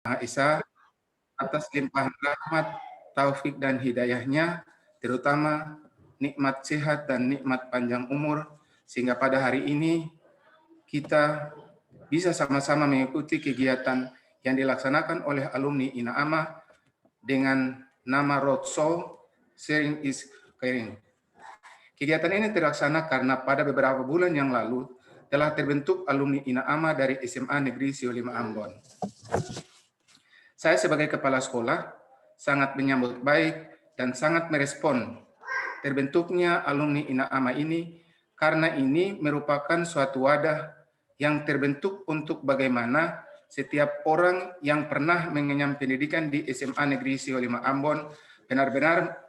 Maha Esa atas limpahan rahmat, taufik dan hidayahnya, terutama nikmat sehat dan nikmat panjang umur, sehingga pada hari ini kita bisa sama-sama mengikuti kegiatan yang dilaksanakan oleh alumni INAAMA dengan nama Roadshow Sharing is Caring. Kegiatan ini terlaksana karena pada beberapa bulan yang lalu telah terbentuk alumni INAAMA dari SMA Negeri Siolima Ambon. Saya sebagai kepala sekolah sangat menyambut baik dan sangat merespon terbentuknya alumni INAAMA ini karena ini merupakan suatu wadah yang terbentuk untuk bagaimana setiap orang yang pernah mengenyam pendidikan di SMA Negeri Siolima Ambon benar-benar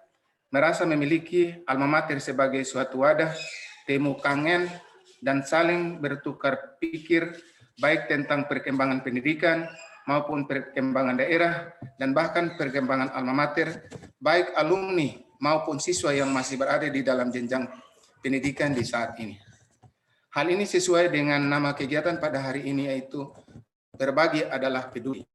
merasa memiliki alma mater sebagai suatu wadah temu kangen dan saling bertukar pikir baik tentang perkembangan pendidikan maupun perkembangan daerah dan bahkan perkembangan alma mater baik alumni maupun siswa yang masih berada di dalam jenjang pendidikan di saat ini. Hal ini sesuai dengan nama kegiatan pada hari ini, yaitu berbagi adalah peduli.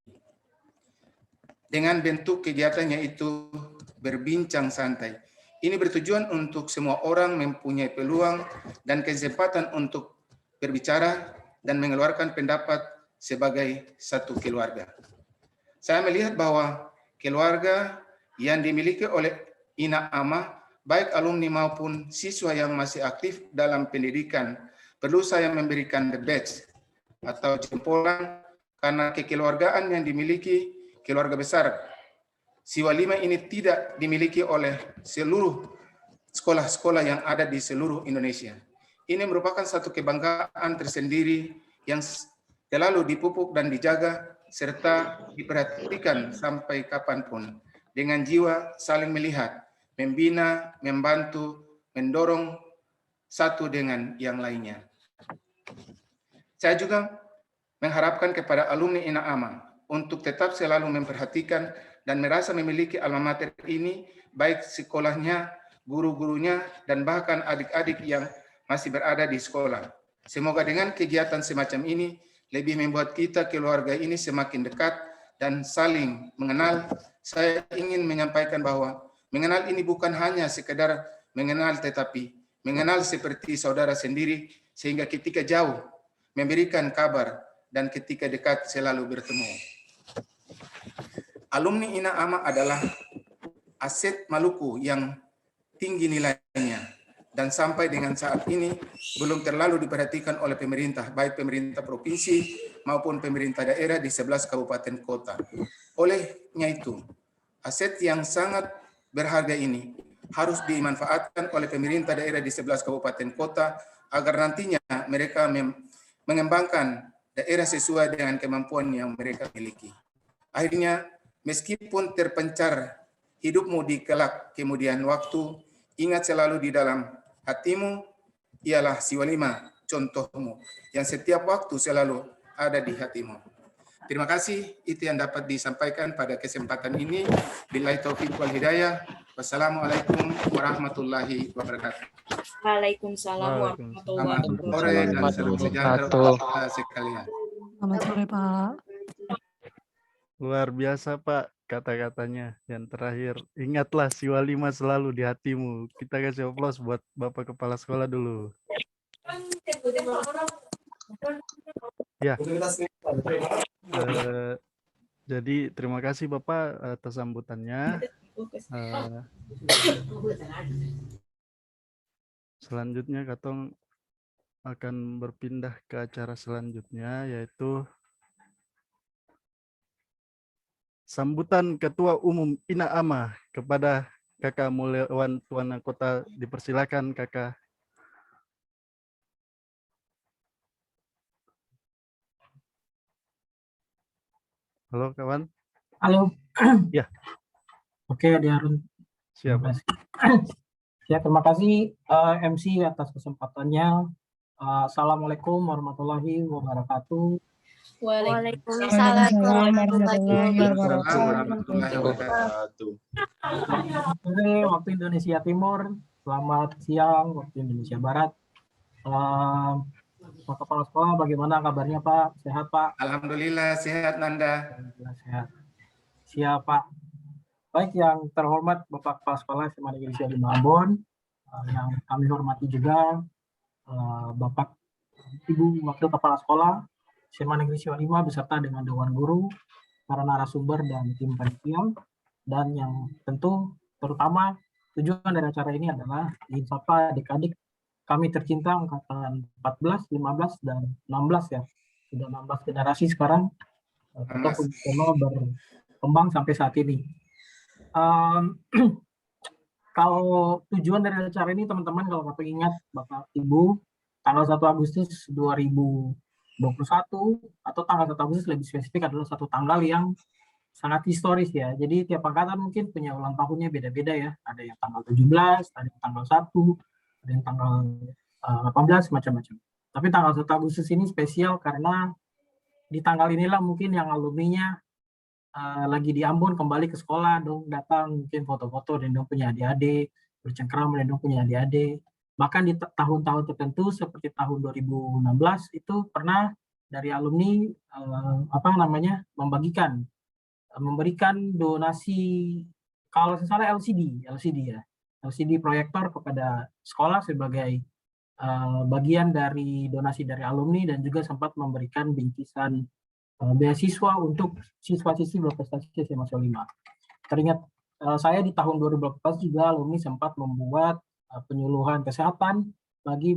Dengan bentuk kegiatannya itu berbincang santai. Ini bertujuan untuk semua orang mempunyai peluang dan kesempatan untuk berbicara dan mengeluarkan pendapat sebagai satu keluarga. Saya melihat bahwa keluarga yang dimiliki oleh INAAMA, baik alumni maupun siswa yang masih aktif dalam pendidikan, perlu saya memberikan the badge atau jempolan karena kekeluargaan yang dimiliki keluarga besar Siwalima ini tidak dimiliki oleh seluruh sekolah-sekolah yang ada di seluruh Indonesia. Ini merupakan satu kebanggaan tersendiri yang selalu dipupuk dan dijaga serta diperhatikan sampai kapanpun dengan jiwa saling melihat, membina, membantu, mendorong satu dengan yang lainnya. Saya juga mengharapkan kepada alumni INAAMA untuk tetap selalu memperhatikan dan merasa memiliki alma mater ini, baik sekolahnya, guru-gurunya, dan bahkan adik-adik yang masih berada di sekolah. Semoga dengan kegiatan semacam ini lebih membuat kita keluarga ini semakin dekat dan saling mengenal. Saya ingin menyampaikan bahwa mengenal ini bukan hanya sekedar mengenal, tetapi mengenal seperti saudara sendiri, sehingga ketika jauh memberikan kabar dan ketika dekat selalu bertemu. Alumni INAAMA adalah aset Maluku yang tinggi nilainya dan sampai dengan saat ini belum terlalu diperhatikan oleh pemerintah, baik pemerintah provinsi maupun pemerintah daerah di 11 kabupaten kota. Olehnya itu, aset yang sangat berharga ini harus dimanfaatkan oleh pemerintah daerah di 11 kabupaten kota agar nantinya mereka mengembangkan daerah sesuai dengan kemampuan yang mereka miliki. Akhirnya, meskipun terpencar hidupmu di kelak kemudian waktu, ingat selalu di dalam hatimu ialah Siwalima, contohmu, yang setiap waktu selalu ada di hatimu. Terima kasih, itu yang dapat disampaikan pada kesempatan ini. Billahi taufiq wal hidayah. Wassalamualaikum warahmatullahi wabarakatuh. Waalaikumsalam warahmatullahi Selamat sore dan salam sejahtera kita sekalian. Selamat sore, Pak. Luar biasa, Pak, kata-katanya. Yang terakhir, ingatlah Siwalima selalu di hatimu. Kita kasih aplaus buat Bapak Kepala Sekolah dulu. Ya. Jadi terima kasih Bapak atas sambutannya. Selanjutnya Katong akan berpindah ke acara selanjutnya, yaitu sambutan Ketua Umum INAAMA kepada Kakak Mulyawan Tuan Kota. Dipersilakan Kakak. Halo kawan. Halo. Ya. Oke, Adi Harun. Siap. Ya, terima kasih MC atas kesempatannya. Assalamualaikum warahmatullahi wabarakatuh. Waalaikumsalam warahmatullahi wabarakatuh. Selamat sore waktu Indonesia Timur, selamat siang waktu Indonesia Barat. Pak Kepala Sekolah, bagaimana kabarnya Pak? Sehat Pak? Alhamdulillah sehat Nanda. Alhamdulillah sehat. Siap Pak. Baik, yang terhormat Bapak Kepala Sekolah SMA Negeri 5 Ambon, yang kami hormati juga Bapak Ibu Wakil Kepala Sekolah SMA Negeri 5 beserta dengan Dewan Guru, para narasumber dan tim panitia, dan yang tentu terutama tujuan dari acara ini adalah ingin sapa adik-adik kami tercinta angkatan 14, 15, dan 16 ya. Sudah 16 generasi sekarang atau berkembang sampai saat ini. Kalau tujuan dari acara ini teman-teman, kalau Bapak ingat Bapak Ibu, tanggal 1 Agustus 2021 atau tanggal 1 Agustus lebih spesifik adalah satu tanggal yang sangat historis ya. Jadi tiap angkatan mungkin punya ulang tahunnya beda-beda ya. Ada yang tanggal 17, ada yang tanggal 1, ada yang tanggal 18, macam-macam. Tapi tanggal 1 Agustus ini spesial karena di tanggal inilah mungkin yang alumninya lagi di Ambon kembali ke sekolah dong, datang mungkin foto-foto dan dong punya adik-adik, bercengkrama dan dong punya adik-adik. Bahkan di tahun-tahun tertentu seperti tahun 2016 itu pernah dari alumni memberikan donasi, kalau saya salah LCD ya, LCD proyektor kepada sekolah sebagai bagian dari donasi dari alumni, dan juga sempat memberikan bingkisan beasiswa untuk siswa-siswi berprestasi SMA 5. Teringat saya di tahun 2014 juga alumni sempat membuat penyuluhan kesehatan bagi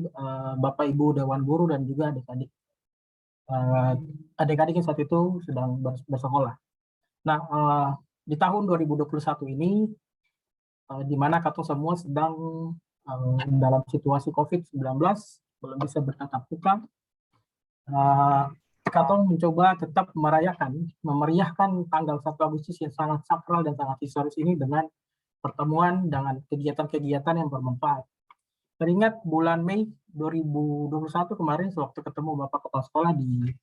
Bapak Ibu Dewan Guru dan juga adik-adik yang saat itu sedang bersekolah. Nah, di tahun 2021 ini di mana Kato semua sedang dalam situasi COVID-19 belum bisa bertatap muka, Kato mencoba tetap memeriahkan tanggal 1 Agustus yang sangat sakral dan sangat historis ini dengan pertemuan dengan kegiatan-kegiatan yang bermanfaat. Teringat bulan Mei 2021 kemarin sewaktu ketemu Bapak Kepala Sekolah di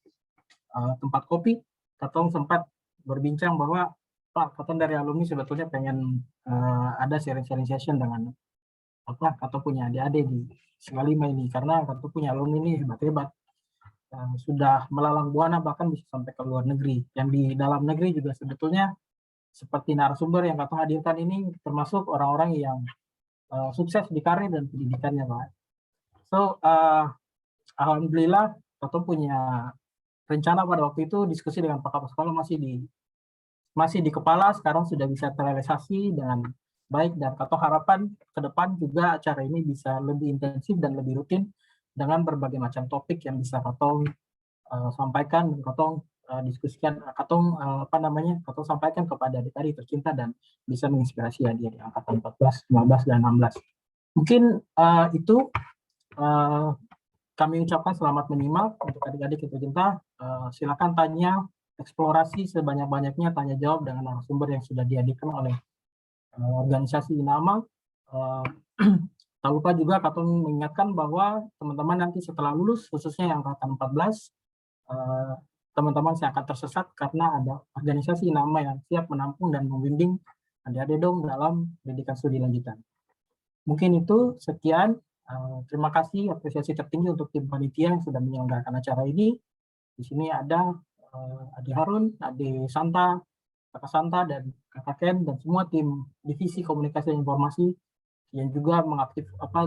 tempat kopi, Kato sempat berbincang bahwa Pak, Kato dari alumni sebetulnya pengen ada sharing session dengan Kato punya adik-adik di SMA 5 ini, karena Kato punya alumni ini hebat-hebat. Sudah melalang buana bahkan bisa sampai ke luar negeri. Yang di dalam negeri juga sebetulnya seperti narasumber yang Kato hadirkan ini termasuk orang-orang yang sukses di karir dan pendidikannya, Pak. So, alhamdulillah Kato punya rencana pada waktu itu diskusi dengan Pak Kepala Sekolah masih di kepala, sekarang sudah bisa terrealisasi dengan baik, dan Kato harapan ke depan juga acara ini bisa lebih intensif dan lebih rutin dengan berbagai macam topik yang bisa Kato sampaikan dan Kato diskusikan, Kato sampaikan kepada adik-adik tercinta dan bisa menginspirasi dia di angkatan 14, 15, dan 16. Mungkin itu kami ucapkan selamat menyimak untuk adik-adik yang tercinta. Silakan tanya, eksplorasi sebanyak-banyaknya, tanya jawab dengan narasumber yang sudah dihadirkan oleh organisasi INAMA. Tak lupa juga Kato mengingatkan bahwa teman-teman nanti setelah lulus, khususnya yang angkatan 14, teman-teman saya akan tersesat karena ada organisasi INAMA yang siap menampung dan membimbing adik-adik dong dalam pendidikan studi lanjutan. Mungkin itu sekian. Terima kasih, apresiasi tertinggi untuk tim panitia yang sudah menyelenggarakan acara ini. Di sini ada Adi Harun, Adi Santa, Kakak Santa, dan Kakak Ken, dan semua tim divisi komunikasi dan informasi yang juga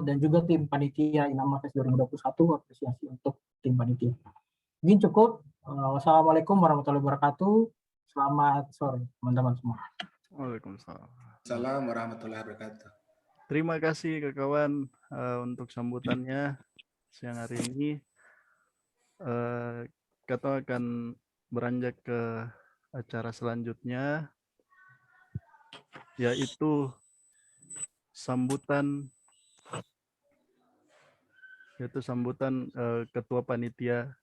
dan juga tim panitia INAMA FES 2021, apresiasi untuk tim panitia. Mungkin cukup. Wassalamualaikum warahmatullahi wabarakatuh. Selamat sore teman-teman semua. Waalaikumsalam. Assalamualaikum warahmatullahi wabarakatuh. Terima kasih kawan untuk sambutannya siang hari ini. Kita akan beranjak ke acara selanjutnya, yaitu sambutan Ketua Panitia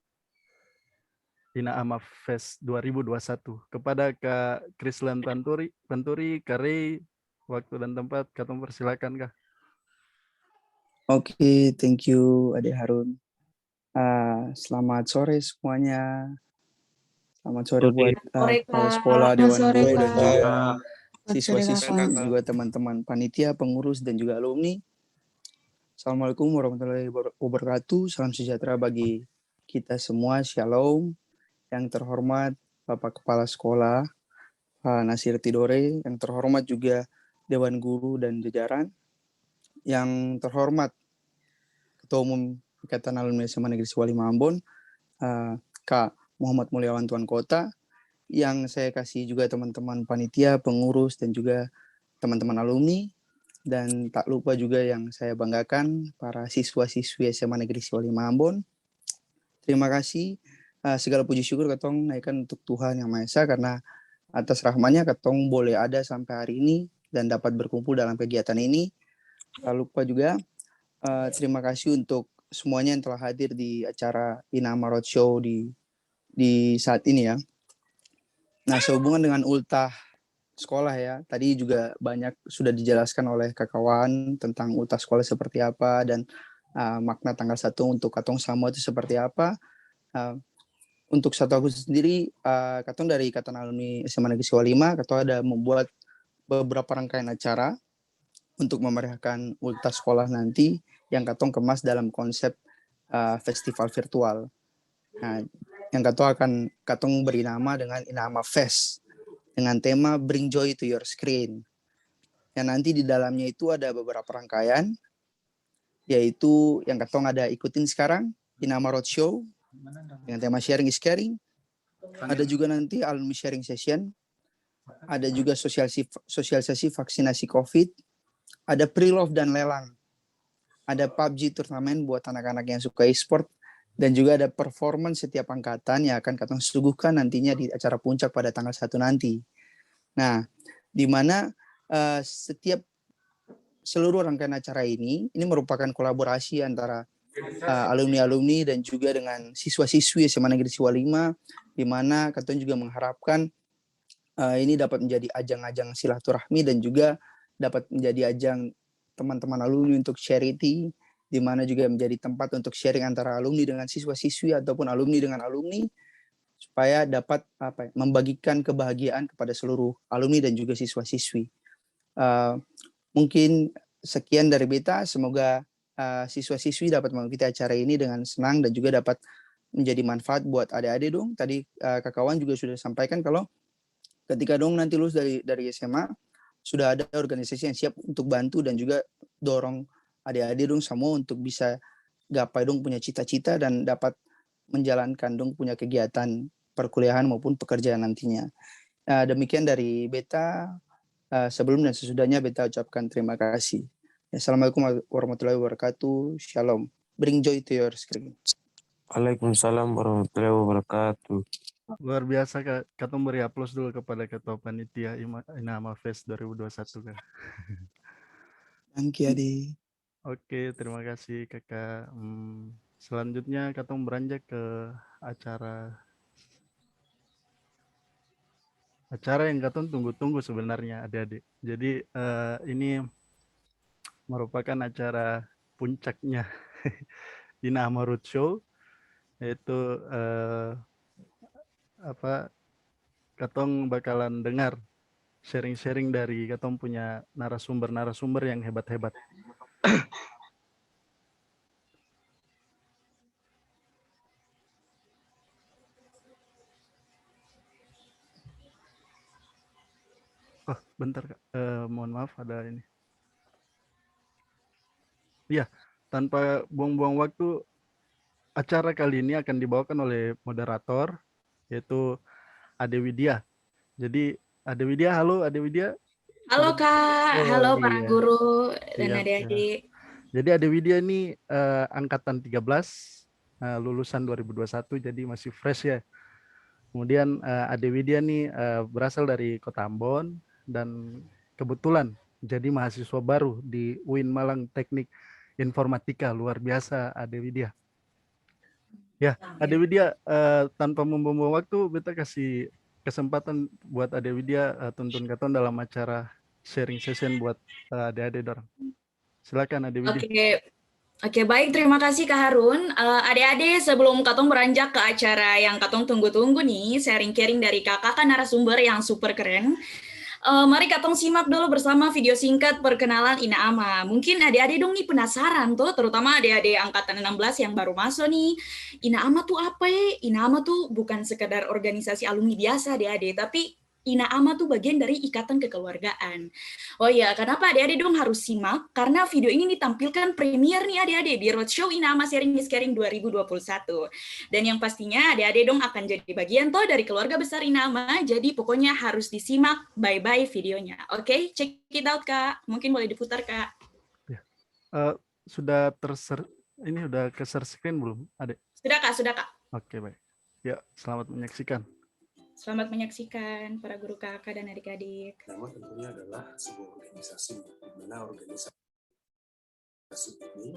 INAMA FES 2021 kepada Kak Krislan Panturi, Kare, waktu dan tempat, Kak persilakan Kak. Oke, thank you Adik Harun. Selamat sore semuanya. Selamat sore buat kepala sekolah, Dewan Guru, dan juga siswa-siswi, juga teman-teman panitia, pengurus, dan juga alumni. Assalamualaikum warahmatullahi wabarakatuh. Salam sejahtera bagi kita semua. Shalom. Yang terhormat Bapak Kepala Sekolah, Pak Nasir Tidore, yang terhormat juga Dewan Guru dan jajaran, yang terhormat Ketua Umum Ikatan Alumni SMA Negeri 5 Ambon, Kak Muhammad Mulyawan Tuan Kota, yang saya kasih juga teman-teman panitia, pengurus, dan juga teman-teman alumni, dan tak lupa juga yang saya banggakan, para siswa-siswi SMA Negeri 5 Ambon. Terima kasih, segala puji syukur ketong naikkan untuk Tuhan Yang Maha Esa, karena atas rahmatnya ketong boleh ada sampai hari ini dan dapat berkumpul dalam kegiatan ini. Tak lupa juga terima kasih untuk semuanya yang telah hadir di acara Inama Roadshow di saat ini ya. Nah, sehubungan dengan ultah sekolah ya, tadi juga banyak sudah dijelaskan oleh kawan tentang ultah sekolah seperti apa dan makna tanggal 1 untuk katong semua itu seperti apa. Untuk 1 Agustus sendiri, katong dari Ikatan Alumni SMA Negeri 5, katong ada membuat beberapa rangkaian acara untuk memeriahkan ultah sekolah nanti yang katong kemas dalam konsep festival virtual. Nah, yang katong beri nama dengan Inama Fest dengan tema Bring Joy to Your Screen. Yang nanti di dalamnya itu ada beberapa rangkaian, yaitu yang katong ada ikutin sekarang, Inama Roadshow dengan tema Sharing is Caring. Ada juga nanti alumni sharing session, ada juga sosialisasi vaksinasi COVID, ada pre-love dan lelang, ada PUBG turnamen buat anak-anak yang suka e-sport, dan juga ada performance setiap angkatan yang akan katong suguhkan nantinya di acara puncak pada tanggal 1 nanti. Nah, di mana seluruh rangkaian acara ini merupakan kolaborasi antara alumni-alumni dan juga dengan siswa-siswi SMA Negeri 5, di mana katong juga mengharapkan ini dapat menjadi ajang-ajang silaturahmi dan juga dapat menjadi ajang teman-teman alumni untuk charity, di mana juga menjadi tempat untuk sharing antara alumni dengan siswa-siswi ataupun alumni dengan alumni, supaya dapat membagikan kebahagiaan kepada seluruh alumni dan juga siswa-siswi. Mungkin sekian dari beta, semoga siswa-siswi dapat mengikuti acara ini dengan senang dan juga dapat menjadi manfaat buat adik-adik dong. Tadi kawan juga sudah sampaikan kalau ketika dong nanti lulus dari SMA, sudah ada organisasi yang siap untuk bantu dan juga dorong adik-adik dong semua untuk bisa gapai dong punya cita-cita dan dapat menjalankan dong punya kegiatan perkuliahan maupun pekerjaan nantinya. Demikian dari beta. Sebelum dan sesudahnya beta ucapkan terima kasih. Assalamualaikum warahmatullahi wabarakatuh. Shalom. Bring joy to your screen. Waalaikumsalam warahmatullahi wabarakatuh. Luar biasa Kak. Katong beri aplaus dulu kepada Ketua Panitia Inama Fest 2021 Kak. Thank you, Adi. Oke, terima kasih Kakak. Selanjutnya katong beranjak ke acara yang katong tunggu-tunggu sebenarnya adik-adik. Jadi ini merupakan acara puncaknya Inama Roadshow, yaitu katong bakalan dengar sharing-sharing dari katong punya narasumber yang hebat-hebat. Oh, bentar Kak. Mohon maaf ada ini. Ya, tanpa buang-buang waktu, acara kali ini akan dibawakan oleh moderator, yaitu Ade Widya. Jadi, Ade Widya, halo Ade Widya. Halo Kak, halo para iya. guru dan Siap, adik-adik. Jadi Ade Widya ini angkatan 13, lulusan 2021, jadi masih fresh ya. Kemudian Ade Widya nih berasal dari Kota Ambon dan kebetulan jadi mahasiswa baru di UIN Malang Teknik Informatika. Luar biasa Ade Widya. Ya, Ade Widya, tanpa membuang waktu, beta kasih kesempatan buat Ade Widya tuntun katon dalam acara sharing session buat adik-adik dorang. Silakan Ade Widya. Oke, baik. Terima kasih Kak Harun. Adik-adik, sebelum Katong beranjak ke acara yang Katong tunggu-tunggu nih, sharing-caring dari kakak narasumber yang super keren. Mari katong simak dulu bersama video singkat perkenalan Ina Ama. Mungkin adik-adik dong nih penasaran tuh, terutama adik-adik angkatan 16 yang baru masuk nih. Ina Ama tuh apa ya? Ina Ama tuh bukan sekedar organisasi alumni biasa adik-adik, tapi Ina Ama tuh bagian dari ikatan kekeluargaan. Oh iya, kenapa adik-adik dong harus simak? Karena video ini ditampilkan premier nih adik-adik di Roadshow Ina Ama Sharing is Caring 2021. Dan yang pastinya adik-adik dong akan jadi bagian toh dari keluarga besar Ina Ama, jadi pokoknya harus disimak bye-bye videonya. Oke, check it out Kak. Mungkin boleh diputar Kak. Sudah ini udah ke share screen belum, Adek? Sudah Kak, sudah Kak. Oke, baik. Ya, selamat menyaksikan. Selamat menyaksikan para guru kakak dan adik-adik. Nama tentunya adalah sebuah organisasi, di mana organisasi ini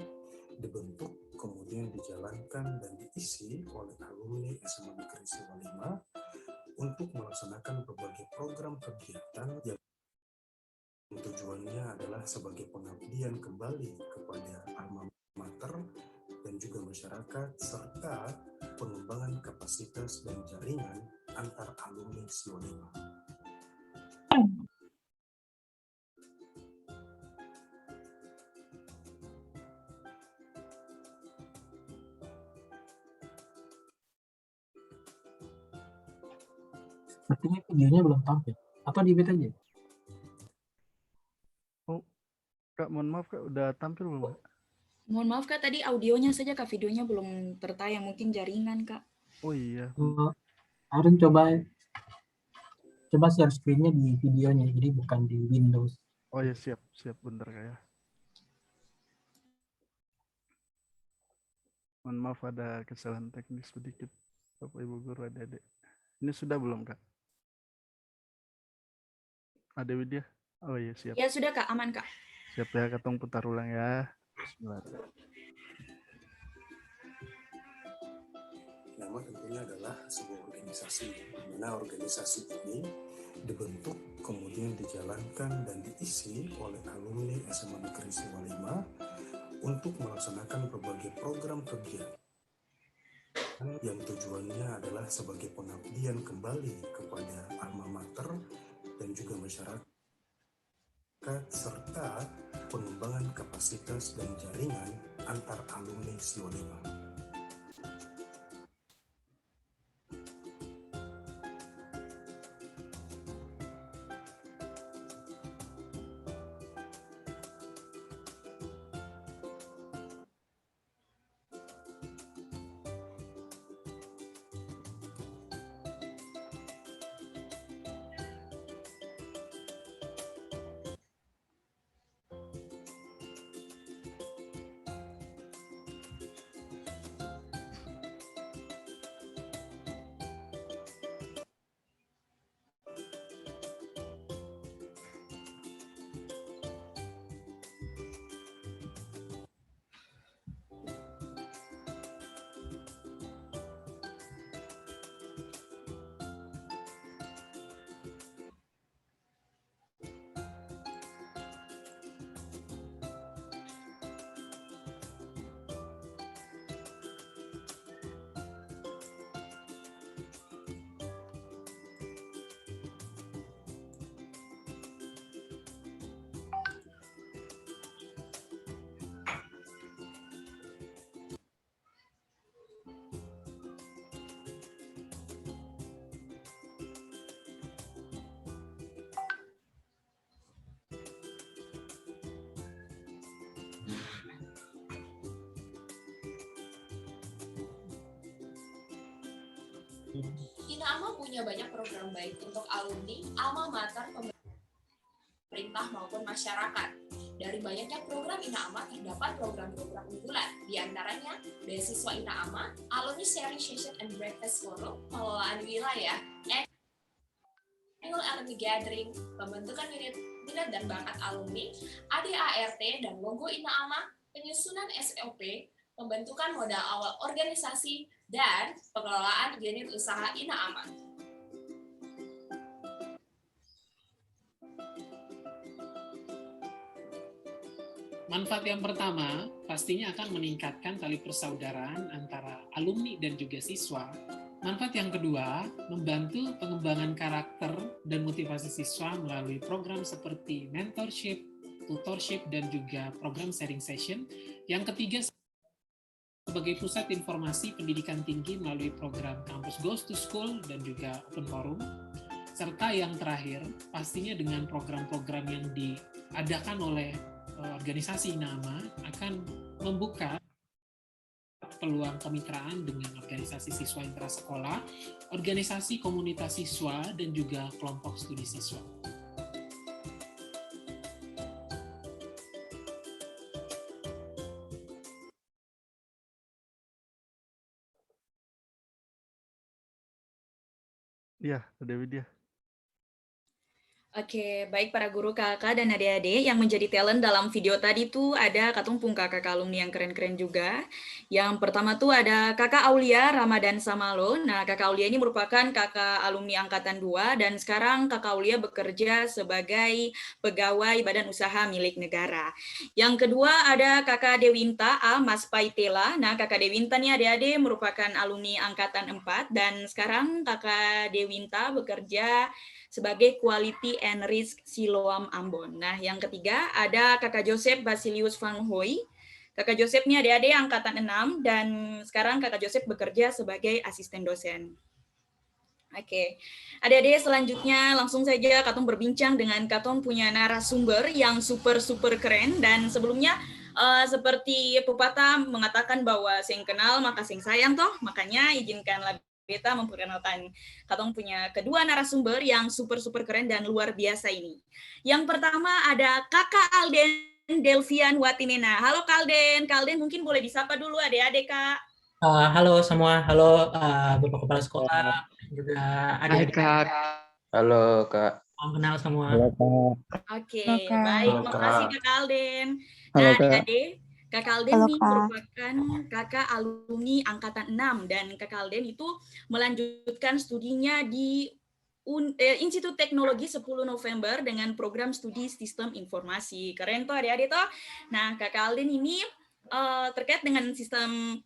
dibentuk, kemudian dijalankan dan diisi oleh alumni SMA Negeri Siswa 5 untuk melaksanakan berbagai program kegiatan yang tujuannya adalah sebagai pengabdian kembali kepada alma mater dan juga masyarakat, serta pengembangan kapasitas dan jaringan antar alumni Siswa 5. Sepertinya videonya belum tampil. Atau di aja? Oh, Kak, mohon maaf Kak, udah tampil belum Kak? Mohon maaf Kak, tadi audionya saja Kak, videonya belum tertayang, mungkin jaringan Kak. Oh iya. Harun coba share screen-nya di videonya, jadi bukan di Windows. Oh ya, siap bentar Kak ya. Mohon maaf ada kesalahan teknis sedikit, Bapak Ibu guru, adik-adik. Ini sudah belum Kak? Ada Widya? Oh iya, siap. Ya sudah Kak, aman Kak. Siap ya, katong putar ulang ya. Bismillah. Nama tentunya adalah sebuah organisasi, di mana organisasi ini dibentuk, kemudian dijalankan dan diisi oleh alumni SMA Negeri Siswa 5 untuk melaksanakan berbagai program kegiatan yang tujuannya adalah sebagai pengabdian kembali kepada alma mater dan juga masyarakat, serta pengembangan kapasitas dan jaringan antar alumni Siswa 5. Ina Ama punya banyak program baik untuk alumni, alma mater, pemerintah maupun masyarakat. Dari banyaknya program Ina Ama terdapat program-program unggulan, di antaranya beasiswa Ina Ama, alumni sharing session and breakfast forum, pengelolaan wilayah, annual alumni gathering, pembentukan unit minat dan bakat alumni, ADART dan logo Ina Ama, penyusunan SOP, pembentukan modal awal organisasi, dan pengelolaan unit usaha Ina Ama. Manfaat yang pertama pastinya akan meningkatkan tali persaudaraan antara alumni dan juga siswa Manfaat yang kedua, membantu pengembangan karakter dan motivasi siswa melalui program seperti mentorship, tutorship, dan juga program sharing session. Yang ketiga, sebagai pusat informasi pendidikan tinggi melalui program Campus Goes to School dan juga Open Forum. Serta yang terakhir, pastinya dengan program-program yang diadakan oleh organisasi INAAMA akan membuka peluang kemitraan dengan organisasi siswa intrasekolah, organisasi komunitas siswa, dan juga kelompok studi siswa. Iya, ada Widya. Oke, baik para guru, kakak, dan adik-adik yang menjadi talent dalam video tadi tuh ada katumpung kakak alumni yang keren-keren juga. Yang pertama tuh ada kakak Aulia Ramadan Samalo. Nah, kakak Aulia ini merupakan kakak alumni angkatan 2 dan sekarang kakak Aulia bekerja sebagai pegawai badan usaha milik negara. Yang kedua ada kakak Dewinta A. Mas Paitela. Nah, kakak Dewinta nih adik-adik merupakan alumni angkatan 4 dan sekarang kakak Dewinta bekerja sebagai Quality and Risk Siloam Ambon. Nah, yang ketiga ada kakak Joseph Basilius Van Hooy. Kakak Joseph ini adik-adik angkatan 6 dan sekarang kakak Joseph bekerja sebagai asisten dosen. Oke, adik-adik selanjutnya langsung saja Katong berbincang dengan Katong punya narasumber yang super keren dan sebelumnya seperti pepatah mengatakan bahwa sing kenal maka sing sayang toh, makanya izinkanlah Beta memperkenalkan Katong punya kedua narasumber yang super keren dan luar biasa ini. Yang pertama ada Kakak Alden Delvian Watinena. Halo Kalden, Kalden mungkin boleh disapa dulu adik-adik Kak. Halo semua, halo Bapak Kepala Sekolah, juga adik-adik. Halo Kak. Salam kenal semua. Halo Kak. Oke, Halo, Kak. baik, Halo, makasih Kak. Kak Alden. Halo, Nah, Kak. adik-adik, Kak Alden Halo, ini Kak. merupakan kakak alumni angkatan 6 dan Kak Alden itu melanjutkan studinya di Institut Teknologi 10 November dengan program studi Sistem Informasi. Keren tuh adik-adik toh. Nah, Kak Alden ini terkait dengan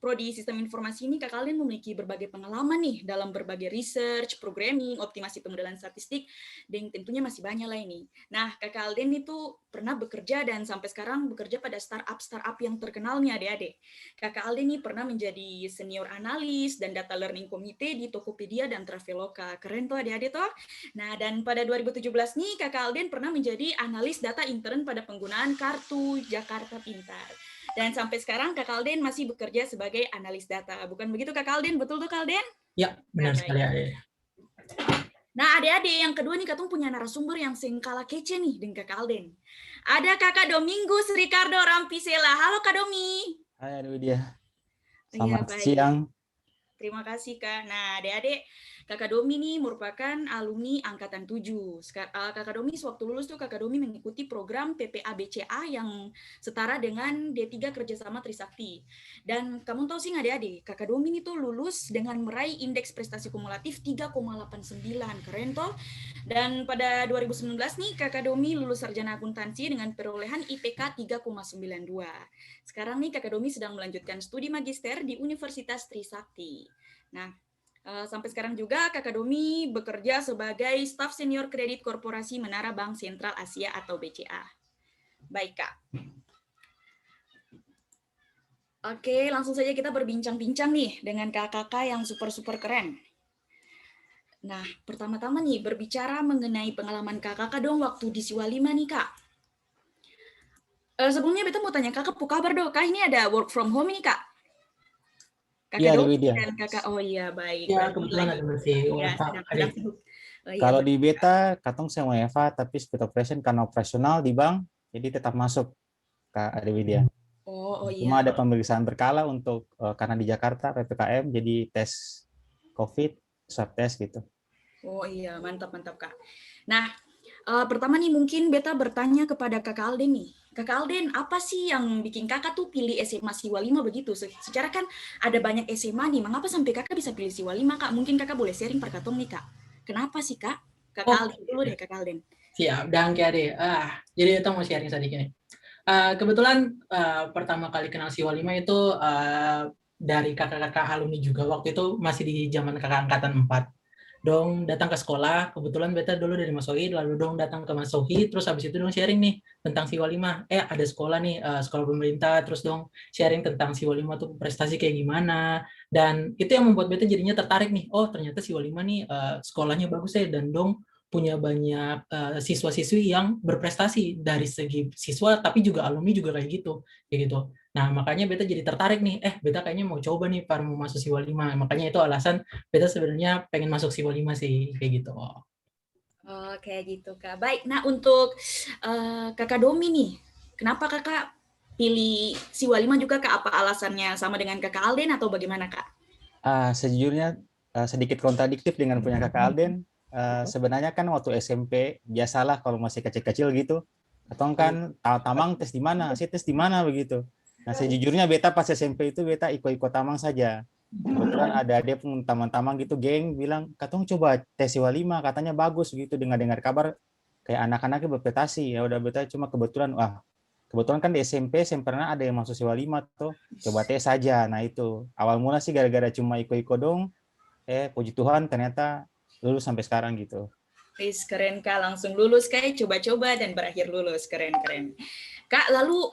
prodi sistem informasi ini, Kak Alden memiliki berbagai pengalaman nih dalam berbagai research, programming, optimasi pemodelan statistik, dan tentunya masih banyak lah ini. Nah, Kak Alden itu pernah bekerja dan sampai sekarang bekerja pada startup yang terkenal nih adik-adik. Kak Alden ini pernah menjadi senior analis dan data learning committee di Tokopedia dan Traveloka. Keren tuh adik-adik toh. Nah, dan pada 2017 nih Kak Alden pernah menjadi analis data intern pada penggunaan kartu Jakarta Pintar. Dan sampai sekarang Kak Alden masih bekerja sebagai analis data. Bukan begitu Kak Alden? Betul tuh Kak Alden? Ya, benar sekali adik. Nah, adik-adik yang kedua nih Katong punya narasumber yang singkala kece nih dengan Kak Alden. Ada Kakak Domingus Ricardo Rampisela. Halo Kak Domi. Hai Widya. Iya, Selamat baik. siang. Terima kasih Kak. Nah, adik-adik, Kakak Domi nih merupakan alumni angkatan 7. Kakak Domi sewaktu lulus tuh Kakak Domi mengikuti program PPA BCA yang setara dengan D3 kerjasama Trisakti. Dan kamu tahu sih nggak adik-adik, Kakak Domi ini tuh lulus dengan meraih indeks prestasi kumulatif 3,89. Keren toh? Dan pada 2019 nih Kakak Domi lulus sarjana akuntansi dengan perolehan IPK 3,92. Sekarang nih Kakak Domi sedang melanjutkan studi magister di Universitas Trisakti. Nah, sampai sekarang juga Kakak Domi bekerja sebagai staf senior kredit korporasi Menara Bank Sentral Asia atau BCA. Baik, Kak. Oke, langsung saja kita berbincang-bincang nih dengan kakak-kakak yang super keren. Nah, pertama-tama nih berbicara mengenai pengalaman kakak dong waktu di Siwa 5 nih, Kak. Sebelumnya Beta mau tanya kakak, apa kabar dong? Kak, ini ada work from home nih, Kak. Iya, Domi Widya. dan kakak, oh iya baik. Ya, kebetulan ada masih Ya, sedang sibuk. Oh, iya, Kalau di beta, katong sama Eva, tapi speed operation karena operasional di bank, jadi tetap masuk Kak Ade Widya. Oh iya. Cuma ada pemeriksaan berkala untuk karena di Jakarta PPKM, jadi tes COVID, swab test gitu. Oh iya, mantap Kak. Nah, pertama nih mungkin Beta bertanya kepada Kakak Alden nih. Kakak Alden, apa sih yang bikin kakak tuh pilih SMA Siwa 5 begitu? Secara kan ada banyak SMA nih, mengapa sampai kakak bisa pilih Siwa 5, Kak? Mungkin kakak boleh sharing per katong nih, Kak. Kenapa sih, Kak? Kakak Alden dulu deh, Kakak Alden. Siap, dan Ade. Jadi kita mau sharing sedikit nih. Kebetulan pertama kali kenal Siwa 5 itu dari kakak-kakak alumni juga waktu itu masih di zaman kakak angkatan 4. Dong datang ke sekolah, kebetulan beta dulu dari Mas Sohi, lalu dong datang ke Mas Sohi, terus habis itu dong sharing nih tentang Siwa 5. Ada sekolah nih, sekolah pemerintah, terus dong sharing tentang Siwa 5 tuh prestasi kayak gimana. Dan itu yang membuat beta jadinya tertarik nih, oh ternyata Siwa 5 nih sekolahnya bagus ya, dan dong punya banyak siswa-siswi yang berprestasi dari segi siswa, tapi juga alumni juga kayak gitu. Nah, makanya beta jadi tertarik nih, beta kayaknya mau coba nih mau masuk Siwa 5. Makanya itu alasan beta sebenarnya pengen masuk Siwa 5 sih, kayak gitu. Oh, kayak gitu, Kak. Baik, nah untuk Kakak Domi nih, kenapa Kakak pilih Siwa 5 juga, Kak? Apa alasannya sama dengan Kakak Alden atau bagaimana, Kak? Sejujurnya sedikit kontradiktif dengan punya kakak Alden. Sebenarnya kan waktu SMP, biasalah kalau masih kecil-kecil gitu, atau kan tamang tes di mana, sih tes di mana begitu. Nah, sejujurnya beta pas SMP itu beta ikut-ikut tamang saja. Kebetulan ada dia pun tamang-tamang gitu, geng bilang, katong coba tes Siwa 5, katanya bagus gitu, dengar-dengar kabar kayak anak-anaknya berprestasi. Ya udah beta cuma kebetulan kan di SMP pernah ada yang masuk Siwa 5 tuh, coba tes saja. Nah itu awal mula sih gara-gara cuma ikut-ikut dong, puji Tuhan ternyata lulus sampai sekarang gitu. Wis, keren, Kak, langsung lulus kayak coba-coba dan berakhir lulus, keren. Kak, lalu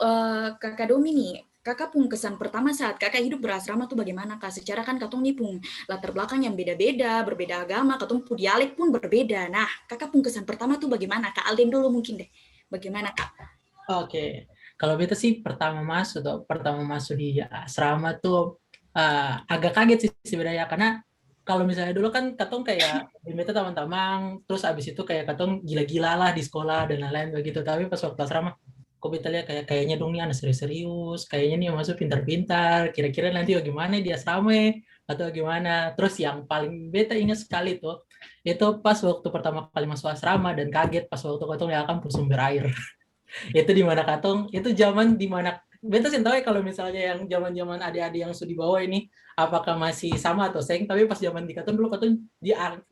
Kakak Domi nih, Kakak pun kesan pertama saat Kakak hidup berasrama tuh bagaimana, Kak? Secara kan Katong nih pun latar belakang yang beda-beda, berbeda agama, Katong pun dialek pun berbeda. Nah, Kakak pun kesan pertama tuh bagaimana, Kak? Alden dulu mungkin deh. Bagaimana, Kak? Oke. Kalau beta sih pertama masuk di asrama tuh agak kaget sih sebenarnya, karena kalau misalnya dulu kan Katong kayak beta teman-teman, terus abis itu kayak Katong gila-gila lah di sekolah dan lain-lain begitu. Tapi pas waktu asrama, kok beta lihat kayaknya dong nih anak serius-serius, kayaknya nih yang masuk pintar-pintar, kira-kira nanti bagaimana di asrama atau gimana. Terus yang paling beta ingat sekali tuh, itu pas waktu pertama kali masuk asrama dan kaget pas waktu Katong lihat kampus sumber air. Itu di mana Katong, itu zaman di mana beta sih tahu ya kalau misalnya yang zaman-zaman adik-adik yang sudah di bawah ini apakah masih sama atau seng, tapi pas zaman di Katong dulu, Katong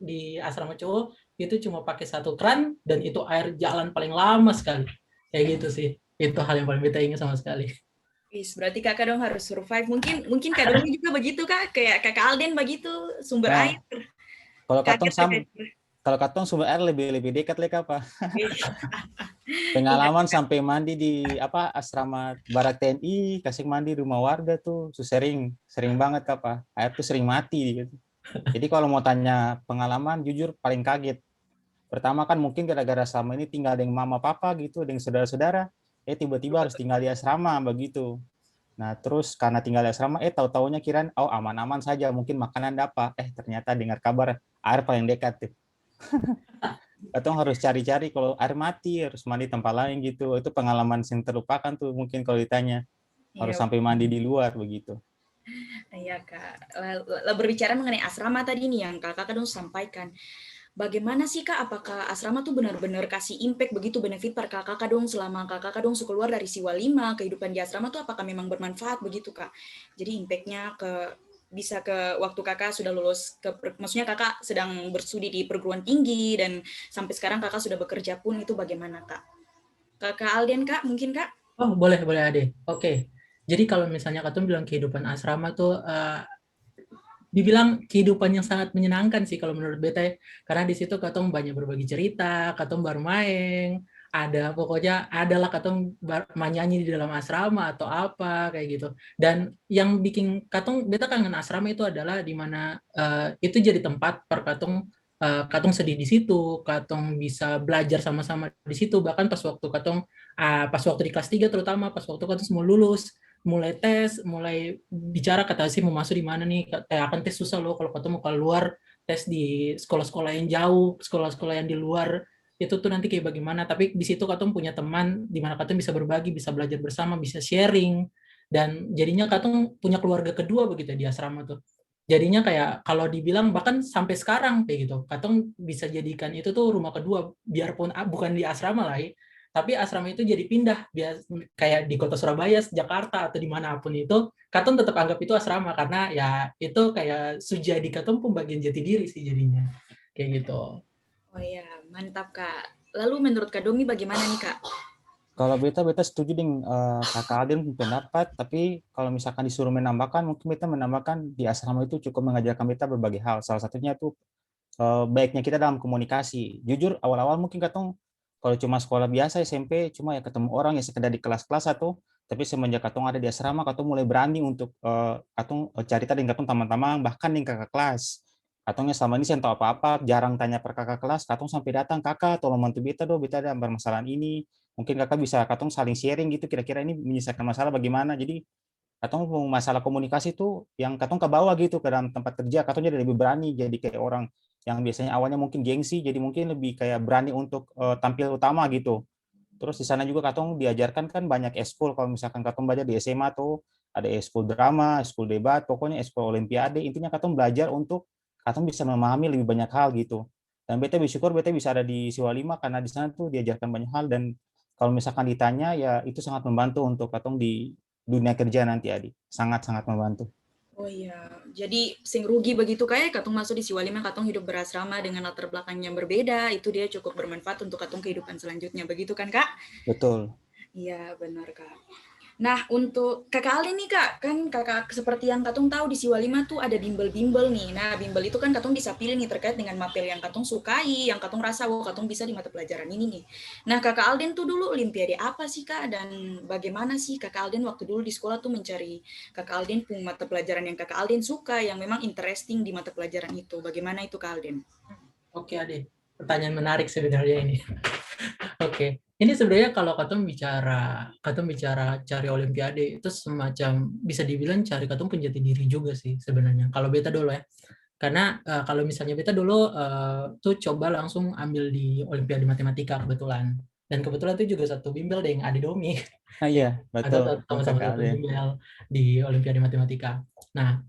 di asrama cowok itu cuma pakai satu keran dan itu air jalan paling lama sekali. Kayak gitu sih. Itu hal yang paling beta ingat sama sekali. Wis, berarti Kakak dong harus survive. Mungkin Kak Domi juga begitu, Kak? Kayak Kakak Alden begitu, sumber air. Kalau Katong sumber air lebih dekat leka apa? Pengalaman sampai mandi di asrama Barak TNI, kasih mandi rumah warga tuh sering banget apa? Air tuh sering mati gitu. Jadi kalau mau tanya pengalaman, jujur paling kaget. Pertama kan mungkin gara-gara selama ini tinggal dengan mama papa gitu, dengan saudara-saudara, tiba-tiba harus tinggal di asrama begitu. Nah terus karena tinggal di asrama, tahu-taunya kirain aman-aman saja, mungkin makanan dapat, ternyata dengar kabar air paling dekat tuh. Katong harus cari-cari kalau air mati, harus mandi tempat lain gitu. Itu pengalaman yang terlupakan tuh mungkin kalau ditanya. Harus sampai mandi di luar begitu. Iya, Kak. Berbicara mengenai asrama tadi nih yang Kakak dong sampaikan. Bagaimana sih, Kak? Apakah asrama tuh benar-benar kasih impact begitu benefit per Kakak dong selama Kakak dong keluar dari Siwa 5, kehidupan di asrama tuh apakah memang bermanfaat begitu, Kak? Jadi impact-nya bisa ke waktu Kakak sudah lulus, maksudnya Kakak sedang bersudi di perguruan tinggi dan sampai sekarang Kakak sudah bekerja pun itu bagaimana, Kak? Kakak Alden, Kak, mungkin, Kak? Oh, boleh Ade. Oke. Jadi kalau misalnya Katong bilang kehidupan asrama tuh dibilang kehidupan yang sangat menyenangkan sih kalau menurut beta ya. Karena di situ Katong banyak berbagi cerita, Katong bermain, pokoknya adalah Katong nyanyi di dalam asrama atau apa kayak gitu. Dan yang bikin beta kangen asrama itu adalah di mana itu jadi tempat per Katong sedih di situ, Katong bisa belajar sama-sama di situ. Bahkan pas waktu di kelas 3 terutama pas waktu Katong semua lulus, mulai tes, mulai bicara kata sih mau masuk di mana nih, akan tes susah loh kalau ketemu keluar tes di sekolah-sekolah yang jauh, sekolah-sekolah yang di luar itu tuh nanti kayak bagaimana. Tapi di situ Katong punya teman di mana Katong bisa berbagi, bisa belajar bersama, bisa sharing, dan jadinya Katong punya keluarga kedua begitu di asrama tuh. Jadinya kayak kalau dibilang bahkan sampai sekarang kayak gitu, Katong bisa jadikan itu tuh rumah kedua, biarpun bukan di asrama lah ya. Tapi asrama itu jadi pindah, kayak di kota Surabaya, Jakarta, atau dimanapun itu, Katong tetap anggap itu asrama, karena ya itu kayak sujadi Katong pembagian jati diri sih jadinya. Kayak gitu. Oh iya, mantap, Kak. Lalu menurut Kak Domi bagaimana nih, Kak? Kalau beta setuju dengan kakak Alden pendapat, tapi kalau misalkan disuruh menambahkan, mungkin beta menambahkan di asrama itu cukup mengajarkan beta berbagai hal. Salah satunya itu baiknya kita dalam komunikasi. Jujur awal-awal mungkin katong kalau cuma sekolah biasa SMP cuma ya ketemu orang ya sekedar di kelas-kelas atau, tapi semenjak katong ada di asrama katong mulai berani untuk katong cerita dengan katong teman-teman, bahkan dengan kakak kelas. Katongnya selama ini saya tahu apa-apa, jarang tanya per kakak kelas, katong sampai datang, kakak tolong bantu beta dong, beta ada permasalahan ini. Mungkin kakak bisa katong saling sharing gitu, kira-kira ini menyelesaikan masalah bagaimana. Jadi katong masalah komunikasi tuh yang katong ke bawah gitu ke dalam tempat kerja, katong jadi lebih berani, jadi kayak orang yang biasanya awalnya mungkin gengsi, jadi mungkin lebih kayak berani untuk tampil utama gitu. Terus di sana juga katong diajarkan kan banyak eskul, kalau misalkan katong belajar di SMA tuh ada eskul drama, eskul debat, pokoknya eskul olimpiade, intinya katong belajar untuk katong bisa memahami lebih banyak hal gitu. Dan beta bersyukur beta bisa ada di Siwa 5 karena di sana tuh diajarkan banyak hal, dan kalau misalkan ditanya ya itu sangat membantu untuk katong di dunia kerja nanti adik, sangat-sangat membantu. Oh iya, jadi sing rugi begitu kayak katong masuk di Siwalima, katong hidup berasrama dengan latar belakang yang berbeda, itu dia cukup bermanfaat untuk katong kehidupan selanjutnya, begitu kan Kak? Betul. Iya benar Kak. Nah untuk kakak Alin nih Kak, kan kakak seperti yang katong tahu di Siwalima tuh ada bimbel-bimbel nih. Nah bimbel itu kan katong bisa pilih nih terkait dengan mapel yang katong sukai, yang katong rasa wah katong bisa di mata pelajaran ini nih. Nah kakak Alden tuh dulu olimpiade apa sih Kak, dan bagaimana sih kakak Alden waktu dulu di sekolah tuh mencari kakak Alden pun mata pelajaran yang kakak Alden suka, yang memang interesting di mata pelajaran itu. Bagaimana itu Kak Alden? Oke Ade, pertanyaan menarik sebenarnya ini. Oke, ini sebenarnya kalau katong bicara cari olimpiade itu semacam bisa dibilang cari katong penjati diri juga sih sebenarnya. Kalau beta dulu ya, karena kalau misalnya beta dulu tuh coba langsung ambil di olimpiade matematika kebetulan, dan kebetulan itu juga satu bimbel dengan Ade Domi. Ah iya, betul. Ada sama-sama satu bimbel di olimpiade matematika. Nah,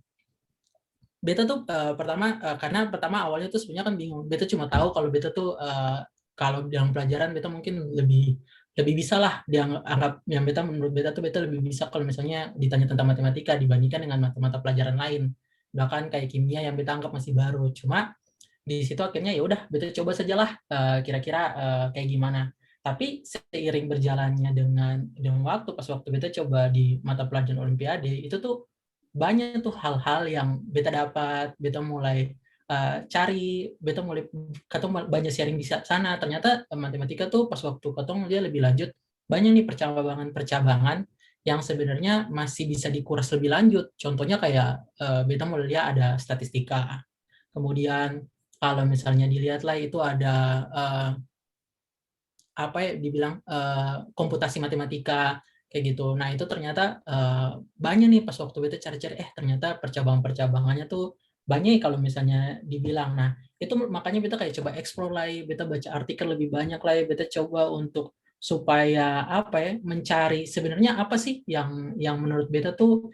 beta tuh karena pertama awalnya tuh sebenarnya kan bingung. Beta cuma tahu kalau beta tuh kalau dalam pelajaran beta mungkin lebih bisa lah dianggap, yang menurut beta tuh beta lebih bisa kalau misalnya ditanya tentang matematika dibandingkan dengan mata-mata pelajaran lain. Bahkan kayak kimia yang beta anggap masih baru. Cuma di situ akhirnya ya udah beta coba sajalah kira-kira kayak gimana. Tapi seiring berjalannya dengan waktu, pas waktu beta coba di mata pelajaran olimpiade itu tuh banyak tuh hal-hal yang beta dapat, beta mulai cari, beta mulai katong banyak sharing di sana. Ternyata matematika tuh pas waktu katong dia lebih lanjut banyak nih percabangan yang sebenarnya masih bisa dikuras lebih lanjut. Contohnya kayak beta mulai lihat ada statistika. Kemudian kalau misalnya dilihat lah itu ada dibilang komputasi matematika kayak gitu. Nah itu ternyata banyak nih pas waktu beta cari-cari, ternyata percabangannya tuh banyak kalau misalnya dibilang. Nah itu makanya beta kayak coba explore lah, beta baca artikel lebih banyak lah, beta coba untuk supaya mencari sebenarnya apa sih yang menurut beta tuh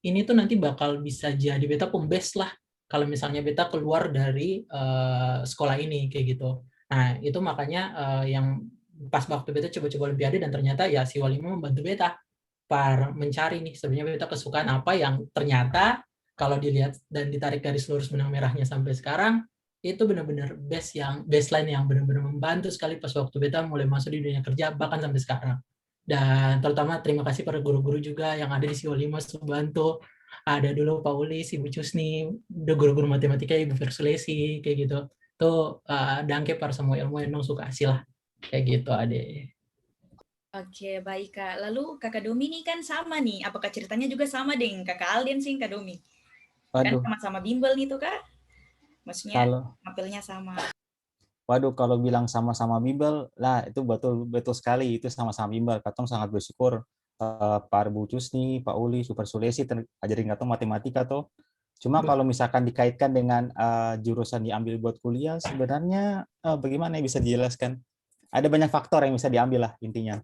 ini tuh nanti bakal bisa jadi beta pembes lah kalau misalnya beta keluar dari sekolah ini kayak gitu. Nah, itu makanya yang pas waktu beta coba-coba olimpiade, dan ternyata ya si Walimo membantu beta mencari nih sebenarnya beta kesukaan apa yang ternyata kalau dilihat dan ditarik garis lurus benang merahnya sampai sekarang itu benar-benar baseline yang benar-benar membantu sekali pas waktu beta mulai masuk di dunia kerja bahkan sampai sekarang. Dan terutama terima kasih pada guru-guru juga yang ada di si Walimo membantu. Ada dulu Pak Ulis, Ibu Cusni, guru-guru matematika, Ibu Versulesi kayak gitu. Tuh dangke para semua ilmu yang suka hasil lah kayak gitu Ade. Oke baik Kak, lalu Kakak Domi nih kan sama nih, apakah ceritanya juga sama dengan Kakak Alden sih Kak Domi? Kan sama-sama bimbel nih tuh Kak, maksudnya mapelnya sama. Waduh, kalau bilang sama-sama bimbel lah itu betul sekali, itu sama-sama bimbel. Katong sangat bersyukur Pak Bu Cusni, Pak Uli, Super Sulesi ajarin katong matematika tuh. Cuma kalau misalkan dikaitkan dengan jurusan diambil buat kuliah, sebenarnya bagaimana bisa dijelaskan? Ada banyak faktor yang bisa diambil lah intinya.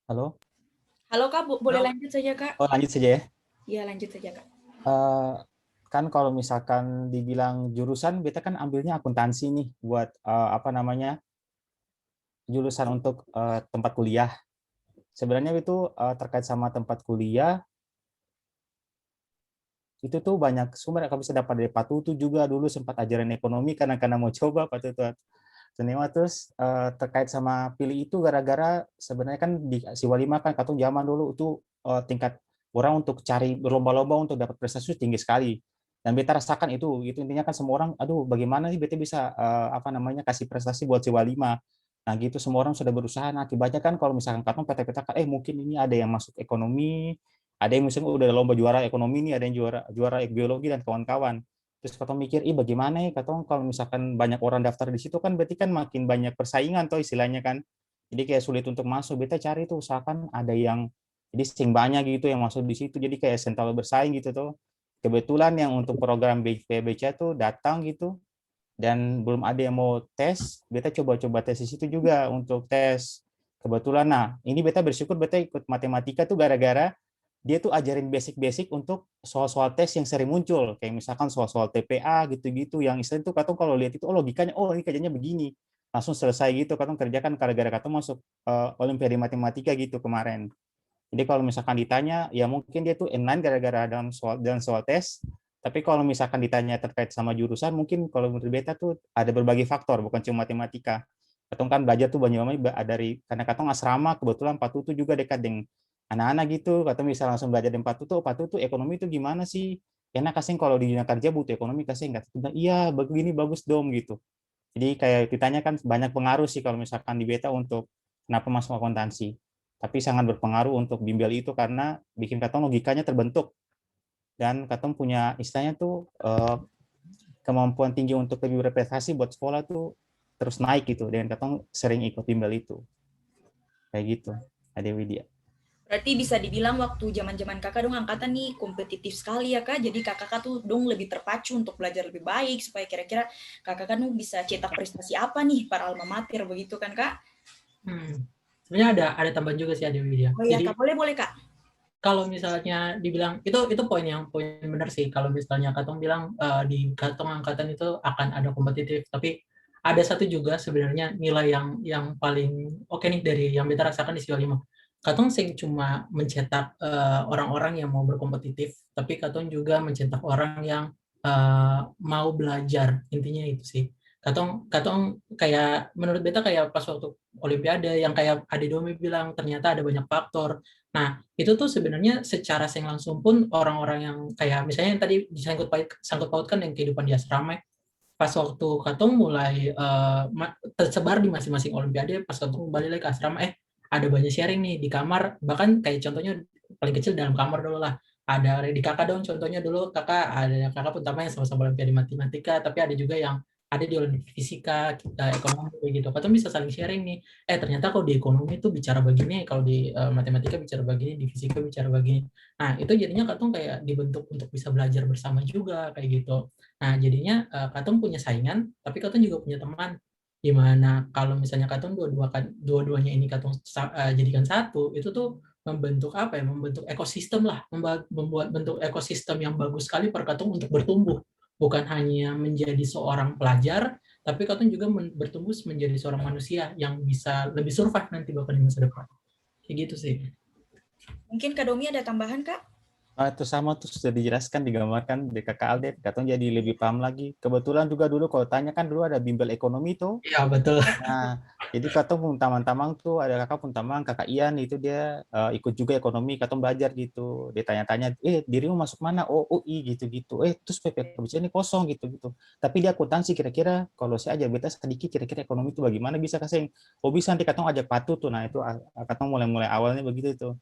Halo? Halo Kak, boleh lanjut saja Kak? Oh lanjut saja ya? Iya lanjut saja Kak. Kan kalau misalkan dibilang jurusan, beta kan ambilnya akuntansi nih buat jurusan untuk tempat kuliah. Sebenarnya itu terkait sama tempat kuliah itu tuh banyak sumber yang bisa dapat dari Pak Tutu juga dulu sempat ajaran ekonomi karena mau coba Pak Tutu. Terus terkait sama pilih itu gara-gara sebenarnya kan di Siwa 5 kan katong zaman dulu itu tingkat orang untuk cari berlomba-lomba untuk dapat prestasi tinggi sekali. Dan beta rasakan itu intinya kan semua orang, aduh bagaimana sih beta bisa kasih prestasi buat Siwa 5. Nah gitu semua orang sudah berusaha. Nah akibatnya kan kalau misalkan katong peta-petakan, mungkin ini ada yang masuk ekonomi, ada yang misalnya udah lomba juara ekonomi nih, ada yang juara biologi dan kawan-kawan. Terus katong mikir, bagaimana ya katong kalau misalkan banyak orang daftar di situ kan berarti kan makin banyak persaingan tuh istilahnya kan. Jadi kayak sulit untuk masuk. Beta cari tuh usahakan ada yang jadi sing banyak gitu yang masuk di situ. Jadi kayak sentral bersaing gitu tuh. Kebetulan yang untuk program BPBC tuh datang gitu dan belum ada yang mau tes. Beta coba-coba tes di situ juga untuk tes. Kebetulan, nah ini beta bersyukur beta ikut matematika tuh gara-gara dia tuh ajarin basic-basic untuk soal-soal tes yang sering muncul. Kayak misalkan soal-soal TPA gitu-gitu yang istilahnya tuh katong kalau lihat itu, logikanya, ini kerjanya begini. Langsung selesai gitu, katong kerjakan gara-gara katong masuk Olimpiade Matematika gitu kemarin. Jadi kalau misalkan ditanya, ya mungkin dia tuh inline gara-gara dalam soal tes. Tapi kalau misalkan ditanya terkait sama jurusan, mungkin kalau menurut beta tuh ada berbagai faktor, bukan cuma matematika. Katong kan belajar tuh banyak dari karena katong asrama, kebetulan Pak Tutu juga dekat dengan anak-anak gitu, katong bisa langsung belajar dengan Pak Tutu ekonomi itu gimana sih? Enak kasih kalau di dunia kerja butuh ekonomi kasih nggak? Iya, begini bagus dong gitu. Jadi kayak ditanya kan banyak pengaruh sih kalau misalkan di beta untuk kenapa masuk akuntansi. Tapi sangat berpengaruh untuk bimbel itu karena bikin katong logikanya terbentuk dan katong punya istilahnya tuh kemampuan tinggi untuk lebih berprestasi buat sekolah tuh terus naik gitu dan katong sering ikut bimbel itu kayak gitu. Ada Widya. Berarti bisa dibilang waktu zaman-zaman kakak dong angkatan nih kompetitif sekali ya kak. Jadi kakak tuh dong lebih terpacu untuk belajar lebih baik supaya kira-kira kakak kan bisa cetak prestasi apa nih para alma mater begitu kan kak? Sebenarnya ada tambahan juga sih ada Widya. Oh iya Jadi, kak, boleh kak. Kalau misalnya dibilang itu poin benar sih. Kalau misalnya katong bilang di katong angkatan itu akan ada kompetitif, tapi ada satu juga sebenarnya nilai yang paling oke nih dari yang beta rasakan di Siwa 5. Katong sing cuma mencetak orang-orang yang mau berkompetitif, tapi katong juga mencetak orang yang mau belajar. Intinya itu sih. Katong kayak menurut beta kayak pas waktu Olimpiade yang kayak Ade Domi bilang ternyata ada banyak faktor. Nah, itu tuh sebenarnya secara langsung pun orang-orang yang kayak misalnya yang tadi sangkut pautkan yang kehidupan di asrama, pas waktu katong mulai tersebar di masing-masing Olimpiade, pas katong balik lagi ke asrama, ada banyak sharing nih di kamar, bahkan kayak contohnya paling kecil dalam kamar dulu lah. Ada di kakak dong, contohnya dulu ada kakak pertama yang sama-sama Olimpiade Matematika, tapi ada juga yang ada di Olimpiade Fisika, ekonomi kayak gitu. Katong bisa saling sharing nih. Ternyata kalau di ekonomi itu bicara begini, kalau di matematika bicara begini, di fisika bicara begini. Nah, itu jadinya katong kayak dibentuk untuk bisa belajar bersama juga kayak gitu. Nah, jadinya katong punya saingan, tapi katong juga punya teman. Di mana kalau misalnya katong dua-duanya ini katong jadikan satu, itu tuh membentuk apa ya? Membentuk ekosistem lah, membuat bentuk ekosistem yang bagus sekali per katong untuk bertumbuh. Bukan hanya menjadi seorang pelajar, tapi katong juga bertumbuh menjadi seorang manusia yang bisa lebih survive nanti bahkan di masa depan. Kayak gitu sih. Mungkin Kak Domi ada tambahan Kak? Itu sama tuh sudah dijelaskan, digambarkan di Kakak Alden, katong jadi lebih paham lagi. Kebetulan juga dulu kalau tanya kan dulu ada bimbel ekonomi tuh. Iya betul. Nah, jadi katong pun tamang-tamang tuh ada kakak pun tamang, kakak Ian itu dia ikut juga ekonomi, katong belajar gitu. Dia tanya-tanya, dirimu masuk mana? Oh UI gitu-gitu. Terus PPKBC ini kosong gitu-gitu. Tapi dia akuntansi kira-kira kalau saya ajar beta sedikit kira-kira ekonomi itu bagaimana bisa kasih? Oh bisa nanti katong ajak Patu tuh. Nah itu katong mulai awalnya begitu tuh.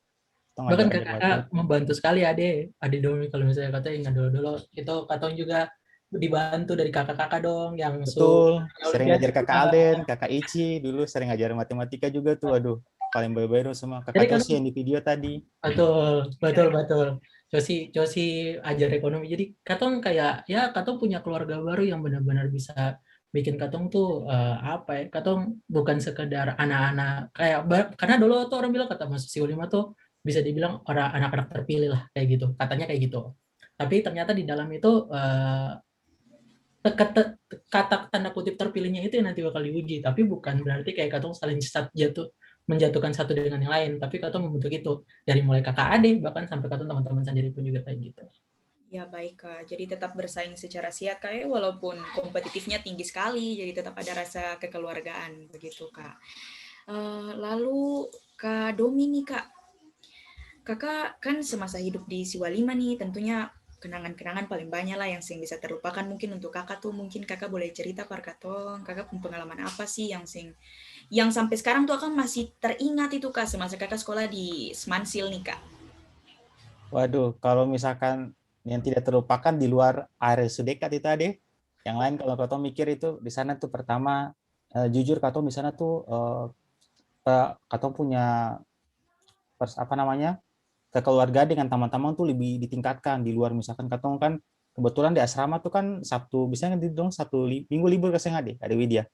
Bahkan kakak membantu sekali Ade Domi kalau misalnya kata ingat dulu itu katong juga dibantu dari kakak-kakak dong yang betul sering ngajar kakak Alden, kakak Ici dulu sering ngajar matematika juga tuh. Aduh paling baik-baik semua. Kakak Josi yang di video tadi. Betul. Josi ajar ekonomi. Jadi katong kayak ya katong punya keluarga baru yang benar-benar bisa bikin katong tuh katong bukan sekedar anak-anak kayak karena dulu tuh orang bilang kata Mas Siwa 5 tuh bisa dibilang orang anak-anak terpilih lah kayak gitu, katanya kayak gitu. Tapi ternyata di dalam itu kata tanda kutip terpilihnya itu yang nanti bakal diuji, tapi bukan berarti kayak katong saling menjatuhkan satu dengan yang lain, tapi katong membentuk itu dari mulai kakak adik bahkan sampai katong teman-teman sendiri pun juga kayak gitu. Ya baik Kak, jadi tetap bersaing secara sehat Kak ya, walaupun kompetitifnya tinggi sekali, jadi tetap ada rasa kekeluargaan begitu Kak. Lalu Kak Domi nih Kak, Kakak kan semasa hidup di Siwa 5 nih, tentunya kenangan-kenangan paling banyak lah yang sing bisa terlupakan. Mungkin untuk Kakak tuh, mungkin Kakak boleh cerita par katong, Kakak punya pengalaman apa sih yang sampai sekarang tuh akan masih teringat itu Kak, semasa Kakak sekolah di Semansil nih Kak. Waduh, kalau misalkan yang tidak terlupakan di luar area Sudekat itu Ade, yang lain kalau katong mikir itu di sana tuh pertama, jujur katong di sana tuh katong punya kekeluargaan dengan teman-teman tuh lebih ditingkatkan di luar. Misalkan katong kan kebetulan di asrama tuh kan Sabtu biasanya dong minggu libur kaseng ada Widya.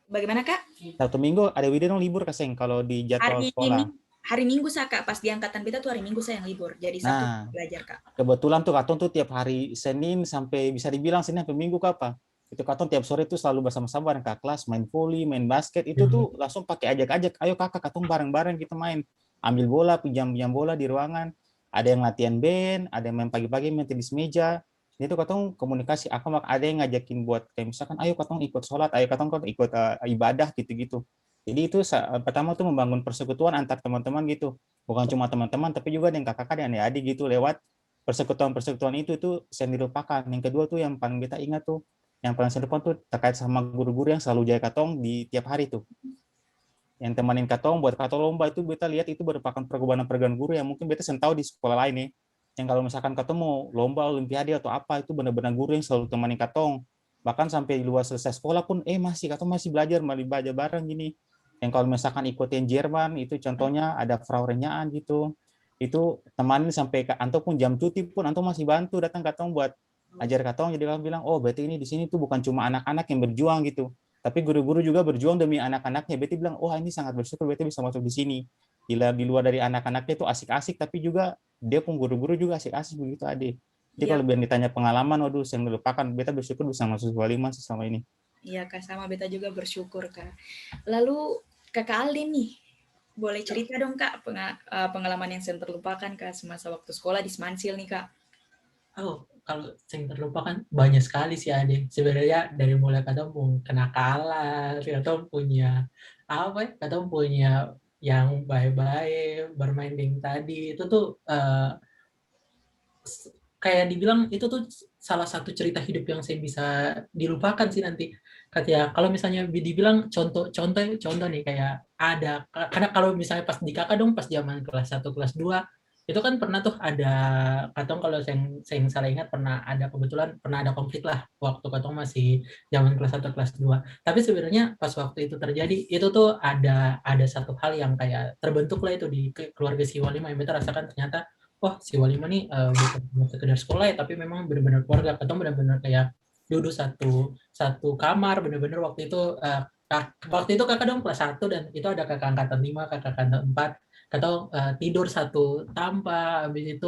Bagaimana Kak? Sabtu minggu ada Widya dong libur kaseng kalau di jadwal sekolah. Hari Minggu saya Kak, pas di angkatan beta tuh hari Minggu saya yang libur, jadi Sabtu belajar Kak. Kebetulan tuh katong tuh tiap hari Senin sampai bisa dibilang Senin sampai Minggu apa? Itu katong tiap sore tuh selalu bersama-sama bareng kakak kelas, main volley, main basket, itu tuh langsung pakai ajak-ajak, ayo kakak katong bareng-bareng kita main. Ambil bola, pinjam bola di ruangan, ada yang latihan band, ada yang main pagi-pagi main tenis meja. Itu katong komunikasi, ada yang ngajakin buat kayak misalkan ayo katong ikut sholat, ayo katong ikut ibadah gitu-gitu. Jadi itu pertama tuh membangun persekutuan antar teman-teman gitu. Bukan cuma teman-teman tapi juga dengan kakak-kakak dan adik gitu lewat persekutuan itu saya dilupakan. Yang kedua tuh yang paling beta ingat tuh, yang paling saya lupa tuh terkait sama guru-guru yang selalu jaga katong di tiap hari tuh. Yang temanin katong buat katong lomba itu beta lihat itu merupakan pergaulan guru yang mungkin beta sentau di sekolah lain nih. Yang kalau misalkan katong mau lomba olimpiade atau apa itu benar-benar guru yang selalu temanin katong. Bahkan sampai luar selesai sekolah pun katong masih belajar bareng gini. Yang kalau misalkan ikutin Jerman itu contohnya ada Frau Renyaan gitu. Itu temanin sampai antum pun jam cuti pun antum masih bantu datang katong buat ajar katong. Jadi kamu bilang, oh berarti ini di sini tuh bukan cuma anak-anak yang berjuang gitu, tapi guru-guru juga berjuang demi anak-anaknya. Berarti bilang, oh ini sangat bersyukur berarti bisa masuk di sini. Di luar dari anak-anaknya itu asik-asik, tapi juga dia pun guru-guru juga asik-asik begitu Ade. Jadi kalau biar ditanya pengalaman, waduh saya melupakan, beta bersyukur bisa masuk Siwa 5 selama ini. Iya Kak, sama beta juga bersyukur Kak. Lalu Kakak Alin nih, boleh cerita dong Kak pengalaman yang saya terlupakan Kak semasa waktu sekolah di Semansil nih Kak. Oh, kalau yang terlupakan banyak sekali sih Ade. Sebenarnya dari mulai kadang kenakalan, kadang punya kadang punya yang baik-baik, bermain ding tadi, itu tuh kayak dibilang itu tuh salah satu cerita hidup yang saya bisa dilupakan sih nanti. Kayak kalau misalnya dibilang contoh nih kayak ada, karena kalau misalnya pas di kakak dong pas zaman kelas 1 kelas 2 itu kan pernah tuh ada katong, kalau saya salah ingat kebetulan pernah ada konflik lah waktu katong masih zaman kelas 1 kelas 2. Tapi sebenarnya pas waktu itu terjadi itu tuh ada satu hal yang kayak terbentuk lah itu di keluarga Siwa 5 yang beta rasakan. Ternyata Siwa 5 nih bukan sekedar sekolah ya, tapi memang benar-benar keluarga. Katong benar-benar kayak duduk satu kamar, benar-benar waktu itu kakak dong kelas 1 dan itu ada kakak angkatan 5, kakak angkatan 4. Katong tidur satu tanpa, habis itu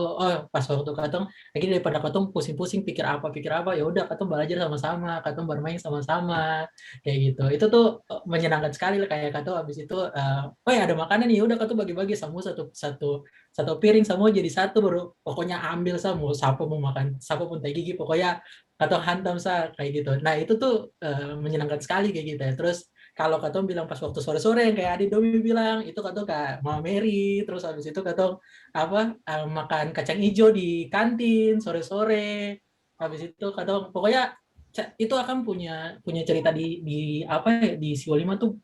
pas waktu katong lagi daripada katong pusing-pusing pikir apa ya udah katong belajar sama-sama, katong bermain sama-sama kayak gitu. Itu tuh menyenangkan sekali lah. Kayak katong habis itu ada makanan nih, udah katong bagi-bagi sama satu piring, semua jadi satu, baru pokoknya ambil sama siapa mau makan, siapa pun teh gigi, pokoknya katong hantam kayak gitu. Nah itu tuh menyenangkan sekali kayak gitu ya. Terus kalau katong bilang pas waktu sore-sore yang kayak Adi Domi bilang, itu katong kayak Mama Mary, terus habis itu katong makan kacang hijau di kantin sore-sore. Habis itu katong pokoknya itu akan punya cerita di Siwa 5 tuh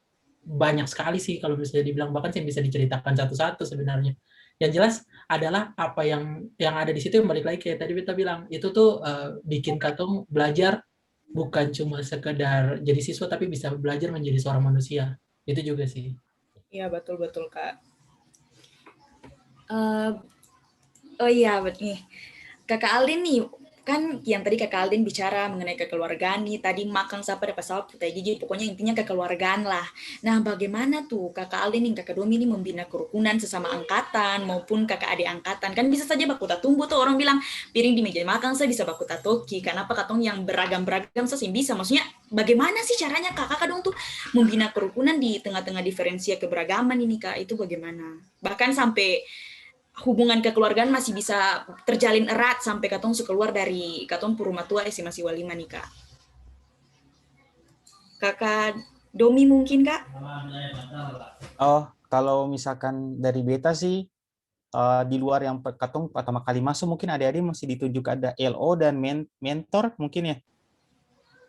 banyak sekali sih kalau misalnya dibilang, bahkan sih bisa diceritakan satu-satu sebenarnya. Yang jelas adalah apa yang ada di situ, yang balik lagi kayak tadi kita bilang, itu tuh bikin katong belajar bukan cuma sekedar jadi siswa, tapi bisa belajar menjadi seorang manusia. Itu juga sih. Iya, betul-betul, Kak. Oh iya, nih. Kakak Aldin nih, kan yang tadi Kakak Aldin bicara mengenai kekeluargaan nih, tadi makan siapa dapat sahur putih gigi, pokoknya intinya kekeluargaan lah. Nah, bagaimana tuh Kakak Aldin nih, Kakak Domi nih membina kerukunan sesama angkatan maupun kakak adik angkatan? Kan bisa saja baku tak tumbuh tuh, orang bilang piring di meja makan saya bisa baku tak toki, kenapa katong yang beragam-beragam saya bisa? Maksudnya bagaimana sih caranya kakak dong tuh membina kerukunan di tengah-tengah diferensi keberagaman ini Kak? Itu bagaimana? Bahkan sampai hubungan kekeluargaan masih bisa terjalin erat sampai katong sekeluar dari katong rumah tua SMA Siwa 5 nih Kak. Kakak Domi mungkin Kak? Oh, kalau misalkan dari beta sih, di luar yang katong pertama kali masuk, mungkin adik-adik masih ditunjuk ada LO dan mentor mungkin ya.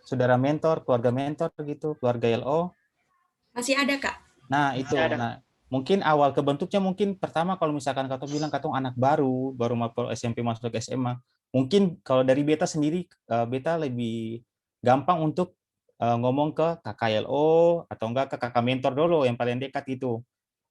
Saudara mentor, keluarga mentor gitu, keluarga LO. Masih ada Kak? Nah, itu. Nah, mungkin awal kebentuknya mungkin pertama kalau misalkan katong bilang katong anak baru masuk SMP masuk ke SMA, mungkin kalau dari beta sendiri, beta lebih gampang untuk ngomong ke kakak LO atau enggak ke kakak mentor dulu yang paling dekat itu.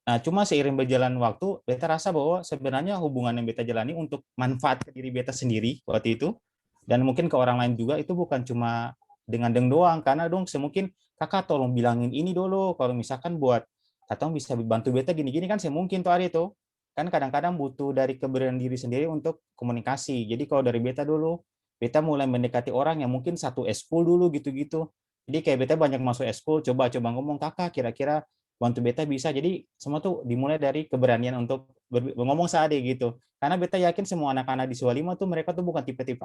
Nah, cuma seiring berjalan waktu, beta rasa bahwa sebenarnya hubungan yang beta jalani untuk manfaat ke diri beta sendiri waktu itu, dan mungkin ke orang lain juga, itu bukan cuma dengan deng doang, karena dong semungkin kakak tolong bilangin ini dulu, kalau misalkan buat katong bisa bantu beta gini-gini kan semungkin tuh hari itu. Kan kadang-kadang butuh dari keberanian diri sendiri untuk komunikasi. Jadi kalau dari beta dulu, beta mulai mendekati orang yang mungkin satu eskul dulu gitu-gitu. Jadi kayak beta banyak masuk eskul, coba-coba ngomong, kakak kira-kira bantu beta bisa. Jadi semua tuh dimulai dari keberanian untuk ngomong seadanya gitu. Karena beta yakin semua anak-anak di Sualima tuh mereka tuh bukan tipe-tipe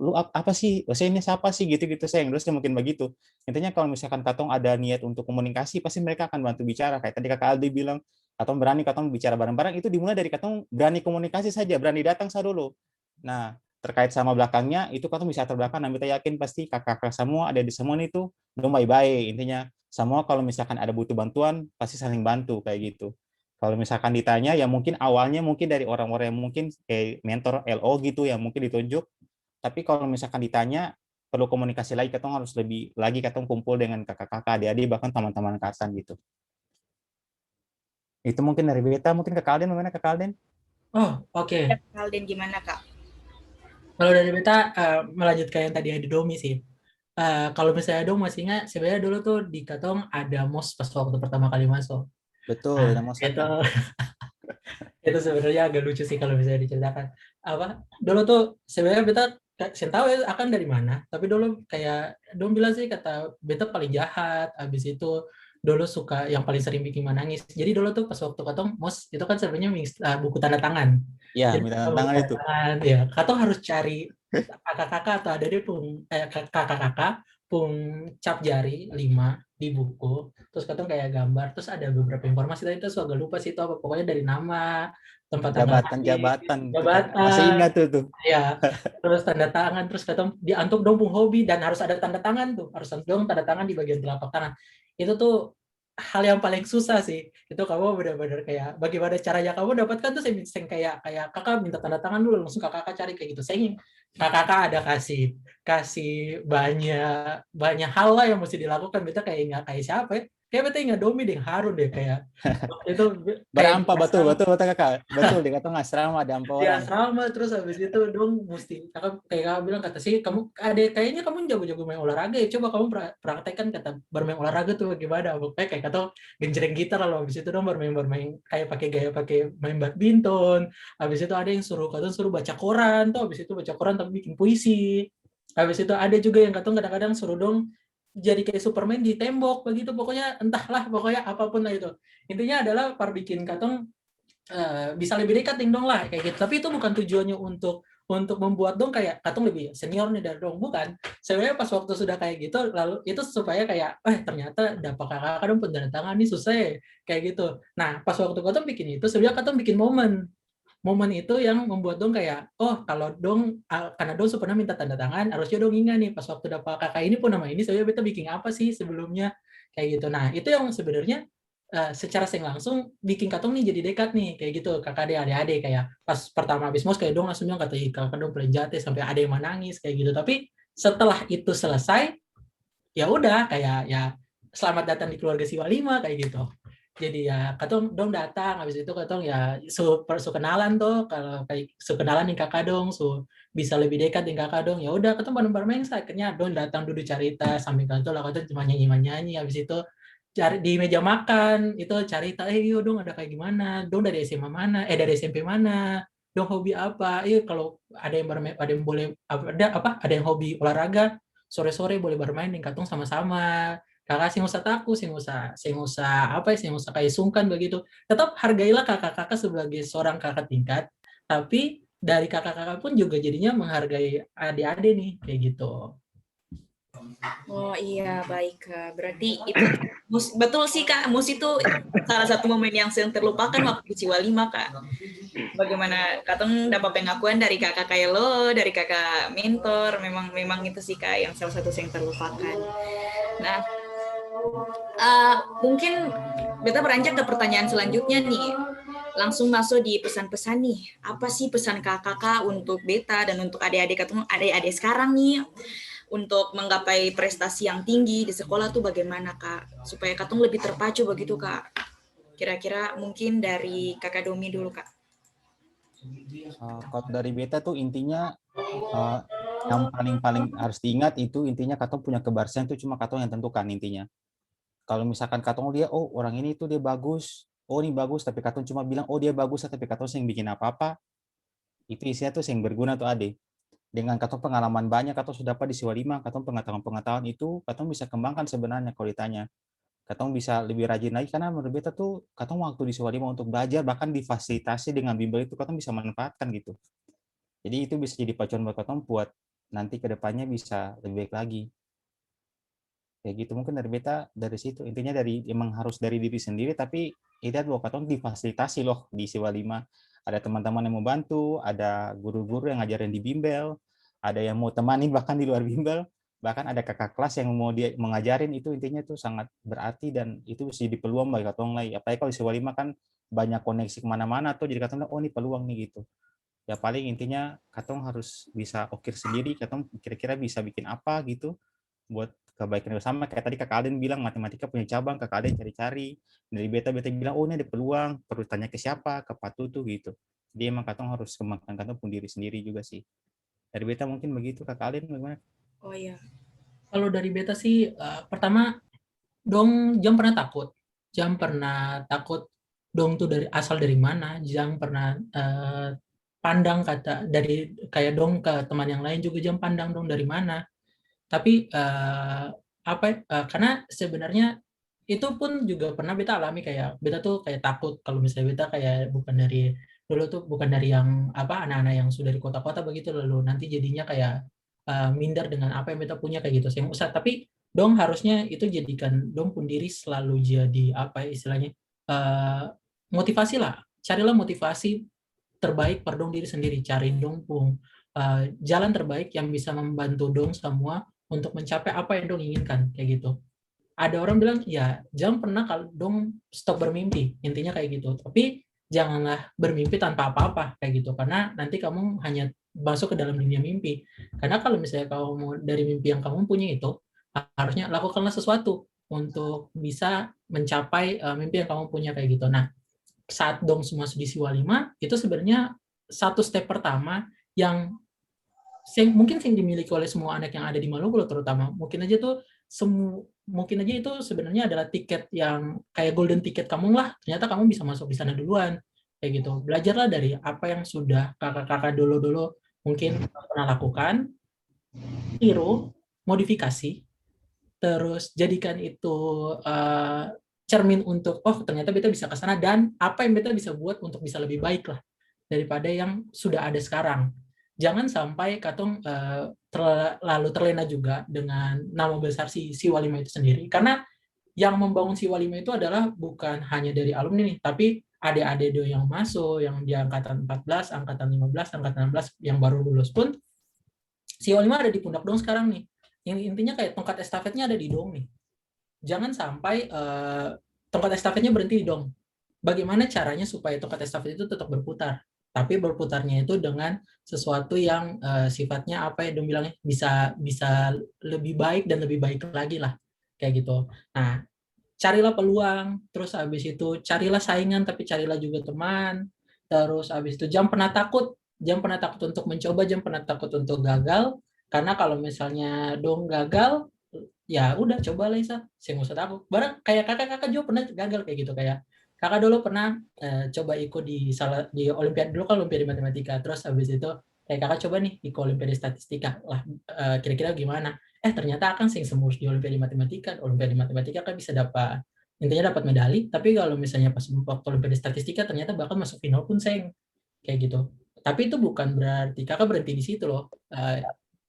lu apa sih, saya ini siapa sih gitu-gitu sayang. Terus mungkin begitu. Intinya kalau misalkan katong ada niat untuk komunikasi, pasti mereka akan bantu bicara. Kayak tadi kakak Aldi bilang, katong berani katong bicara bareng-bareng, itu dimulai dari katong berani komunikasi saja, berani datang saja dulu. Nah, terkait sama belakangnya, itu katong bisa terbelakang, dan beta yakin pasti kakak-kakak semua, ada di semua itu, dong baik-baik. Intinya, semua kalau misalkan ada butuh bantuan, pasti saling bantu, kayak gitu. Kalau misalkan ditanya, ya mungkin awalnya mungkin dari orang-orang yang mungkin kayak mentor LO gitu, yang mungkin ditunjuk. Tapi kalau misalkan ditanya, perlu komunikasi lagi, katong harus lebih lagi katong kumpul dengan kakak-kakak, adik-adik, bahkan teman-teman angkatan gitu. Itu mungkin dari beta, mungkin ke Kalden, bagaimana ke Kalden? Oh, oke. Kalden gimana Kak? Kalau dari beta, melanjutkan yang tadi ada Domi sih. Kalau misalnya dong masih ingat, sebenarnya dulu tuh di Katong ada MOS pas waktu pertama kali masuk. Betul, Nah, itu sebenarnya agak lucu sih kalau misalnya diceritakan. Apa? Dulu tuh sebenarnya beta saya tahu ya akan dari mana, tapi dulu kayak dong bilang sih kata beta paling jahat, habis itu dulu suka yang paling sering bikin menangis. Jadi dulu tuh pas waktu Katong MOS itu kan sebenarnya buku tanda tangan. Iya, Jadi minta tanda tangan itu. ya, Katong harus cari kakak-kakak atau ada dia kakak-kakak pun cap jari 5 di buku, terus katong kayak gambar, terus ada beberapa informasi tadi itu agak lupa sih itu apa, pokoknya dari nama, tempat tanggal Jabatan. Masih jabatan, ingat tuh. ya, terus tanda tangan, terus katong diantuk dong hobi, dan harus ada tanda tangan tuh, harus dong tanda tangan di bagian telapak tangan. Itu tuh hal yang paling susah sih. Itu kamu benar-benar kayak bagaimana caranya kamu dapatkan tuh, saya kayak kakak minta tanda tangan dulu, langsung kakak cari kayak gitu. Saya ingin kakak ada kasih banyak hal lah yang mesti dilakukan. Beta kayak nggak kayak siapa ya? Kayak beta ingat Domi deh, Harun deh kayak itu Berampa betul kakak. Betul di kata asrama ada ampa di orang. asrama, terus habis itu dong mesti kayak bilang kata sih kamu kayaknya kamu jago-jago main olahraga ya, coba kamu praktekkan kata bermain olahraga tuh gimana. Kayak kata genjreng gitar, lalu habis itu dong bermain kayak pakai main badminton. Habis itu ada yang suruh baca koran tuh, habis itu baca koran tapi bikin puisi. Habis itu ada juga yang kadang-kadang suruh dong jadi kayak Superman di tembok begitu, pokoknya entahlah, pokoknya apapun lah itu. Intinya adalah bikin katong bisa lebih dekat dong lah kayak gitu. Tapi itu bukan tujuannya untuk membuat dong kayak katong lebih senior nih dari dong, bukan. Sebenarnya pas waktu sudah kayak gitu, lalu itu supaya kayak ternyata dapat kakak dong pendanaan nih susah ya, kayak gitu. Nah pas waktu katong bikin itu, sebenarnya katong bikin momen itu yang membuat dong kayak, oh kalau dong karena dong pernah minta tanda tangan, harusnya dong ingat nih pas waktu dapat kakak ini pun nama ini, saya beta bikin apa sih sebelumnya kayak gitu. Nah itu yang sebenarnya secara langsung bikin katong nih jadi dekat nih kayak gitu, kakak adik kayak pas pertama habis MOS kayak dong langsung bilang kata kakak dong pelenjate sampai ada yang menangis kayak gitu. Tapi setelah itu selesai ya udah kayak ya selamat datang di keluarga Siwa 5 kayak gitu. Jadi ya katong dong datang, habis itu katong ya su kenalan tuh, kalau kayak kenalan nih kakak dong, bisa lebih dekat dengan kakak dong. Ya udah katong bareng-bareng akhirnya dong datang duduk cerita sambil katong lah, katong cuma nyanyi habis itu cari di meja makan itu cerita, yuk dong ada kayak gimana, dong dari SMA mana, dari SMP mana, dong hobi apa, kalau ada yang bermain, ada yang boleh ada yang hobi olahraga, sore-sore boleh bermain dengan katong sama-sama kakak sing usah takut, sing usah apa ya, sing usah kayak sungkan begitu. Tetap hargailah kakak-kakak sebagai seorang kakak tingkat, tapi dari kakak-kakak pun juga jadinya menghargai adik-adik nih, kayak gitu. Oh iya, baik Kak. Berarti itu betul sih Kak, mus itu salah satu momen yang sering terlupakan waktu di Ciwalima Kak. Bagaimana Katong dapat pengakuan dari kakak kayak lo, dari kakak mentor, memang itu sih Kak yang salah satu yang terlupakan. Nah, mungkin beta beranjak ke pertanyaan selanjutnya nih. Langsung masuk di pesan-pesan nih. Apa sih pesan kakak untuk beta dan untuk adik-adik Katong, adik-adik sekarang nih? Untuk menggapai prestasi yang tinggi di sekolah tuh bagaimana Kak? Supaya Katong lebih terpacu begitu Kak. Kira-kira mungkin dari Kakak Domi dulu Kak. Kalau dari beta tuh intinya yang paling harus diingat itu intinya Katong punya kebersihan itu cuma Katong yang tentukan intinya. Kalau misalkan Katong dia oh orang ini tuh dia bagus, oh ini bagus tapi Katong cuma bilang oh dia bagus tapi Katong sing bikin apa-apa, itu isinya tuh yang berguna tuh ade. Dengan Katong pengalaman banyak, Katong sudah dapat di Siwalima, Katong pengetahuan itu, Katong bisa kembangkan sebenarnya kalau ditanya. Katong bisa lebih rajin lagi, karena menurut beta tuh, Katong waktu di Siwalima untuk belajar, bahkan difasilitasi dengan bimbel itu, Katong bisa manfaatkan gitu. Jadi itu bisa jadi pacuan buat Katong buat nanti ke depannya bisa lebih baik lagi. Kayak gitu, mungkin dari beta, dari situ. Intinya emang harus dari diri sendiri, tapi lihat bahwa Katong difasilitasi loh di Siwalima. Ada teman-teman yang mau bantu, ada guru-guru yang ngajarin di bimbel, ada yang mau temani bahkan di luar bimbel, bahkan ada kakak kelas yang mau dia mengajarin, itu intinya tuh sangat berarti dan itu bisa jadi peluang bagi Katong lagi. Apalagi kalau di Siwalima kan banyak koneksi kemana-mana tuh, jadi Katong oh ini peluang nih gitu. Ya paling intinya Katong harus bisa ukir sendiri, Katong kira-kira bisa bikin apa gitu buat kebaikan bersama. Kayak tadi Kak Alden bilang matematika punya cabang, Kak Alden cari-cari. Dari beta bilang, oh ini ada peluang, perlu tanya ke siapa, ke Pak Tutu gitu. Jadi emang Katong harus kembangkan Katong pun diri sendiri juga sih. Dari beta mungkin begitu, Kak Alden bagaimana? Oh iya. Kalau dari beta sih, pertama, dong jangan pernah takut. Jangan pernah takut dong tuh asal dari mana. Jangan pernah pandang kata dari kayak dong ke teman yang lain juga jangan pandang dong dari mana. Tapi karena sebenarnya itu pun juga pernah beta alami, kayak beta tuh kayak takut kalau misalnya beta kayak bukan dari yang anak-anak yang sudah di kota-kota begitu, lalu nanti jadinya kayak minder dengan apa yang beta punya kayak gitu. Saya usah, tapi dong harusnya itu jadikan dong pun diri selalu jadi istilahnya motivasi lah. Carilah motivasi terbaik per dong diri sendiri, cari dong pun jalan terbaik yang bisa membantu dong semua untuk mencapai apa yang dong inginkan kayak gitu. Ada orang bilang ya jangan pernah kalau dong stop bermimpi, intinya kayak gitu. Tapi janganlah bermimpi tanpa apa-apa kayak gitu, karena nanti kamu hanya masuk ke dalam dunia mimpi. Karena kalau misalnya kamu dari mimpi yang kamu punya itu, harusnya lakukanlah sesuatu untuk bisa mencapai mimpi yang kamu punya kayak gitu. Nah, saat dong semua di Siwalima itu sebenarnya satu step pertama yang mungkin yang dimiliki oleh semua anak yang ada di Maluku terutama, mungkin aja itu sebenarnya adalah tiket yang kayak golden ticket kamu lah, ternyata kamu bisa masuk di sana duluan kayak gitu. Belajarlah dari apa yang sudah kakak-kakak dulu mungkin pernah lakukan, tiru, modifikasi, terus jadikan itu cermin untuk ternyata beta bisa ke sana dan apa yang beta bisa buat untuk bisa lebih baik lah daripada yang sudah ada sekarang. Jangan sampai Katong terlalu terlena juga dengan nama besar si Siwalima itu sendiri, karena yang membangun Siwalima itu adalah bukan hanya dari alumni nih, tapi adik-adik yang masuk, yang di angkatan 14, angkatan 15, angkatan 16 yang baru lulus pun Siwalima ada di pundak dong sekarang nih. Yang intinya kayak tongkat estafetnya ada di dong nih. Jangan sampai tongkat estafetnya berhenti di dong. Bagaimana caranya supaya tongkat estafet itu tetap berputar? Tapi berputarnya itu dengan sesuatu yang sifatnya apa ya dong bilangnya bisa lebih baik dan lebih baik lagi lah kayak gitu. Nah, carilah peluang, terus habis itu carilah saingan tapi carilah juga teman. Terus habis itu jangan pernah takut untuk mencoba, jangan pernah takut untuk gagal, karena kalau misalnya dong gagal ya udah coba lah Isa, saya nggak usah takut. Barang kayak kakak juga pernah gagal kayak gitu, kayak kakak dulu pernah coba ikut di olimpiade dulu kan, olimpiade matematika, terus habis itu kayak kakak coba nih ikut olimpiade statistika lah, kira-kira gimana? ternyata Akang sing semurus di Olimpiade Matematika kan bisa dapat, intinya dapat medali, tapi kalau misalnya pas waktu Olimpiade Statistika ternyata bahkan masuk final pun seng, kayak gitu. Tapi itu bukan berarti kakak berhenti di situ loh.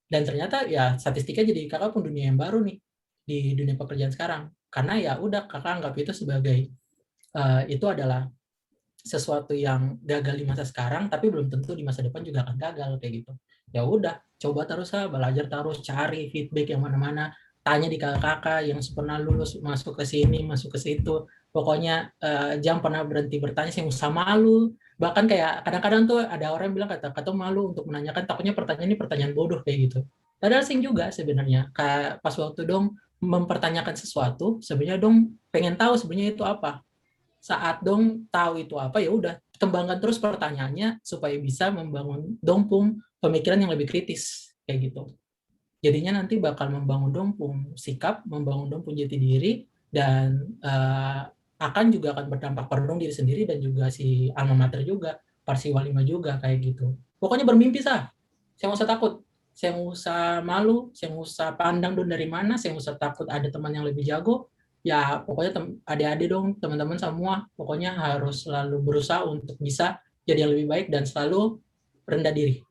Dan ternyata ya statistika jadi kakak pun dunia yang baru nih di dunia pekerjaan sekarang. Karena ya udah kakak anggap itu sebagai itu adalah sesuatu yang gagal di masa sekarang, tapi belum tentu di masa depan juga akan gagal kayak gitu. Ya udah, coba terus lah, belajar terus, cari feedback yang mana-mana, tanya di kakak-kakak yang pernah lulus, masuk ke sini, masuk ke situ. Pokoknya jangan pernah berhenti bertanya, sih usah malu. Bahkan kayak kadang-kadang tuh ada orang yang bilang kata malu untuk menanyakan, takutnya pertanyaan ini pertanyaan bodoh kayak gitu. Padahal sing juga sebenarnya, kayak pas waktu dong mempertanyakan sesuatu, sebenarnya dong pengen tahu sebenarnya itu apa. Saat dong tahu itu apa, ya udah kembangkan terus pertanyaannya supaya bisa membangun dongpung pemikiran yang lebih kritis kayak gitu. Jadinya nanti bakal membangun dongpung sikap, membangun dongpung jati diri, dan akan juga akan berdampak pada dong diri sendiri dan juga si alma mater juga, Parsiwa 5 juga kayak gitu. Pokoknya bermimpi sah. Saya nggak usah takut, saya nggak usah malu, saya nggak usah pandang dong dari mana, saya nggak usah takut ada teman yang lebih jago. Ya pokoknya adik-adik dong, teman-teman semua, pokoknya harus selalu berusaha untuk bisa jadi yang lebih baik dan selalu rendah diri,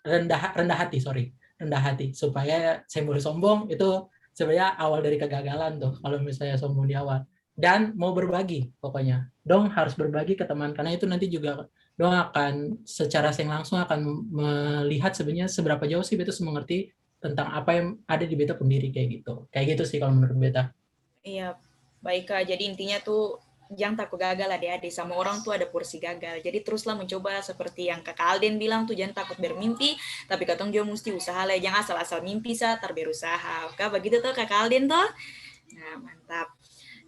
rendah hati, supaya saya boleh sombong itu sebenarnya awal dari kegagalan tuh kalau misalnya sombong di awal. Dan mau berbagi, pokoknya dong harus berbagi ke teman, karena itu nanti juga dong akan secara langsung akan melihat sebenarnya seberapa jauh sih beta mengerti tentang apa yang ada di beta pendiri kayak gitu sih kalau menurut beta. Iya, baik Kak. Jadi intinya tuh jangan takut gagal adik-adik. Sama orang tuh ada porsi gagal. Jadi teruslah mencoba seperti yang Kakak Alden bilang tuh, jangan takut bermimpi, tapi katong juga mesti usaha lah. Jangan asal-asal mimpi berusaha. Oke, begitu tuh Kakak Alden tuh. Nah, mantap.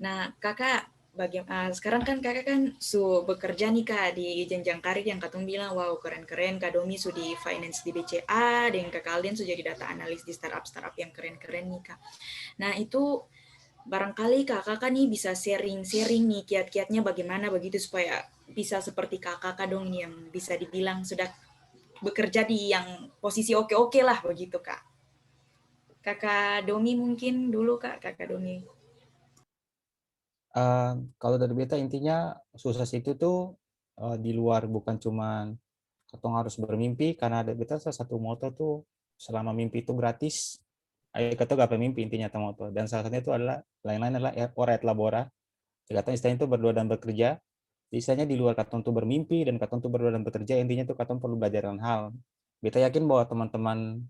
Nah, Kakak, sekarang kan Kakak kan bekerja nih Kak di jenjang karir yang katong bilang, wow keren-keren. Kak Domi di finance di BCA, dan Kakak Alden jadi data analis di startup yang keren-keren nih Kak. Nah, itu barangkali kakak nih bisa sharing nih kiat-kiatnya bagaimana begitu supaya bisa seperti kakak dong yang bisa dibilang sudah bekerja di yang posisi oke lah begitu Kak. Kakak Domi mungkin dulu Kakak Domi. Kalau dari beta intinya sukses itu tuh di luar bukan cuman katong harus bermimpi, karena ada beta salah satu moto tuh selama mimpi itu gratis. Ayo kita gapai mimpi intinya moto, dan salah satunya itu adalah lain-lain adalah ora et labora. Katong istilahnya itu berdua dan bekerja. Istilahnya di luar katong tuh bermimpi dan katong tuh berdua dan bekerja, intinya tuh katong perlu belajar hal. Beta yakin bahwa teman-teman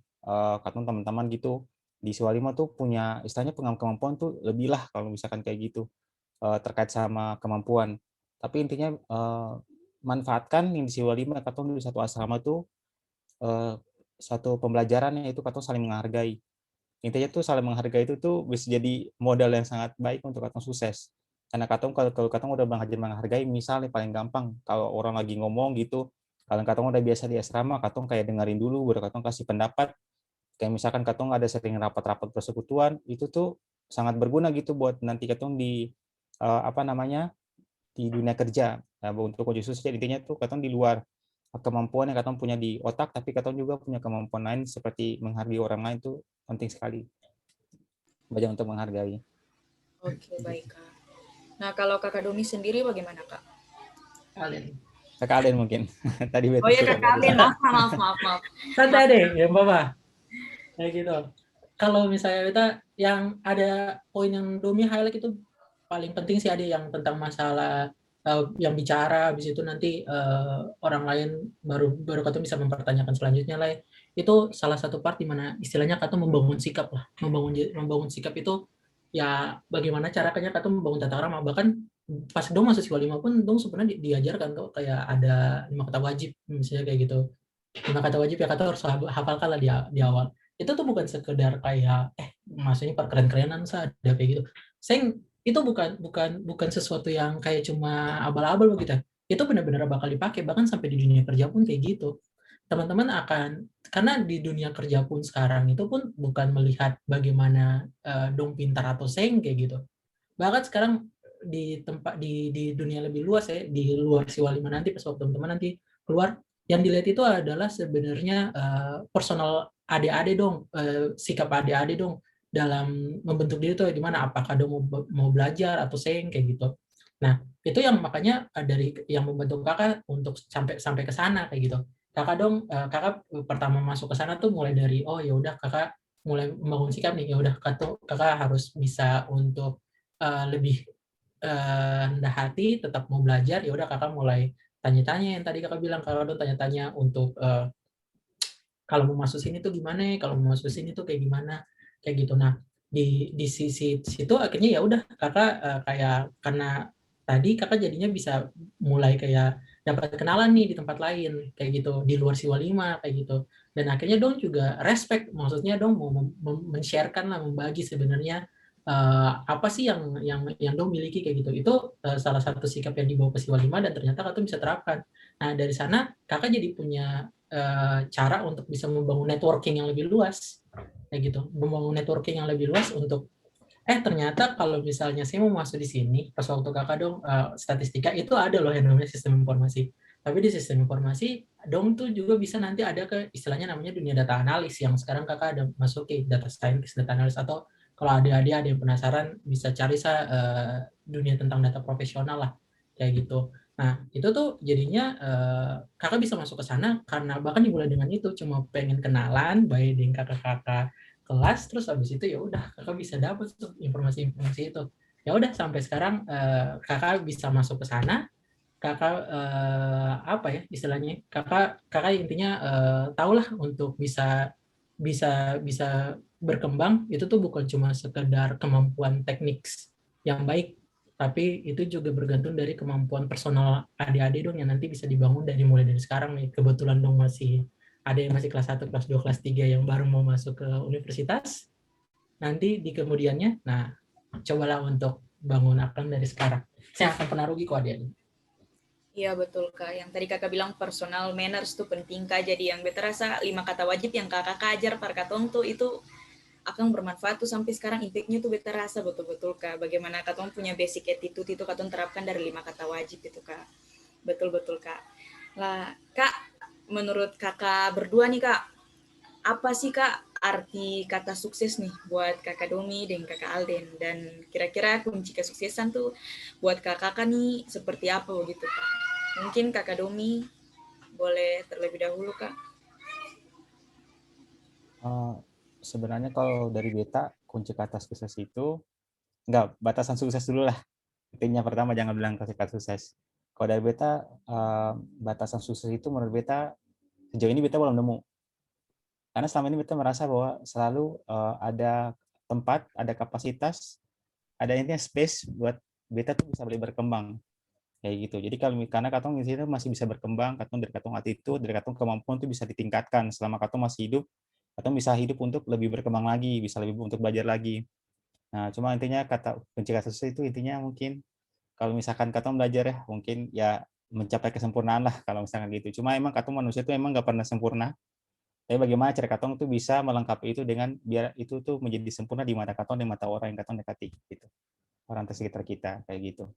katong teman-teman gitu di Siwa 5 tuh punya istilahnya kemampuan tuh lebih lah kalau misalkan kayak gitu terkait sama kemampuan. Tapi intinya manfaatkan yang di Siwa 5 katong di satu asrama tuh satu pembelajaran, yaitu katong saling menghargai. Intinya tuh saling menghargai itu tuh bisa jadi modal yang sangat baik untuk katong sukses. Karena katong kalau katong udah belajar menghargai, misalnya paling gampang kalau orang lagi ngomong gitu, kalau katong udah biasa di asrama, katong kayak dengerin dulu, baru katong kasih pendapat. Kayak misalkan katong ada sering rapat-rapat persekutuan, itu tuh sangat berguna gitu buat nanti katong di di dunia kerja. Nah, untuk khusus intinya tuh katong di luar kemampuan yang katong punya di otak, tapi katong juga punya kemampuan lain seperti menghargai orang lain tuh penting sekali. Belajar untuk menghargai. Oke, baik Kak. Nah, kalau Kakak Domi sendiri bagaimana Kak? Kakak Alden mungkin. Tadi betul. Oh ya Kakak Alden, maaf. Santai deh, ya Bapak. Kayak gitu. Kalau misalnya kita yang ada poin yang Domi highlight itu paling penting sih ada yang tentang masalah yang bicara, habis itu nanti orang lain baru katong bisa mempertanyakan selanjutnya lah. Itu salah satu part di mana istilahnya katong membangun sikap lah. Membangun sikap itu ya bagaimana caranya katong membangun tata krama. Bahkan pas dong masuk Siwa 5 pun dong sebenarnya diajarkan tuh kayak ada 5 kata wajib misalnya kayak gitu. 5 kata wajib ya katong harus hafalkan lah di awal. Itu tuh bukan sekedar kayak maksudnya keren-kerenan ada kayak gitu. Itu bukan sesuatu yang kayak cuma abal-abal begitu. Itu benar-benar bakal dipakai bahkan sampai di dunia kerja pun kayak gitu. Teman-teman karena di dunia kerja pun sekarang itu pun bukan melihat bagaimana dong pintar atau seng kayak gitu. Bahkan sekarang di dunia lebih luas ya, di luar Siwa 5 nanti pas waktu teman-teman nanti keluar, yang dilihat itu adalah sebenarnya personal adik-adik dong, sikap adik-adik dong. dalam membentuk diri tuh gimana, apakah dong mau belajar atau seng kayak gitu. Nah, itu yang makanya dari yang membantu kakak untuk sampai ke sana kayak gitu. Kakak kakak pertama masuk ke sana tuh mulai dari oh ya udah kakak mulai membangun sikap nih, ya udah kakak harus bisa untuk lebih rendah hati, tetap mau belajar. Ya udah kakak mulai tanya-tanya yang tadi kakak bilang, kakak dong tanya-tanya untuk kalau mau masuk sini tuh gimana, kalau mau masuk sini tuh kayak gimana, kayak gitu. Nah, di sisi situ akhirnya ya udah kakak kayak karena tadi kakak jadinya bisa mulai kayak dapat kenalan nih di tempat lain kayak gitu, di luar Siwa 5 kayak gitu. Dan akhirnya dong juga respect, maksudnya dong mau men-sharekan lah, membagi sebenarnya apa sih yang dong miliki kayak gitu. Itu salah satu sikap yang dibawa ke Siwa 5 dan ternyata kakak bisa terapkan. Nah, dari sana kakak jadi punya cara untuk bisa membangun networking yang lebih luas kayak gitu, membangun networking yang lebih luas untuk ternyata kalau misalnya saya mau masuk di sini pas waktu kakak dong statistika itu ada loh yang namanya sistem informasi, tapi di sistem informasi dong tuh juga bisa nanti ada ke istilahnya namanya dunia data analis yang sekarang kakak ada masuk ke data scientist, data analis, atau kalau ada yang penasaran bisa cari dunia tentang data profesional lah kayak gitu. Nah, itu tuh jadinya kakak bisa masuk ke sana karena bahkan dimulai dengan itu, cuma pengen kenalan, baik dengan kakak-kakak kelas, terus habis itu ya udah kakak bisa dapat tuh informasi-informasi itu. Ya udah sampai sekarang kakak bisa masuk ke sana, kakak apa ya istilahnya? Kakak intinya tahulah untuk bisa berkembang itu tuh bukan cuma sekedar kemampuan teknik yang baik, tapi itu juga bergantung dari kemampuan personal adik-adik dong yang nanti bisa dibangun mulai dari sekarang nih. Kebetulan dong masih ada yang masih kelas 1, kelas 2, kelas 3 yang baru mau masuk ke universitas. Nanti di kemudiannya, nah cobalah untuk bangun akan dari sekarang. Saya akan pernah rugi kok adik-adik. Iya betul Kak, yang tadi kakak bilang personal manners tuh penting Kak, jadi yang beta rasa 5 kata wajib yang kakak ajar par katong tuh itu akan bermanfaat tuh sampai sekarang, impact-nya tuh beta rasa betul-betul Kak, bagaimana katong punya basic attitude itu katong terapkan dari 5 kata wajib itu Kak, betul-betul Kak. Lah Kak, menurut kakak berdua nih Kak, apa sih Kak arti kata sukses nih buat kakak Domi dan kakak Alden, dan kira-kira kunci kesuksesan tuh buat kakak nih seperti apa begitu Kak? Mungkin kakak Domi boleh terlebih dahulu Kak. Sebenarnya kalau dari beta kunci kata sukses itu enggak, batasan sukses dulu lah. Intinya pertama jangan bilang kata sukses. Kalau dari beta batasan sukses itu menurut beta sejauh ini beta belum nemu. Karena selama ini beta merasa bahwa selalu ada tempat, ada kapasitas, ada intinya space buat beta tuh bisa boleh berkembang kayak gitu. Jadi karena katong di situ masih bisa berkembang, dari katong attitude, dari katong kemampuan tuh bisa ditingkatkan selama katong masih hidup. Katong bisa hidup untuk lebih berkembang lagi, bisa lebih untuk belajar lagi. Nah, cuma intinya kunci kata sukses itu intinya mungkin kalau misalkan katong belajar ya, mungkin ya mencapai kesempurnaan lah kalau misalkan gitu. Cuma emang katong manusia tuh emang nggak pernah sempurna. Tapi bagaimana cara katong tuh bisa melengkapi itu dengan biar itu tuh menjadi sempurna di mata katong, di mata orang yang katong dekati gitu. Orang sekitar kita kayak gitu.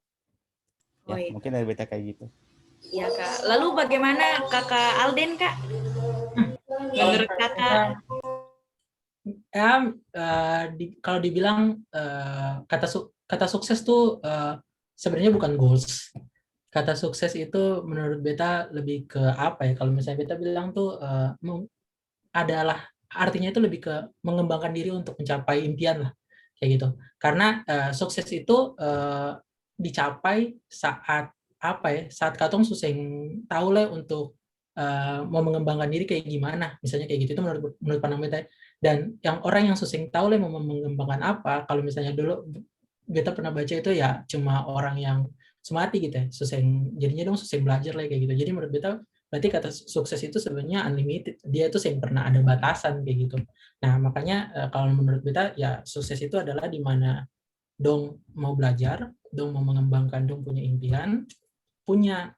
Ya, mungkin dari beta kayak gitu. Iya Kak. Lalu bagaimana kakak Alden Kak? Menurut kakak? Kalau dibilang kata sukses tuh sebenarnya bukan goals. Kata sukses itu menurut beta lebih ke apa ya? Kalau misalnya beta bilang tuh adalah artinya itu lebih ke mengembangkan diri untuk mencapai impian lah kayak gitu. Karena sukses itu dicapai saat apa ya? Saat katong suseng tahu lah untuk mau mengembangkan diri kayak gimana, misalnya kayak gitu. Itu menurut pandang beta. Dan yang orang yang suseng tahu lah mau mengembangkan apa, kalau misalnya dulu beta pernah baca itu ya cuma orang yang semati gitu ya, jadinya dong suseng belajar lah kayak gitu. Jadi menurut beta berarti kata sukses itu sebenarnya unlimited, dia itu yang pernah ada batasan kayak gitu. Nah makanya kalau menurut beta ya sukses itu adalah di mana dong mau belajar, dong mau mengembangkan, dong punya impian, punya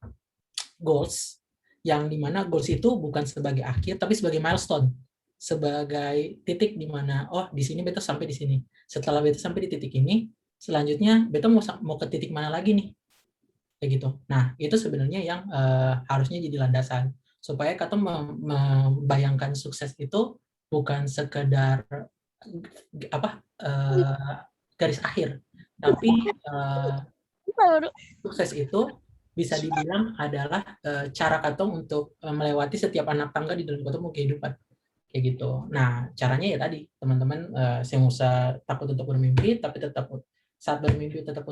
goals, yang dimana goals itu bukan sebagai akhir tapi sebagai milestone, sebagai titik di mana oh di sini beta sampai di sini, setelah beta sampai di titik ini selanjutnya beta mau ke titik mana lagi nih kayak gitu. Nah itu sebenarnya yang harusnya jadi landasan supaya kita membayangkan sukses itu bukan sekedar garis akhir, tapi sukses itu bisa dibilang adalah cara katong untuk melewati setiap anak tangga di dalam katong kehidupan kayak gitu. Nah caranya ya tadi teman-teman saya usah takut untuk bermimpi, tapi tetap saat bermimpi tetap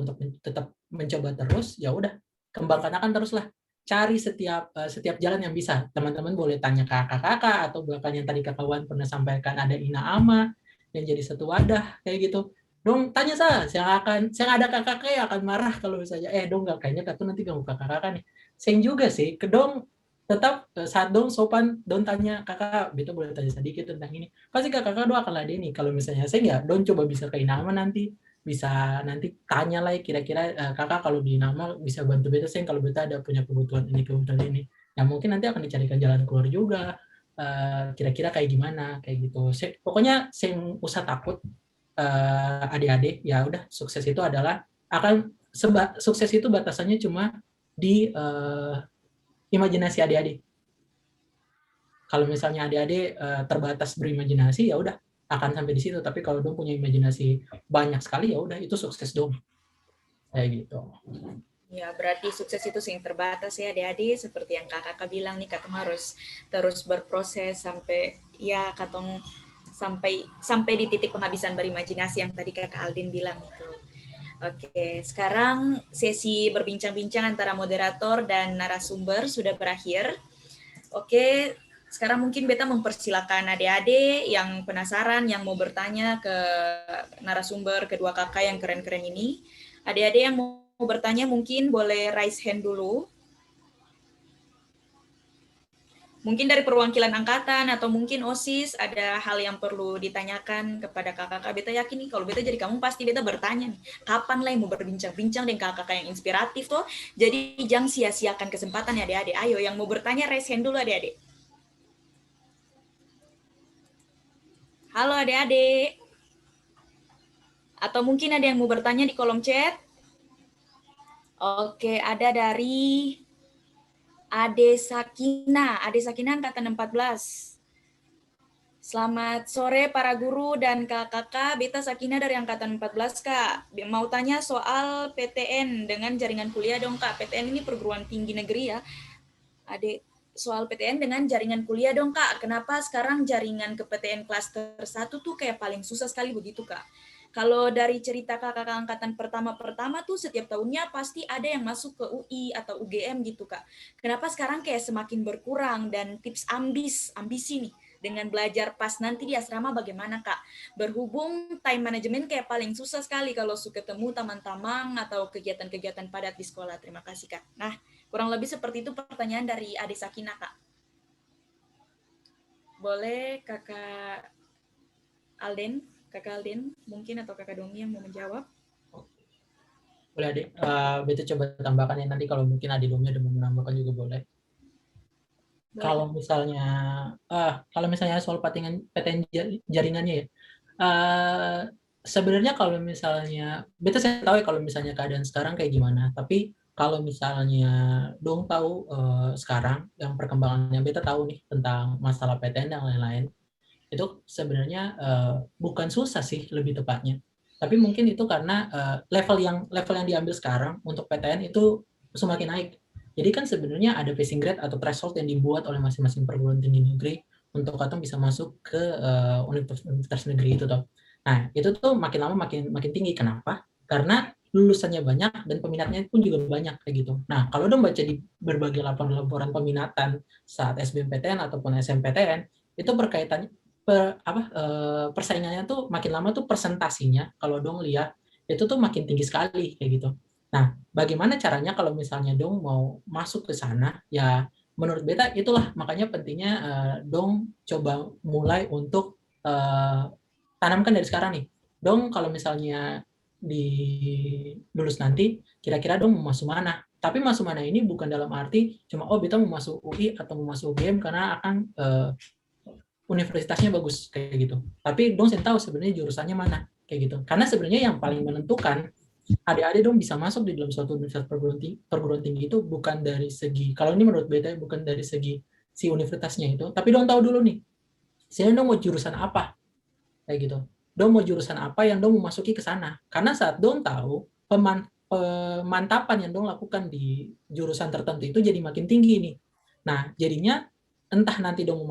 mencoba terus. Ya udah, kembangkan akan teruslah, cari setiap jalan yang bisa. Teman-teman boleh tanya ke kakak-kakak, atau bahkan yang tadi Kakawan pernah sampaikan ada Ina Ama yang jadi satu wadah kayak gitu. Dong tanya saya ada kakak yang akan marah kalau misalnya dong nggak, kayaknya katu nanti ganggu kakak nih. Saya juga sih kedong tetap saat dong sopan, dong tanya kakak, betul boleh tanya sedikit tentang ini, pasti kakak dong akan ladeni. Kalau misalnya saya nggak, dong coba bisa ke Ina Ama nanti, bisa nanti tanya lah kira-kira kakak kalau di nama bisa bantu beta saya kalau beta ada punya kebutuhan ini. Nah mungkin nanti akan dicarikan jalan keluar juga, kira-kira kayak gimana kayak gitu. Pokoknya saya usah takut adik-adik, ya udah, sukses itu adalah sukses itu batasannya cuma di imajinasi adik-adik. Kalau misalnya adik-adik terbatas berimajinasi, ya udah akan sampai di situ. Tapi kalau dong punya imajinasi banyak sekali, ya udah itu sukses dong. Kayak gitu. Ya, berarti sukses itu sing terbatas ya adik-adik, seperti yang kakak bilang nih, katong harus terus berproses sampai ya katong sampai di titik penghabisan berimajinasi yang tadi kakak Aldin bilang itu. Oke, sekarang sesi berbincang-bincang antara moderator dan narasumber sudah berakhir. Oke, sekarang mungkin beta mempersilakan adik-adik yang penasaran, yang mau bertanya ke narasumber kedua kakak yang keren-keren ini. Adik-adik yang mau bertanya mungkin boleh raise hand dulu. Mungkin dari perwakilan angkatan atau mungkin OSIS ada hal yang perlu ditanyakan kepada kakak-kakak. Beta yakin nih kalau beta jadi kamu pasti beta bertanya nih, kapan lah yang mau berbincang-bincang dengan kakak-kakak yang inspiratif tuh. Jadi jangan sia-siakan kesempatan ya adik-adik. Ayo yang mau bertanya raise hand dulu adik-adik. Halo adik-adik. Atau mungkin ada yang mau bertanya di kolom chat. Oke, ada dari Ade Sakina angkatan 14. Selamat sore para guru dan kakak-kakak, beta Sakina dari angkatan 14 kak. Mau tanya soal PTN dengan jaringan kuliah dong kak. PTN ini perguruan tinggi negeri ya. Ade, soal PTN dengan jaringan kuliah dong kak. Kenapa sekarang jaringan ke PTN klaster 1 tuh kayak paling susah sekali begitu kak? Kalau dari cerita kakak angkatan pertama tuh setiap tahunnya pasti ada yang masuk ke UI atau UGM gitu kak. Kenapa sekarang kayak semakin berkurang, dan tips ambisi nih dengan belajar pas nanti di asrama bagaimana kak? Berhubung time management kayak paling susah sekali kalau suka ketemu teman-teman atau kegiatan-kegiatan padat di sekolah. Terima kasih kak. Nah kurang lebih seperti itu pertanyaan dari Ade Sakina kak. Boleh kakak Alden? Kakak Alden mungkin atau kakak Domi yang mau menjawab? Boleh adik, beta coba tambahkan ya nanti kalau mungkin adik Domi ada mau menambahkan juga boleh. Kalau misalnya soal PTN jaringannya ya, sebenarnya kalau misalnya beta saya tahu ya kalau misalnya keadaan sekarang kayak gimana, tapi kalau misalnya dong tahu sekarang yang perkembangannya beta tahu nih tentang masalah PTN dan lain-lain, itu sebenarnya bukan susah sih lebih tepatnya, tapi mungkin itu karena level yang diambil sekarang untuk PTN itu semakin naik. Jadi kan sebenarnya ada passing grade atau threshold yang dibuat oleh masing-masing perguruan tinggi negeri untuk katong bisa masuk ke universitas negeri itu toh. Nah itu tuh makin lama makin tinggi. Kenapa? Karena lulusannya banyak dan peminatnya pun juga banyak kayak gitu. Nah kalau dong baca di berbagai laporan peminatan saat SBMPTN ataupun SMPTN itu berkaitannya persaingannya tuh makin lama tuh presentasinya kalau dong lihat itu tuh makin tinggi sekali kayak gitu. Nah, bagaimana caranya kalau misalnya dong mau masuk ke sana? Ya, menurut beta itulah makanya pentingnya dong coba mulai untuk tanamkan dari sekarang nih. Dong kalau misalnya di lulus nanti, kira-kira dong mau masuk mana? Tapi masuk mana ini bukan dalam arti cuma beta mau masuk UI atau mau masuk UGM karena akan universitasnya bagus kayak gitu. Tapi dong saya tahu sebenarnya jurusannya mana kayak gitu. Karena sebenarnya yang paling menentukan adik-adik dong bisa masuk di dalam suatu universitas perguruan tinggi itu bukan dari segi, kalau ini menurut beta bukan dari segi si universitasnya itu, tapi dong tahu dulu nih, saya dong mau jurusan apa kayak gitu. dong mau jurusan apa yang dong mau masuki ke sana. Karena saat dong tahu pemantapan yang dong lakukan di jurusan tertentu itu jadi makin tinggi nih. Nah, jadinya entah nanti dong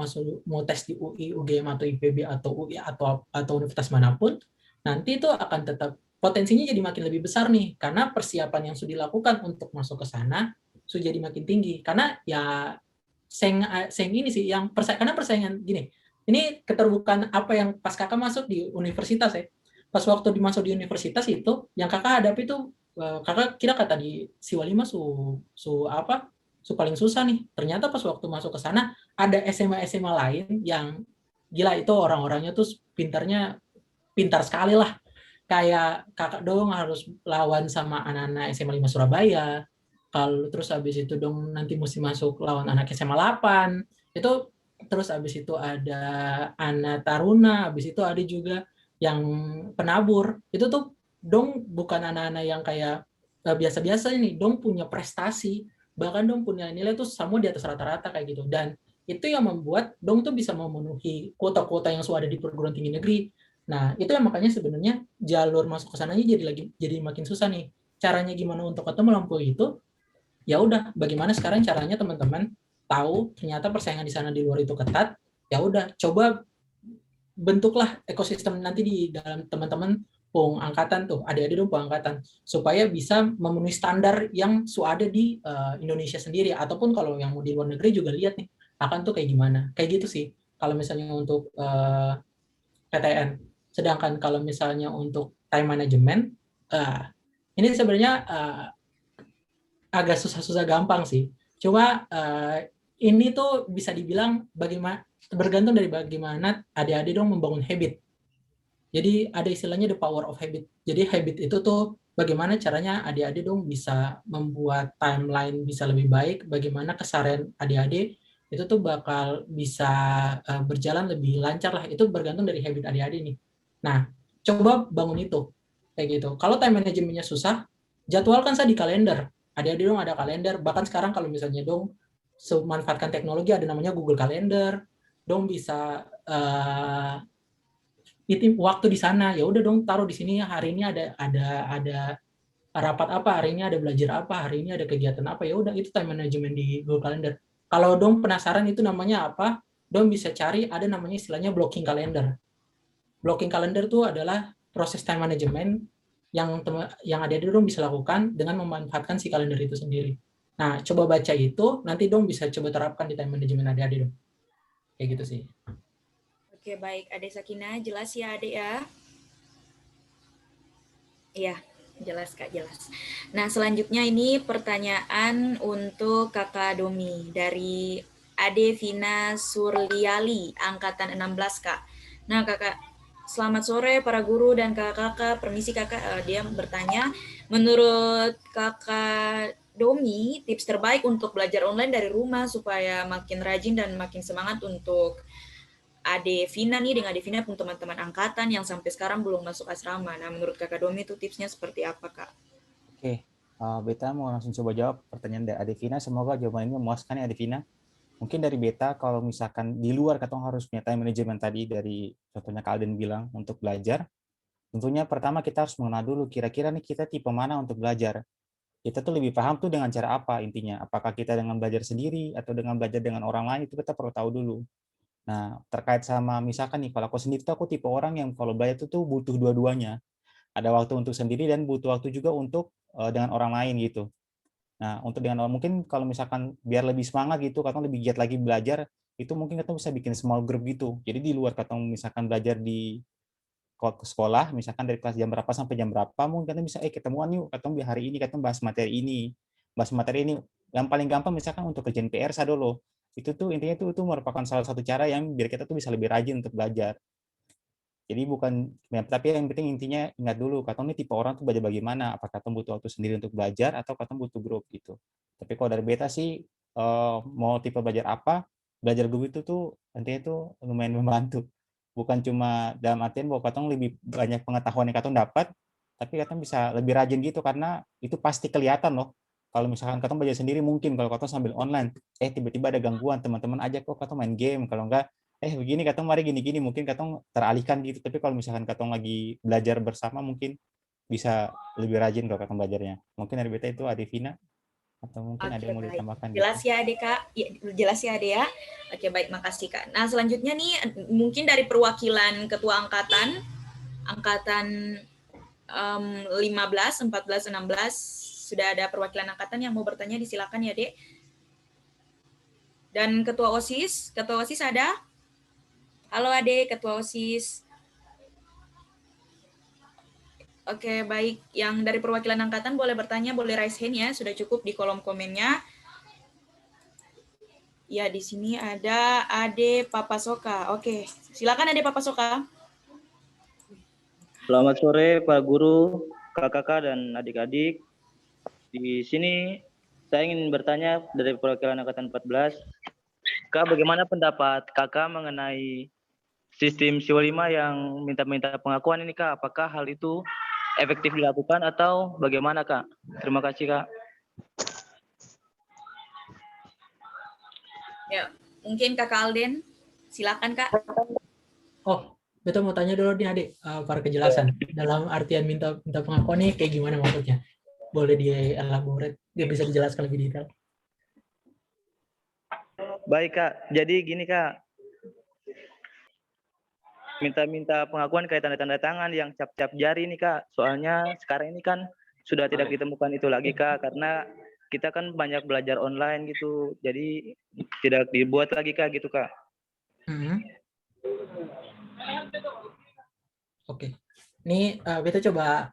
mau tes di UI, UGM atau IPB atau UI atau universitas manapun, nanti itu akan tetap potensinya jadi makin lebih besar nih, karena persiapan yang sudah dilakukan untuk masuk ke sana sudah jadi makin tinggi. Karena ya seng ini sih yang karena persaingan gini. Ini keterbukaan apa yang pas kakak masuk di universitas ya. Pas waktu dimasuk di universitas itu yang kakak hadapi itu kakak kira kata di Siwa 5 su paling susah nih. Ternyata pas waktu masuk ke sana ada SMA lain yang gila, itu orang-orangnya tuh pintar sekali lah. Kayak kakak dong harus lawan sama anak-anak SMA 5 Surabaya. Kalau terus habis itu dong nanti mesti masuk lawan anak SMA 8. Itu terus habis itu ada anak taruna, habis itu ada juga yang penabur. Itu tuh dong bukan anak-anak yang kayak biasa-biasa ini, dong punya prestasi, bahkan dong punya nilai tuh semua di atas rata-rata kayak gitu. Dan itu yang membuat dong tuh bisa memenuhi kuota-kuota yang sudah ada di perguruan tinggi negeri. Nah, itu yang makanya sebenarnya jalur masuk ke sananya jadi makin susah nih. Caranya gimana untuk ketemu melampaui itu? Ya udah, bagaimana sekarang caranya teman-teman tahu ternyata persaingan di sana di luar itu ketat, ya udah coba bentuklah ekosistem nanti di dalam teman-teman angkatan tuh, adik-adik dong angkatan, supaya bisa memenuhi standar yang ada di Indonesia sendiri, ataupun kalau yang mau di luar negeri juga lihat nih akan tuh kayak gimana, kayak gitu sih kalau misalnya untuk PTN. Sedangkan kalau misalnya untuk time management, ini sebenarnya agak susah-susah gampang sih. Cuma ini tuh bisa dibilang bergantung dari bagaimana adik-adik dong membangun habit. Jadi ada istilahnya the power of habit. Jadi habit itu tuh bagaimana caranya adik-adik dong bisa membuat timeline bisa lebih baik, bagaimana keseharian adik-adik itu tuh bakal bisa berjalan lebih lancar lah. Itu bergantung dari habit adik-adik nih. Nah, coba bangun itu kayak gitu. Kalau time manajemennya susah, jadwalkan saya di kalender. Adik-adik dong ada kalender. Bahkan sekarang kalau misalnya dong memanfaatkan teknologi ada namanya Google Calendar, dong bisa waktu di sana, ya udah dong taruh di sini hari ini ada rapat apa, hari ini ada belajar apa, hari ini ada kegiatan apa, ya udah itu time management di Google Calendar. Kalau dong penasaran itu namanya apa, dong bisa cari, ada namanya istilahnya blocking calendar. Blocking calendar itu adalah proses time management yang adik-adik dong bisa lakukan dengan memanfaatkan si kalender itu sendiri. Nah, coba baca itu, nanti dong bisa coba terapkan di time management adik-adik dong. Kayak gitu sih. Oke, baik. Adek Sakina, jelas ya Adek ya? Iya, jelas Kak, jelas. Nah, selanjutnya ini pertanyaan untuk Kakak Domi dari Ade Vina Surliali, angkatan 16 Kak. Nah, Kakak, selamat sore para guru dan kakak-kakak. Permisi Kakak, dia bertanya, menurut Kakak Domi, tips terbaik untuk belajar online dari rumah supaya makin rajin dan makin semangat untuk Ade Vina nih, dengan Ade Vina pun teman-teman angkatan yang sampai sekarang belum masuk asrama. Nah, menurut Kakak Domi itu tipsnya seperti apa, Kak? Oke, Beta mau langsung coba jawab pertanyaan dari Ade Vina. Semoga jawaban ini memuaskan ya Ade Vina. Mungkin dari Beta, kalau misalkan di luar katong harus punya time management tadi dari contohnya Kak Alden bilang untuk belajar, tentunya pertama kita harus mengenal dulu kira-kira nih kita tipe mana untuk belajar. Kita tuh lebih paham tuh dengan cara apa intinya. Apakah kita dengan belajar sendiri atau dengan belajar dengan orang lain, itu kita perlu tahu dulu. Nah, terkait sama misalkan nih, kalau aku sendiri tuh aku tipe orang yang kalau belajar tuh butuh dua-duanya. Ada waktu untuk sendiri dan butuh waktu juga untuk dengan orang lain gitu. Nah, untuk dengan orang, mungkin kalau misalkan biar lebih semangat gitu, katong lebih giat lagi belajar, itu mungkin katong bisa bikin small group gitu. Jadi di luar katong misalkan belajar di sekolah, misalkan dari kelas jam berapa sampai jam berapa, mungkin katong bisa ketemuan yuk, katong hari ini katong bahas materi ini. Bahas materi ini yang paling gampang misalkan untuk kerjaan PR dulu. Itu tuh intinya itu merupakan salah satu cara yang biar kita tuh bisa lebih rajin untuk belajar. Jadi bukan, ya, tapi yang penting intinya ingat dulu, katong ini tipe orang tuh belajar bagaimana, apakah katong butuh waktu sendiri untuk belajar atau katong butuh grup gitu. Tapi kalau dari Beta sih, mau tipe belajar apa, belajar grup itu tuh intinya tuh lumayan membantu. Bukan cuma dalam artian bahwa katong lebih banyak pengetahuan yang katong dapat, tapi katong bisa lebih rajin gitu, karena itu pasti kelihatan loh. Kalau misalkan katong belajar sendiri mungkin, kalau katong sambil online, tiba-tiba ada gangguan, teman-teman aja kok katong main game, kalau enggak, begini katong mari gini-gini, mungkin katong teralihkan gitu. Tapi kalau misalkan katong lagi belajar bersama mungkin bisa lebih rajin kalau katong belajarnya. Mungkin dari beta itu Adevina atau mungkin ada yang mau baik. ditambahkan Jelas gitu. ya Ade Kak, ya, jelas ya Ade ya. Oke baik, makasih Kak. Nah selanjutnya nih mungkin dari perwakilan ketua angkatan 15, 14, 16 sudah ada perwakilan angkatan yang mau bertanya, disilakan ya Dek. Dan ketua OSIS ada? Halo Ade, ketua OSIS. Oke, baik. Yang dari perwakilan angkatan boleh bertanya, boleh raise hand ya. Sudah cukup di kolom komennya. Ya, di sini ada Ade Papasoka. Oke, silakan Ade Papasoka. Selamat sore Pak Guru, kakak-kakak dan adik-adik. Di sini saya ingin bertanya dari perwakilan angkatan 14. Kak, bagaimana pendapat kakak mengenai sistem SIO 5 yang minta-minta pengakuan ini Kak? Apakah hal itu efektif dilakukan atau bagaimana Kak? Terima kasih Kak. Ya, mungkin Kakak Alden, silakan Kak. Oh, betul mau tanya dulu nih Adik, para kejelasan. Dalam artian minta pengakuan nih kayak gimana maksudnya? Boleh dielaborate, dia bisa dijelaskan lebih detail. Baik Kak, jadi gini Kak. Minta pengakuan kayak tanda tangan yang cap-cap jari nih Kak. Soalnya sekarang ini kan sudah tidak ditemukan itu lagi Kak, karena kita kan banyak belajar online gitu. Jadi tidak dibuat lagi Kak gitu Kak. Oke. Ini beta coba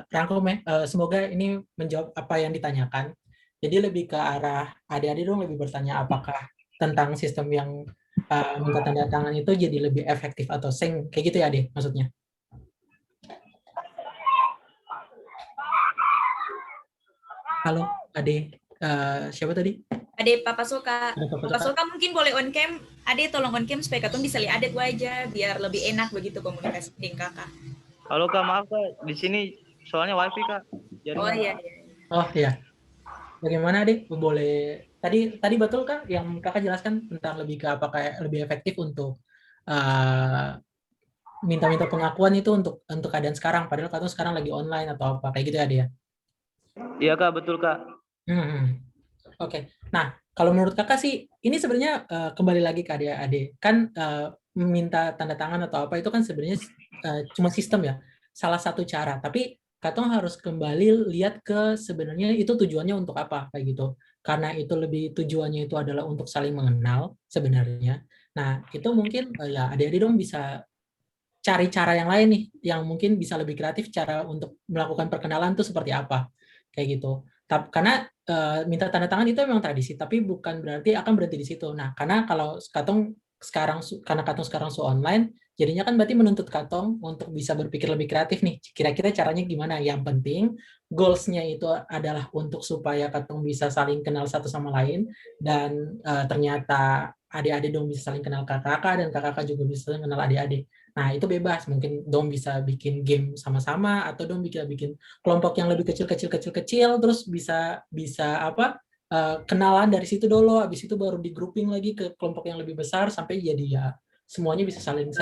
rangkum ya. Semoga ini menjawab apa yang ditanyakan. Jadi lebih ke arah adik-adik dong lebih bertanya apakah tentang sistem yang minta tanda tangan itu jadi lebih efektif atau seng kayak gitu ya Ade maksudnya. Halo Ade, siapa tadi? Ade Papasoka. Papasoka mungkin boleh on cam. Ade tolong on cam supaya katong bisa lihat Ade aja biar lebih enak begitu komunikasi dengan Kakak. Halo Kak, maaf Kak, di sini soalnya wifi Kak. Oh iya. Oh iya. Bagaimana Ade? Boleh tadi betul Kak yang Kakak jelaskan tentang lebih ke apakah lebih efektif untuk minta pengakuan itu untuk keadaan sekarang padahal katong sekarang lagi online atau apa kayak gitu ya Ade ya? Iya Kak, betul Kak. Oke. Nah, kalau menurut Kakak sih ini sebenarnya kembali lagi ke adik-adik. Kan meminta tanda tangan atau apa itu kan sebenarnya cuma sistem ya. Salah satu cara, tapi katong harus kembali lihat ke sebenarnya itu tujuannya untuk apa kayak gitu. Karena itu lebih tujuannya itu adalah untuk saling mengenal sebenarnya. Nah, itu mungkin ya adik-adik dong bisa cari cara yang lain nih yang mungkin bisa lebih kreatif cara untuk melakukan perkenalan tuh seperti apa kayak gitu. Karena minta tanda tangan itu memang tradisi, tapi bukan berarti akan berhenti di situ. Nah, karena kalau katong sekarang online, jadinya kan berarti menuntut katong untuk bisa berpikir lebih kreatif nih. Kira-kira caranya gimana? Yang penting goals-nya itu adalah untuk supaya katong bisa saling kenal satu sama lain dan ternyata adik-adik dong bisa saling kenal kakak-kakak dan kakak-kakak juga bisa kenal adik-adik. Nah, itu bebas. Mungkin dong bisa bikin game sama-sama atau dong bikin kelompok yang lebih kecil, terus bisa apa? Kenalan dari situ dulu, habis itu baru di grouping lagi ke kelompok yang lebih besar sampai jadi ya semuanya bisa saling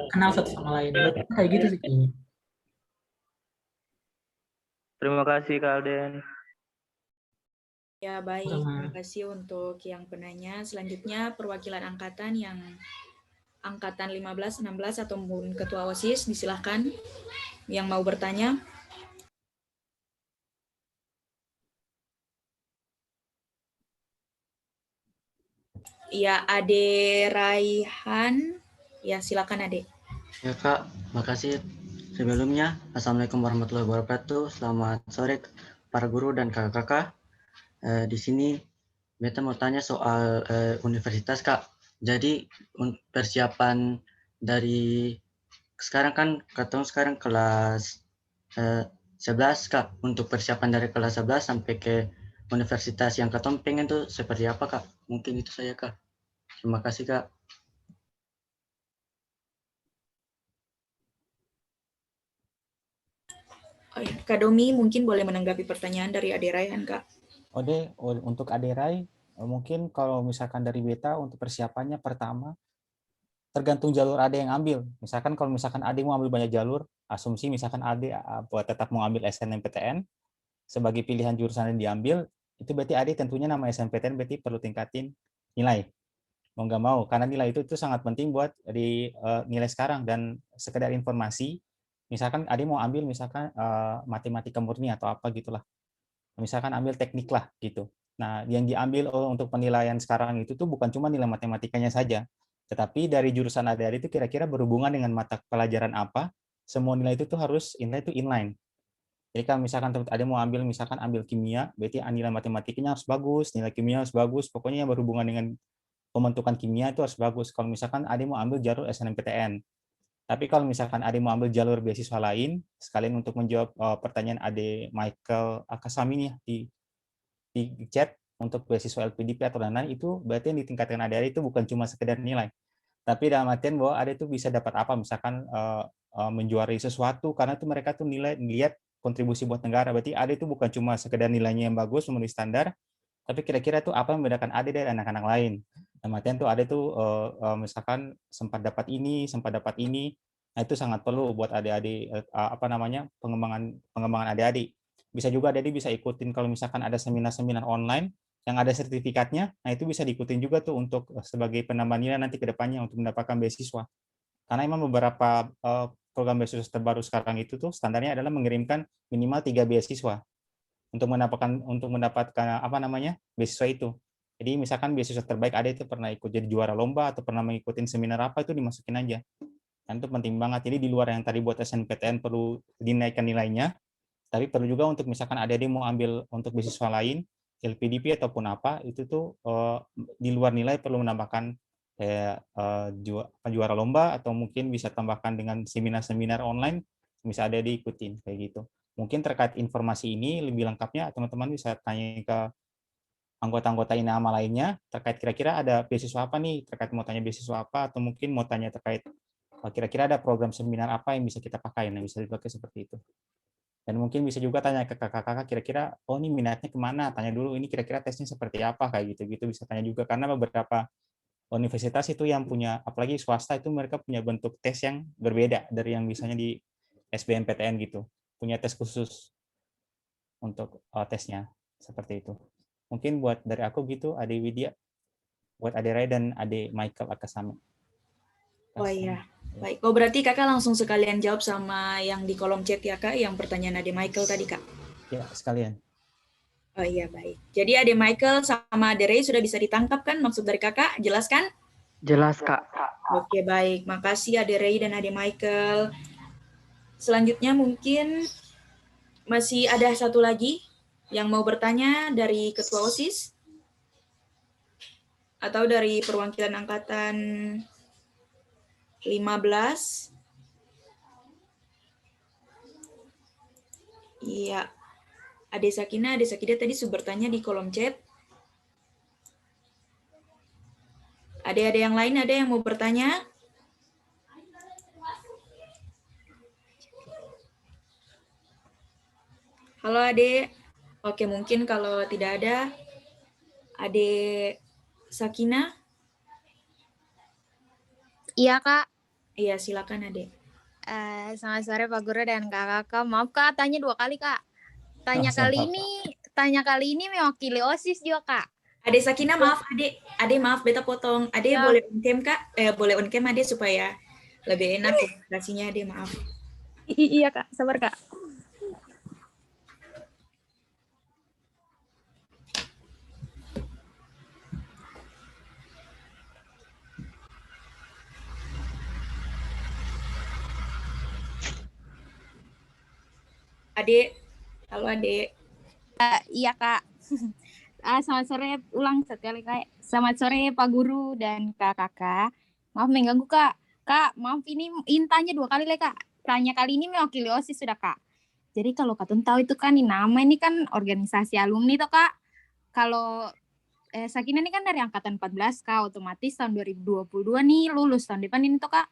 kenal satu sama lain. Berarti kayak gitu sih kayaknya. Terima kasih Kak Alden. Ya baik, terima kasih untuk yang penanya. Selanjutnya perwakilan angkatan yang angkatan 15, 16 ataupun ketua OSIS, disilahkan yang mau bertanya. Ya, Ade Raihan. Ya, silakan Ade. Ya Kak, makasih sebelumnya. Assalamualaikum warahmatullahi wabarakatuh. Selamat sore para guru dan kakak-kakak. Di sini beta mau tanya soal universitas Kak. Jadi persiapan dari sekarang kan katong sekarang kelas 11 Kak. Untuk persiapan dari kelas 11 sampai ke universitas yang katong pengen tuh seperti apa Kak? Mungkin itu saja Kak. Terima kasih Kak. Kak Domi mungkin boleh menanggapi pertanyaan dari Ade Raihan, Kak. Untuk Ade Rai, mungkin kalau misalkan dari beta untuk persiapannya pertama, tergantung jalur Ade yang ambil. Misalkan kalau misalkan Ade mau ambil banyak jalur, asumsi misalkan Ade tetap mau ambil SNMPTN sebagai pilihan jurusan yang diambil, itu berarti Ade tentunya nama SNMPTN berarti perlu tingkatin nilai. Mau nggak mau, karena nilai itu sangat penting buat di nilai sekarang. Dan sekedar informasi, misalkan Ade mau ambil misalkan matematika murni atau apa gitulah. Misalkan ambil teknik lah gitu. Nah, yang diambil untuk penilaian sekarang itu tuh bukan cuma nilai matematikanya saja, tetapi dari jurusan Ade itu kira-kira berhubungan dengan mata pelajaran apa, semua nilai itu tuh harus inline. Jadi kalau misalkan Ade mau ambil misalkan ambil kimia, berarti nilai matematikanya harus bagus, nilai kimia harus bagus, pokoknya yang berhubungan dengan pembentukan kimia itu harus bagus. Kalau misalkan Ade mau ambil jalur SNMPTN. Tapi kalau misalkan Ade mau ambil jalur beasiswa lain, sekalian untuk menjawab pertanyaan Ade Michael Akasami nih di chat untuk beasiswa LPDP atau lain-lain, itu berarti yang ditingkatkan Ade itu bukan cuma sekedar nilai, tapi dalam artian bahwa Ade itu bisa dapat apa, misalkan menjuarai sesuatu, karena itu mereka tuh lihat kontribusi buat negara. Berarti Ade itu bukan cuma sekedar nilainya yang bagus memenuhi standar, tapi kira-kira tuh apa yang membedakan Ade dari anak-anak lain. Dalam artian tuh Ade tuh misalkan sempat dapat ini, nah itu sangat perlu buat adik-adik pengembangan adik-adik. Bisa juga adik-adik bisa ikutin kalau misalkan ada seminar-seminar online yang ada sertifikatnya, nah itu bisa diikutin juga tuh untuk sebagai penambah nilai nanti ke depannya untuk mendapatkan beasiswa. Karena emang beberapa program beasiswa terbaru sekarang itu tuh standarnya adalah mengirimkan minimal 3 beasiswa untuk mendapatkan beasiswa itu. Jadi misalkan beasiswa terbaik ada itu pernah ikut jadi juara lomba atau pernah mengikuti seminar apa, itu dimasukin aja. Dan itu penting banget. Jadi di luar yang tadi buat SNPTN perlu dinaikkan nilainya, tapi perlu juga untuk misalkan adik-adik mau ambil untuk beasiswa lain, LPDP ataupun apa, itu tuh di luar nilai perlu menambahkan kayak juara lomba, atau mungkin bisa tambahkan dengan seminar-seminar online, bisa ada diikutin kayak gitu. Mungkin terkait informasi ini lebih lengkapnya teman-teman bisa tanya ke anggota-anggota INAAMA lainnya terkait kira-kira ada beasiswa apa nih, terkait mau tanya beasiswa apa, atau mungkin mau tanya terkait kira-kira ada program seminar apa yang bisa kita pakai. Nah, bisa dipakai seperti itu. Dan mungkin bisa juga tanya ke kakak-kakak kira-kira, oh ini minatnya kemana, tanya dulu ini kira-kira tesnya seperti apa, kayak gitu-gitu bisa tanya juga. Karena beberapa universitas itu yang punya, apalagi swasta itu mereka punya bentuk tes yang berbeda dari yang misalnya di SBMPTN gitu, punya tes khusus untuk tesnya seperti itu. Mungkin buat dari aku gitu, Ade Widya, buat Ade Ray dan Ade Michael Akasami. Oh iya, baik. Oh berarti kakak langsung sekalian jawab sama yang di kolom chat ya kak, yang pertanyaan Ade Michael tadi kak? Ya, sekalian. Oh iya, baik. Jadi Ade Michael sama Ade Ray sudah bisa ditangkap kan maksud dari kakak? Jelas kan? Jelas kak. Oke, baik. Makasih Ade Ray dan Ade Michael. Selanjutnya mungkin masih ada satu lagi yang mau bertanya dari Ketua OSIS atau dari perwakilan angkatan 15. Iya. Ade Sakina tadi sudah bertanya di kolom chat. Ada yang lain, ada yang mau bertanya? Halo Ade. Oke, mungkin kalau tidak ada, Ade Sakina. Iya, Kak. Iya, silakan, Ade. Selamat sore Pak Guru dan Kakak. Maaf, Kak, tanya 2 kali, Kak. Tanya kali ini mewakili OSIS juga, Kak. Ade Sakina, maaf, Ade maaf, beta potong. Ade ya. Boleh on cam, Kak? Boleh on cam, Ade, supaya lebih enak komunikasinya, Ade, maaf. Iya, Kak. Sabar, Kak. Ade, halo Ade. Iya Kak. Selamat sore, ulang sekali Kak. Selamat sore Pak Guru dan Kakak. Maaf mengganggu Kak. Kak, maaf ini tanya 2 kali lah Kak. Tanya kali ini mewakili OSIS sudah Kak. Jadi kalau Katun tahu itu kan nama ini kan organisasi alumni toh Kak. Kalau Sakina ini kan dari angkatan 14 Kak, otomatis tahun 2022 nih lulus tahun depan ini toh Kak.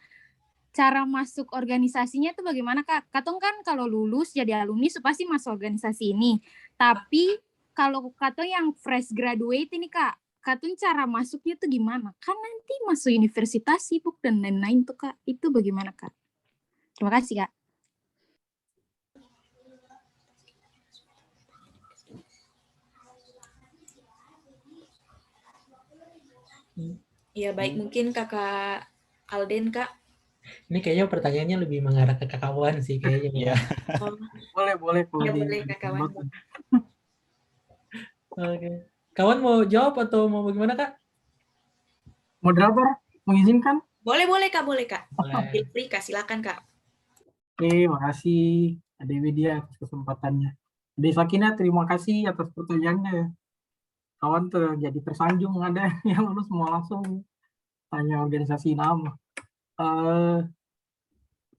Cara masuk organisasinya itu bagaimana Kak? Katong kan kalau lulus jadi alumni pasti masuk organisasi ini. Tapi kalau Katong yang fresh graduate ini Kak, Katun cara masuknya tuh gimana? Kan nanti masuk universitas sibuk dan lain-lain tuh Kak. Itu bagaimana Kak? Terima kasih Kak. Ya baik, mungkin Kakak Alden Kak. Ini kayaknya pertanyaannya lebih mengarah ke kawan sih kayaknya. Oh, Boleh ya boleh Kakak Wan. Oke. Kawan mau jawab atau mau bagaimana Kak? Moderator mengizinkan? Boleh Kak, boleh Kak. Feel free Kak, silakan Kak. Oke, makasih Ade Widya atas kesempatannya. Ade Sakina, terima kasih atas pertanyaannya. Kawan tuh jadi tersanjung ada yang lulus mau langsung tanya organisasi nama.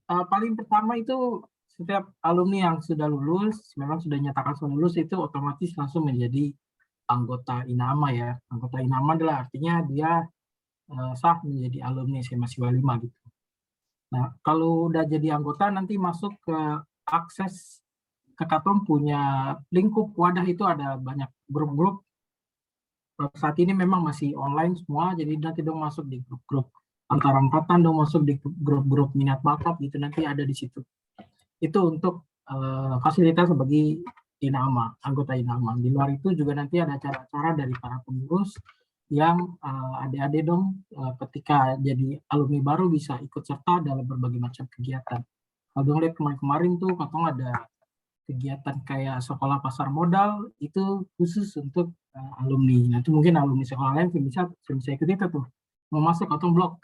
Paling pertama itu setiap alumni yang sudah lulus, memang sudah nyatakan sudah lulus itu otomatis langsung menjadi anggota INAMA ya. Anggota INAMA adalah artinya dia sah menjadi alumni SMA Siwa 5 gitu. Nah, kalau udah jadi anggota nanti masuk ke akses ke Katom punya lingkup wadah itu ada banyak grup-grup. Saat ini memang masih online semua, jadi nanti dong masuk di grup-grup antar angkatan, dong masuk di grup-grup minat bakat gitu, nanti ada di situ. Itu untuk fasilitas bagi INAMA, anggota INAMA. Di luar itu juga nanti ada cara-cara dari para pengurus yang adik-adik dong ketika jadi alumni baru bisa ikut serta dalam berbagai macam kegiatan. Kalau dong lihat kemarin-kemarin tuh katong ada kegiatan kayak sekolah pasar modal itu khusus untuk alumni. Nah itu mungkin alumni sekolah lain bisa ikut itu tuh mau masuk atau blok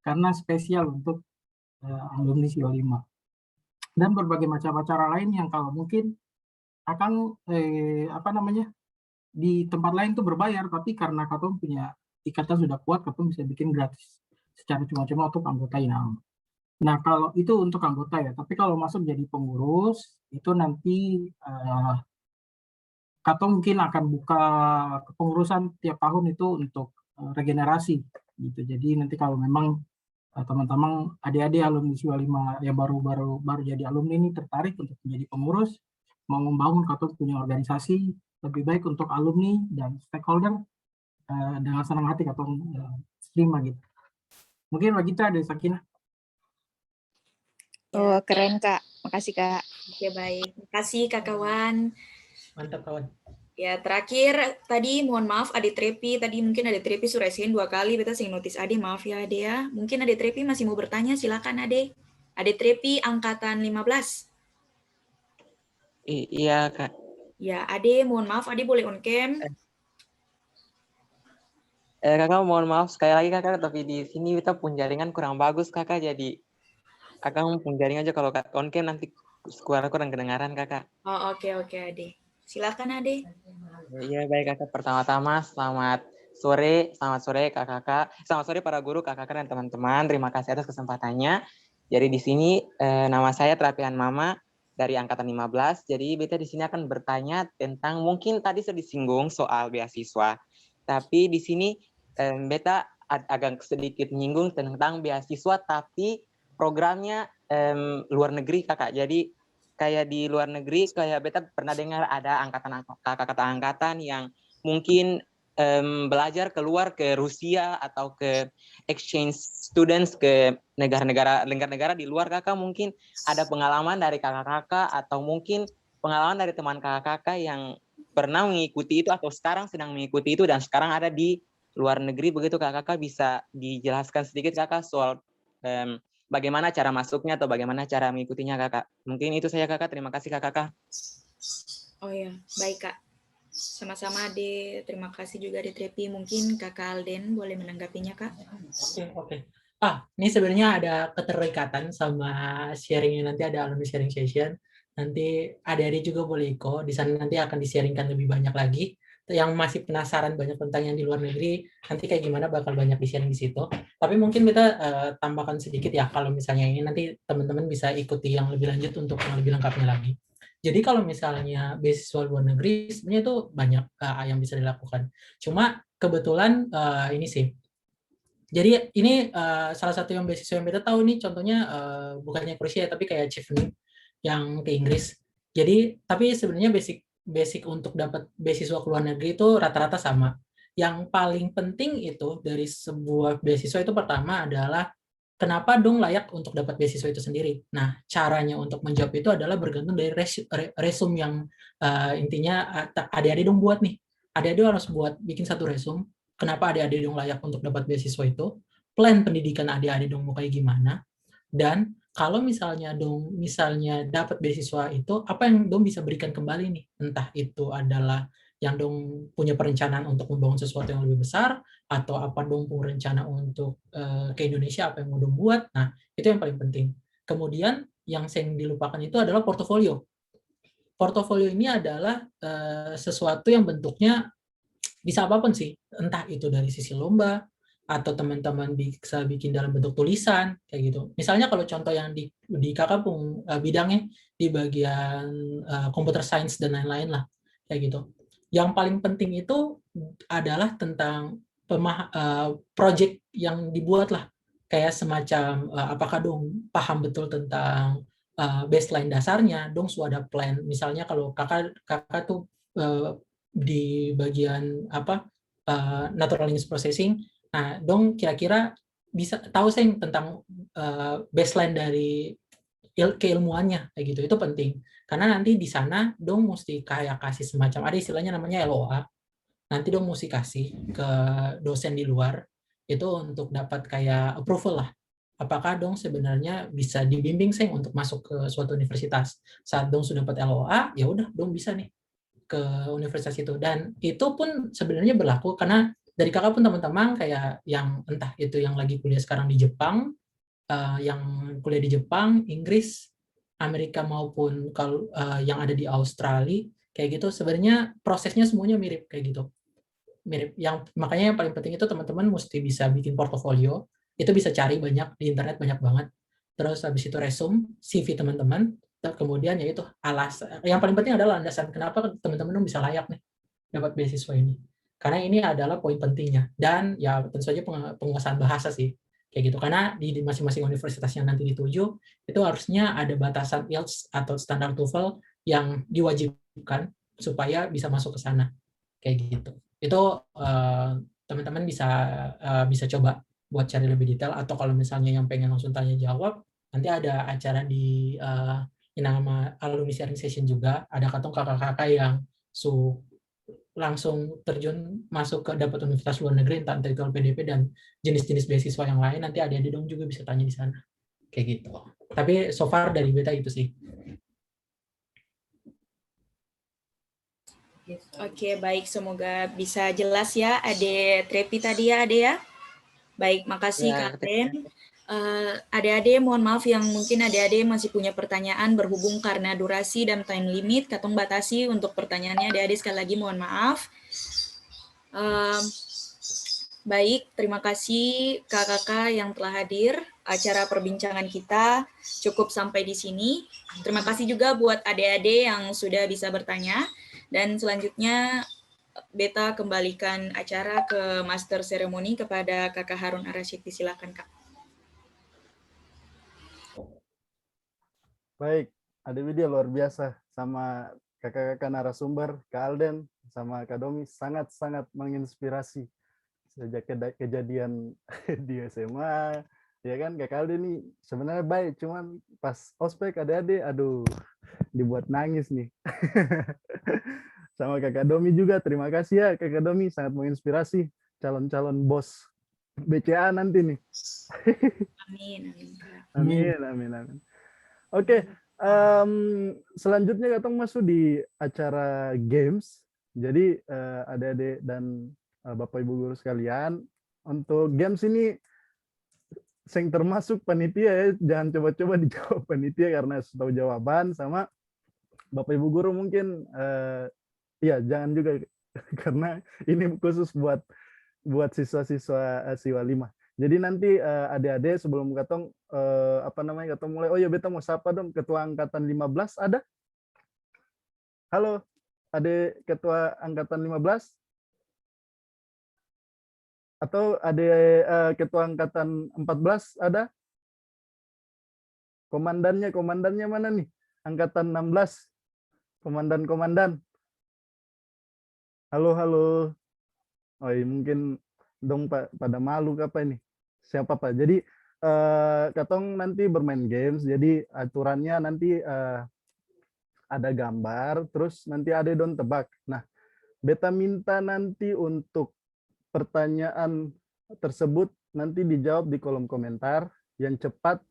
karena spesial untuk alumni Siwa 5. Dan berbagai macam acara lain yang kalau mungkin akan di tempat lain tuh berbayar, tapi karena Katom punya ikatan sudah kuat, Katom bisa bikin gratis secara cuma-cuma untuk anggota INAMA. Nah kalau itu untuk anggota ya, tapi kalau masuk jadi pengurus itu nanti Katom mungkin akan buka kepengurusan tiap tahun itu untuk regenerasi gitu. Jadi nanti kalau memang teman-teman adik-adik alumni Siwa 5 yang baru jadi alumni ini tertarik untuk menjadi pengurus, mau membangun Katom punya organisasi, lebih baik untuk alumni dan stakeholder dengan senang hati Katom terima gitu. Mungkin bagi kita ada Sakina. Oh keren Kak, makasih Kak. Oke baik, makasih Kak Kawan. Mantap kawan. Ya terakhir tadi mohon maaf Ade Trepi, tadi mungkin Ade Trepi sudah sing 2 kali, beta sing notis Ade, maaf ya Ade ya. Mungkin Ade Trepi masih mau bertanya, silakan Ade. Ade Trepi angkatan 15. Iya Kak. Ya Ade, mohon maaf Ade boleh on cam. Kakak mohon maaf sekali lagi Kakak, tapi di sini kita pun jaringan kurang bagus Kakak, jadi Kakak pun jaring aja kalau on cam nanti suara kurang kedengaran Kakak. Oh oke Ade. Silakan Ade. Iya baik Kakak, pertama-tama selamat sore Kakak, selamat sore para guru, Kakak dan teman-teman. Terima kasih atas kesempatannya. Jadi di sini nama saya Terapian Mama dari angkatan 15. Jadi beta di sini akan bertanya tentang mungkin tadi sudah disinggung soal beasiswa. Tapi di sini beta agak sedikit menyinggung tentang beasiswa tapi programnya luar negeri Kakak. Jadi kayak di luar negeri, kayak beta pernah dengar ada angkatan yang mungkin belajar keluar ke Rusia atau ke exchange students ke negara-negara di luar. Kakak mungkin ada pengalaman dari kakak-kakak atau mungkin pengalaman dari teman kakak-kakak yang pernah mengikuti itu atau sekarang sedang mengikuti itu dan sekarang ada di luar negeri begitu kakak bisa dijelaskan sedikit Kakak soal bagaimana cara masuknya atau bagaimana cara mengikutinya Kakak. Mungkin itu saya Kakak, terima kasih Kakak. Oh ya, baik Kak. Sama-sama Ade, terima kasih juga Ade Trepi. Mungkin Kakak Alden boleh menanggapinya Kak. Oke. Ini sebenarnya ada keterikatan sama sharingnya, nanti ada alumni sharing session. Nanti adik-adik juga boleh ikut, di sana nanti akan di-sharingkan lebih banyak lagi. Yang masih penasaran banyak tentang yang di luar negeri, nanti kayak gimana bakal banyak di-sharing di situ. Tapi mungkin kita tambahkan sedikit ya, kalau misalnya ini nanti teman-teman bisa ikuti yang lebih lanjut untuk yang lebih lengkapnya lagi. Jadi kalau misalnya beasiswa luar negeri, sebenarnya itu banyak yang bisa dilakukan. Cuma kebetulan ini sih, jadi ini salah satu yang beasiswa yang beta tahu nih, contohnya bukannya ke Rusia, tapi kayak Chevening yang ke Inggris. Jadi, tapi sebenarnya basic untuk dapat beasiswa ke luar negeri itu rata-rata sama. yang paling penting itu dari sebuah beasiswa itu pertama adalah kenapa dong layak untuk dapat beasiswa itu sendiri. Nah, caranya untuk menjawab itu adalah bergantung dari resume yang intinya adik-adik dong buat nih. Adik-adik harus bikin satu resume. Kenapa adik-adik dong layak untuk dapat beasiswa itu? Plan pendidikan adik-adik dong mau kayak gimana? Dan kalau misalnya dapat beasiswa itu, apa yang dong bisa berikan kembali nih? Entah itu adalah yang dong punya perencanaan untuk membangun sesuatu yang lebih besar, atau apa dong punya rencana untuk ke Indonesia, apa yang mau dong buat. Nah, itu yang paling penting. Kemudian yang sering dilupakan itu adalah portofolio. Portofolio ini adalah sesuatu yang bentuknya bisa apapun sih, entah itu dari sisi lomba, atau teman-teman bisa bikin dalam bentuk tulisan, kayak gitu. Misalnya kalau contoh yang di kakak bidangnya di bagian computer science dan lain-lain lah, kayak gitu. Yang paling penting itu adalah tentang project yang dibuat lah, kayak semacam apakah dong paham betul tentang baseline dasarnya, dong sudah ada plan. Misalnya kalau kakak tuh di bagian natural language processing, nah dong kira-kira bisa tahu sih tentang baseline dari keilmuannya, kayak gitu. Itu penting karena nanti di sana dong mesti kayak kasih semacam, ada istilahnya namanya LOA, nanti dong mesti kasih ke dosen di luar itu untuk dapat kayak approval lah, apakah dong sebenarnya bisa dibimbing sih untuk masuk ke suatu universitas. Saat dong sudah dapat LOA, ya udah dong bisa nih ke universitas itu. Dan itu pun sebenarnya berlaku karena dari kakak pun teman-teman kayak yang entah itu yang lagi kuliah sekarang di Jepang, yang kuliah di Jepang, Inggris, Amerika maupun kalau yang ada di Australia, kayak gitu sebenarnya prosesnya semuanya mirip kayak gitu. Mirip. Makanya yang paling penting itu teman-teman mesti bisa bikin portofolio, itu bisa cari banyak di internet, banyak banget. Terus habis itu resume, CV teman-teman, kemudian yaitu yang paling penting adalah landasan kenapa teman-teman bisa layak nih dapat beasiswa ini. Karena ini adalah poin pentingnya. Dan ya tentu saja penguasaan bahasa sih. Kayak gitu. Karena di masing-masing universitas yang nanti dituju, itu harusnya ada batasan IELTS atau standar TOEFL yang diwajibkan supaya bisa masuk ke sana. Kayak gitu. Itu teman-teman bisa coba buat cari lebih detail, atau kalau misalnya yang pengen langsung tanya jawab, nanti ada acara di nama alumni sharing session juga, ada kakak-kakak yang langsung terjun masuk ke dapat universitas luar negeri, entah itu LPDP dan jenis-jenis beasiswa yang lain, nanti adik-adik dong juga bisa tanya di sana. Kayak gitu. Tapi so far dari beta itu sih. Oke, baik. Semoga bisa jelas ya, Ade Trepi tadi ya, Ade ya. Baik, makasih Kak Ren. Adik-adik, mohon maaf yang mungkin adik-adik masih punya pertanyaan berhubung karena durasi dan time limit, katong batasi untuk pertanyaannya. Adik-adik sekali lagi mohon maaf. Baik, terima kasih kakak-kakak yang telah hadir. Acara perbincangan kita cukup sampai di sini. Terima kasih juga buat adik-adik yang sudah bisa bertanya. Dan selanjutnya beta kembalikan acara ke master seremoni kepada Kakak Harun Ar-Rasyid. Silakan Kak. Baik, Adik Widya luar biasa sama kakak-kakak narasumber, Kak Alden, sama Kak Domi, sangat-sangat menginspirasi. Sejak kejadian di SMA, ya kan, Kak Alden ini sebenarnya baik, cuman pas ospek adik-adik, aduh, dibuat nangis nih. Sama Kakak Domi juga, terima kasih ya Kakak Domi, sangat menginspirasi calon-calon bos BCA nanti nih. Amin. Oke, selanjutnya katong masuk di acara games. Jadi adik-adik dan Bapak Ibu guru sekalian, untuk games ini yang termasuk panitia ya, jangan coba-coba dijawab panitia karena tahu jawaban, sama Bapak Ibu guru mungkin ya jangan juga karena ini khusus buat siswa-siswa SIWA 5. Jadi nanti adik-adik sebelum katong katong mulai, oh ya beta mau sapa dong ketua angkatan 15 ada? Halo, adik ketua angkatan 15? Atau adik ketua angkatan 14 ada? Komandannya mana nih? Angkatan 16. Komandan. Halo. Oh iya, mungkin dong pada malu apa ini? Siapa Pak? Jadi katong nanti bermain games, jadi aturannya nanti ada gambar, terus nanti ada don tebak. Nah, beta minta nanti untuk pertanyaan tersebut nanti dijawab di kolom komentar. Yang cepat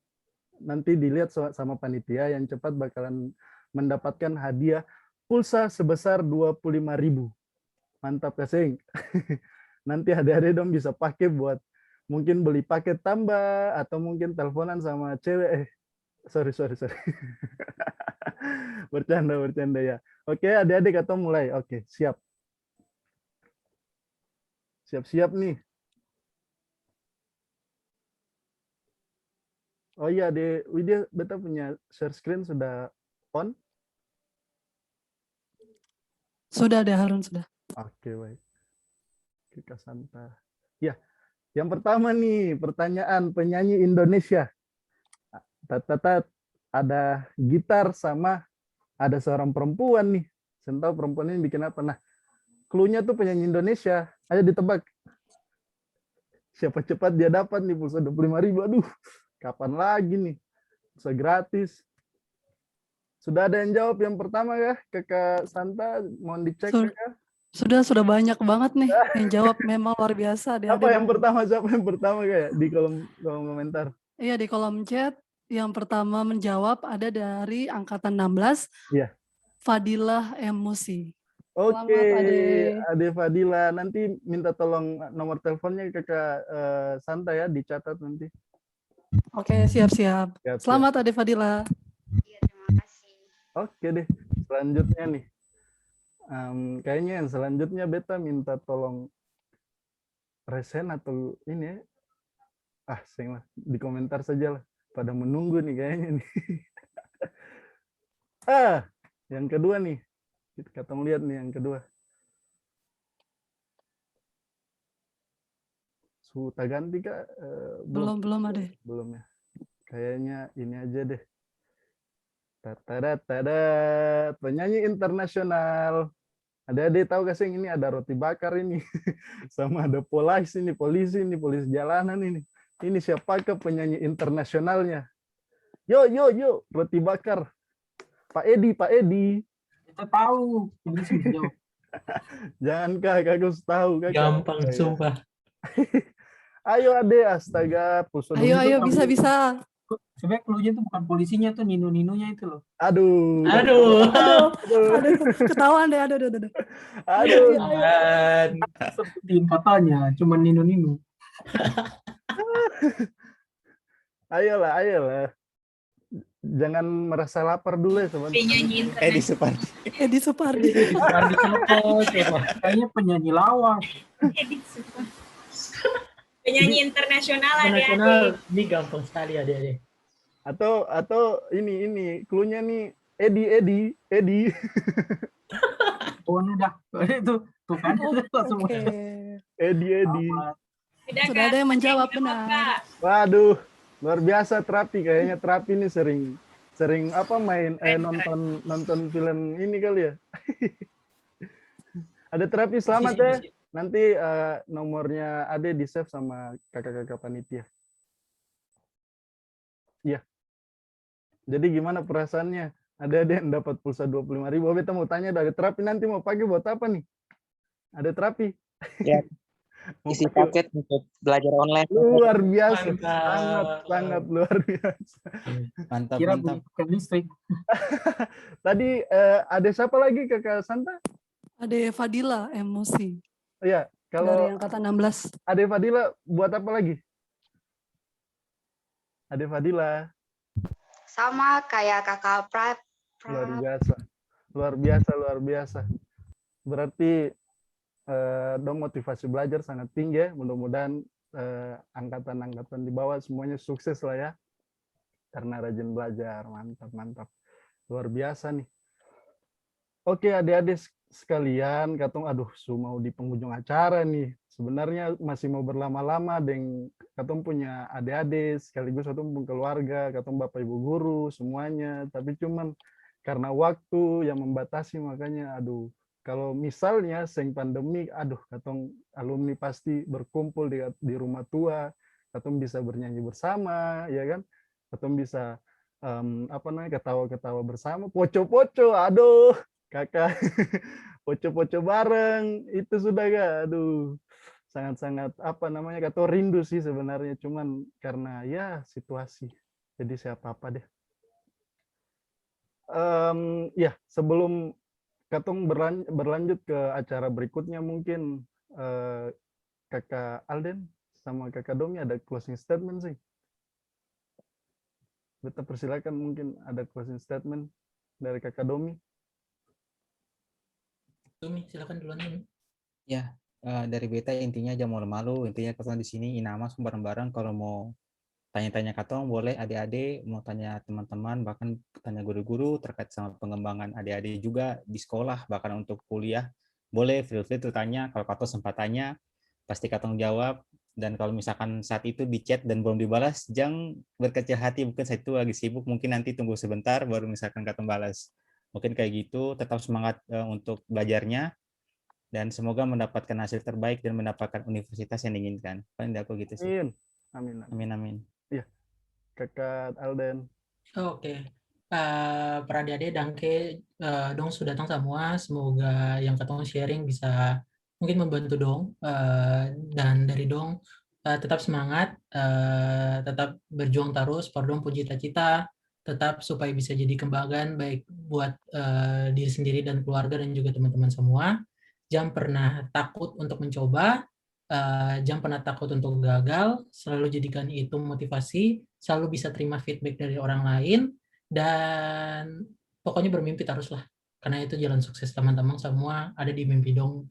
nanti dilihat sama panitia, yang cepat bakalan mendapatkan hadiah pulsa sebesar 25.000. Mantap kasing. Nanti adik-adik dong bisa pakai buat mungkin beli paket tambah atau mungkin teleponan sama cewek. Sorry. Bercanda ya. Oke, adik-adik atau mulai. Oke, siap. Siap-siap nih. Oh iya, Widya, beta punya share screen sudah on? Sudah deh Harun, sudah. Oke, baik. Kita Santa. Ya, yang pertama nih, pertanyaan penyanyi Indonesia. Ada gitar sama ada seorang perempuan nih. Saya tahu perempuan ini bikin apa. Nah, clue-nya tuh penyanyi Indonesia. Ayo ditebak. Siapa cepat dia dapat nih pulsa 25.000. Aduh, kapan lagi nih? Pulsa gratis. Sudah ada yang jawab yang pertama ya, Kakak Santa, mohon dicek ya. Sudah banyak banget nih yang jawab, memang luar biasa. Siapa yang pertama kayak di kolom komentar? Iya, di kolom chat yang pertama menjawab ada dari angkatan 16. Iya. Fadilah Emosi. Oke, Ade Fadila, nanti minta tolong nomor teleponnya Kakak Santa ya, dicatat nanti. Oke, siap. Selamat Ade Fadila. Oke deh, selanjutnya nih. Kayaknya yang selanjutnya beta minta tolong resen atau ini ya. Seng lah, di komentar saja lah. Pada menunggu nih kayaknya nih. Yang kedua nih. Kita lihat nih yang kedua. Sudah ganti Kak? Belum ada. Belum ya. Kayaknya ini aja deh. Penyanyi internasional. Adik-adik tahu gak sih ini ada roti bakar ini. Sama ada polisi ini, polisi jalanan ini. Ini siapakah penyanyi internasionalnya? Yo, roti bakar. Pak Edi. Kita tahu. Jangan Kak harus tahu. Gampang, sumpah. Ayo Ade, astaga. Ayo, bisa. Sebenarnya clue-nya itu bukan polisinya tuh, Nino-Ninonya itu loh. Aduh. Ketahuan deh, aduh. Sebutin katanya, cuma Nino-Nino. Ayolah. Jangan merasa lapar dulu ya teman. Edi Supardi. Kayaknya penyanyi lawas. Penyanyi internasional Ini gampang sekali adik-adik. Atau ini clue-nya nih Edi. Oh udah itu tuh kan langsung. Edi. Sudah ada yang menjawab benar. Waduh, luar biasa Terapi, kayaknya Terapi ini sering main nonton film ini kali ya. Ada Terapi, selamat ya. Nanti nomornya Ade di save sama kakak-kakak panitia. Iya. Jadi gimana perasaannya? Ada yang dapat pulsa 25.000. Beta mau tanya, ada Terapi nanti mau pakai buat apa nih? Ada Terapi? Ya. Isi paket untuk belajar online. Luar biasa, sangat luar biasa. Mantap. Listrik. Tadi ada siapa lagi Kakak Santa? Ada Fadila Emosi. Iya, kalau dari angkatan 16. Ade Fadila buat apa lagi? Ade Fadila. Sama kayak kakak Prap. Luar biasa. Berarti dong motivasi belajar sangat tinggi ya. Mudah-mudahan angkatan-angkatan di bawah semuanya sukses lah ya. Karena rajin belajar, mantap. Luar biasa nih. Oke adik-adik sekalian, katong mau di penghujung acara nih. Sebenarnya masih mau berlama-lama dengan katong punya adik-adik, sekaligus katong pun keluarga, katong bapak ibu guru semuanya. Tapi cuman karena waktu yang membatasi makanya kalau misalnya seng pandemi, aduh, katong alumni pasti berkumpul di rumah tua, katong bisa bernyanyi bersama, ya kan? Katong bisa ketawa-ketawa bersama, poco-poco, aduh, kakak, poco-poco bareng, itu sudah gak, aduh, sangat-sangat katong rindu sih sebenarnya, cuman karena ya situasi, jadi siapa apa deh. Ya, sebelum katong berlanjut ke acara berikutnya, mungkin kakak Alden sama kakak Domi ada closing statement sih. Beta persilakan, mungkin ada closing statement dari kakak Domi. Domi, silakan duluan Domi. Ya, dari beta intinya jangan malu-malu, intinya katong di sini Inama bareng-bareng, kalau mau tanya-tanya katong boleh, adik-adik mau tanya teman-teman, bahkan tanya guru-guru terkait sama pengembangan adik-adik juga di sekolah, bahkan untuk kuliah boleh feel-free tuh tanya. Kalau katong sempat tanya pasti katong jawab, dan kalau misalkan saat itu di chat dan belum dibalas, jangan berkecil hati, mungkin saya itu lagi sibuk, mungkin nanti tunggu sebentar baru misalkan katong balas, mungkin kayak gitu. Tetap semangat untuk belajarnya, dan semoga mendapatkan hasil terbaik dan mendapatkan universitas yang diinginkan. Paling aku gitu sih. Amin. Amin. Iya, kakak Alden. Oke. Para adik-adik dangke dong sudah datang semua, semoga yang katong sharing bisa mungkin membantu dong, dan dari dong tetap semangat, tetap berjuang terus, dong puji cita-cita, tetap supaya bisa jadi kebanggaan baik buat diri sendiri dan keluarga dan juga teman-teman semua. Jangan pernah takut untuk mencoba, jangan pernah takut untuk gagal, selalu jadikan itu motivasi, selalu bisa terima feedback dari orang lain, dan pokoknya bermimpi teruslah, karena itu jalan sukses teman-teman semua ada di mimpi dong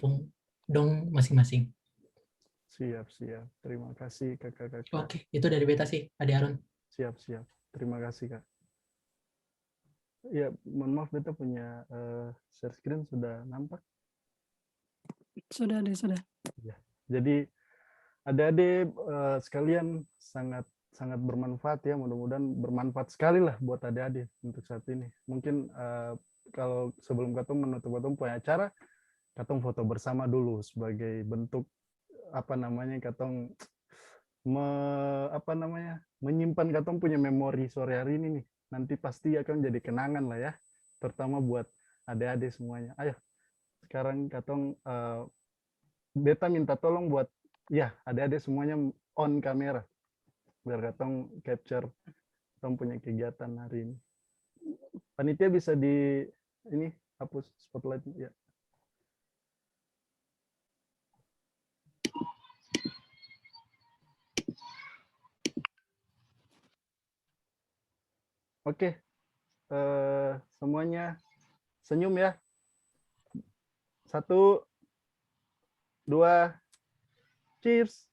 masing-masing. Siap. Terima kasih kakak-kakak. Oke, itu dari beta sih, Ade Harun. Siap. Terima kasih kak. Ya, mohon maaf, beta punya share screen sudah nampak? Sudah. Ya. Jadi adik-adik sekalian sangat bermanfaat ya, mudah-mudahan bermanfaat sekali lah buat adik-adik untuk saat ini. Mungkin kalau sebelum katong menutup punya acara, katong foto bersama dulu sebagai bentuk katong menyimpan katong punya memori sore hari ini nih. Nanti pasti akan jadi kenangan lah ya, terutama buat adik-adik semuanya. Ayo, sekarang katong beta minta tolong buat ya adik-adik semuanya on kamera biar katong capture katong punya kegiatan hari ini. Panitia bisa di ini hapus spotlight ya. Oke, semuanya senyum ya. 1, 2, cheers.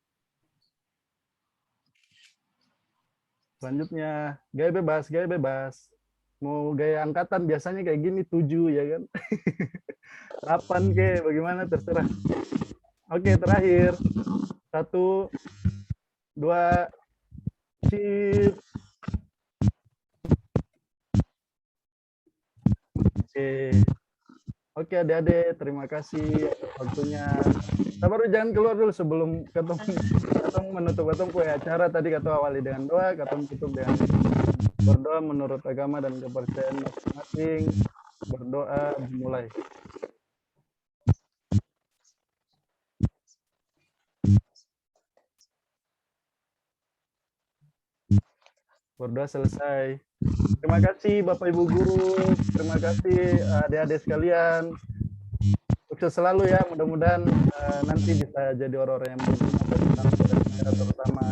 Selanjutnya, gaya bebas. Mau gaya angkatan biasanya kayak gini 7 ya kan. 8 ke, bagaimana terserah. Oke, terakhir. 1, 2, cheers. Oke adik-adik, terima kasih waktunya. Sabar, jangan keluar dulu sebelum katong menutup acara. Tadi katong awali dengan doa, katong tutup dengan berdoa menurut agama dan kepercayaan masing-masing. Berdoa dimulai. Berdoa selesai. Terima kasih Bapak Ibu Guru, terima kasih adik-adik sekalian. Sukses selalu ya, mudah-mudahan nanti bisa jadi orang-orang yang berguna terutama.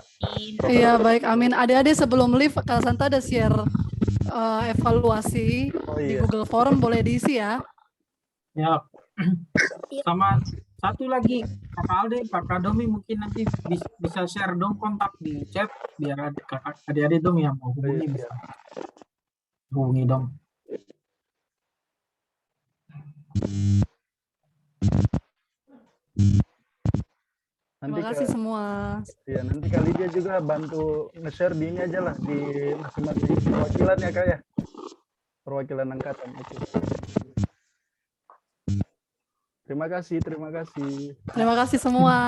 Iya baik, amin. Adik-adik sebelum live Kak Santa ada share evaluasi di Google Form, boleh diisi ya. Ya. Sama satu lagi, Kakak Alde, Kakak Domi mungkin nanti bisa share dong kontak di chat biar adik-adik dong yang mau hubungi bisa hubungi dong. Terima kasih semua. Ya, nanti kali dia juga bantu nge-share di ini aja lah, di masing-masing perwakilan ya Kak ya. Perwakilan angkatan. Terima kasih, terima kasih. Terima kasih semua.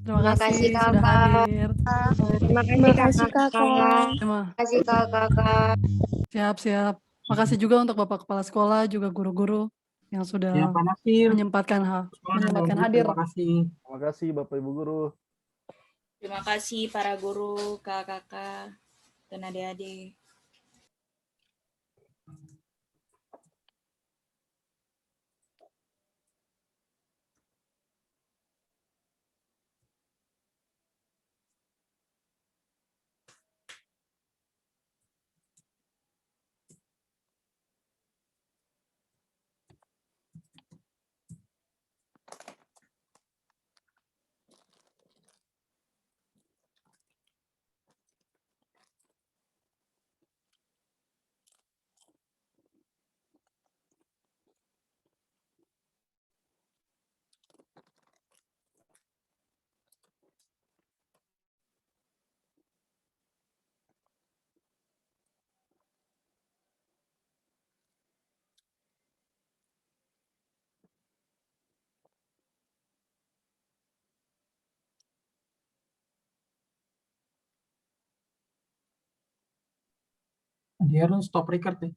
Terima Terima kasih kasih sudah kakak. hadir. Terima Terima kasih kakak. kakak. Terima. Terima kasih kakak. Siap. Makasih juga untuk Bapak Kepala Sekolah, juga guru-guru yang Ya, sudah Pak Nasir. menyempatkan hadir. Terima kasih. Terima kasih Bapak Ibu Guru. Terima kasih para guru, kakak-kakak, dan adik-adik. Dia harus stop record ya.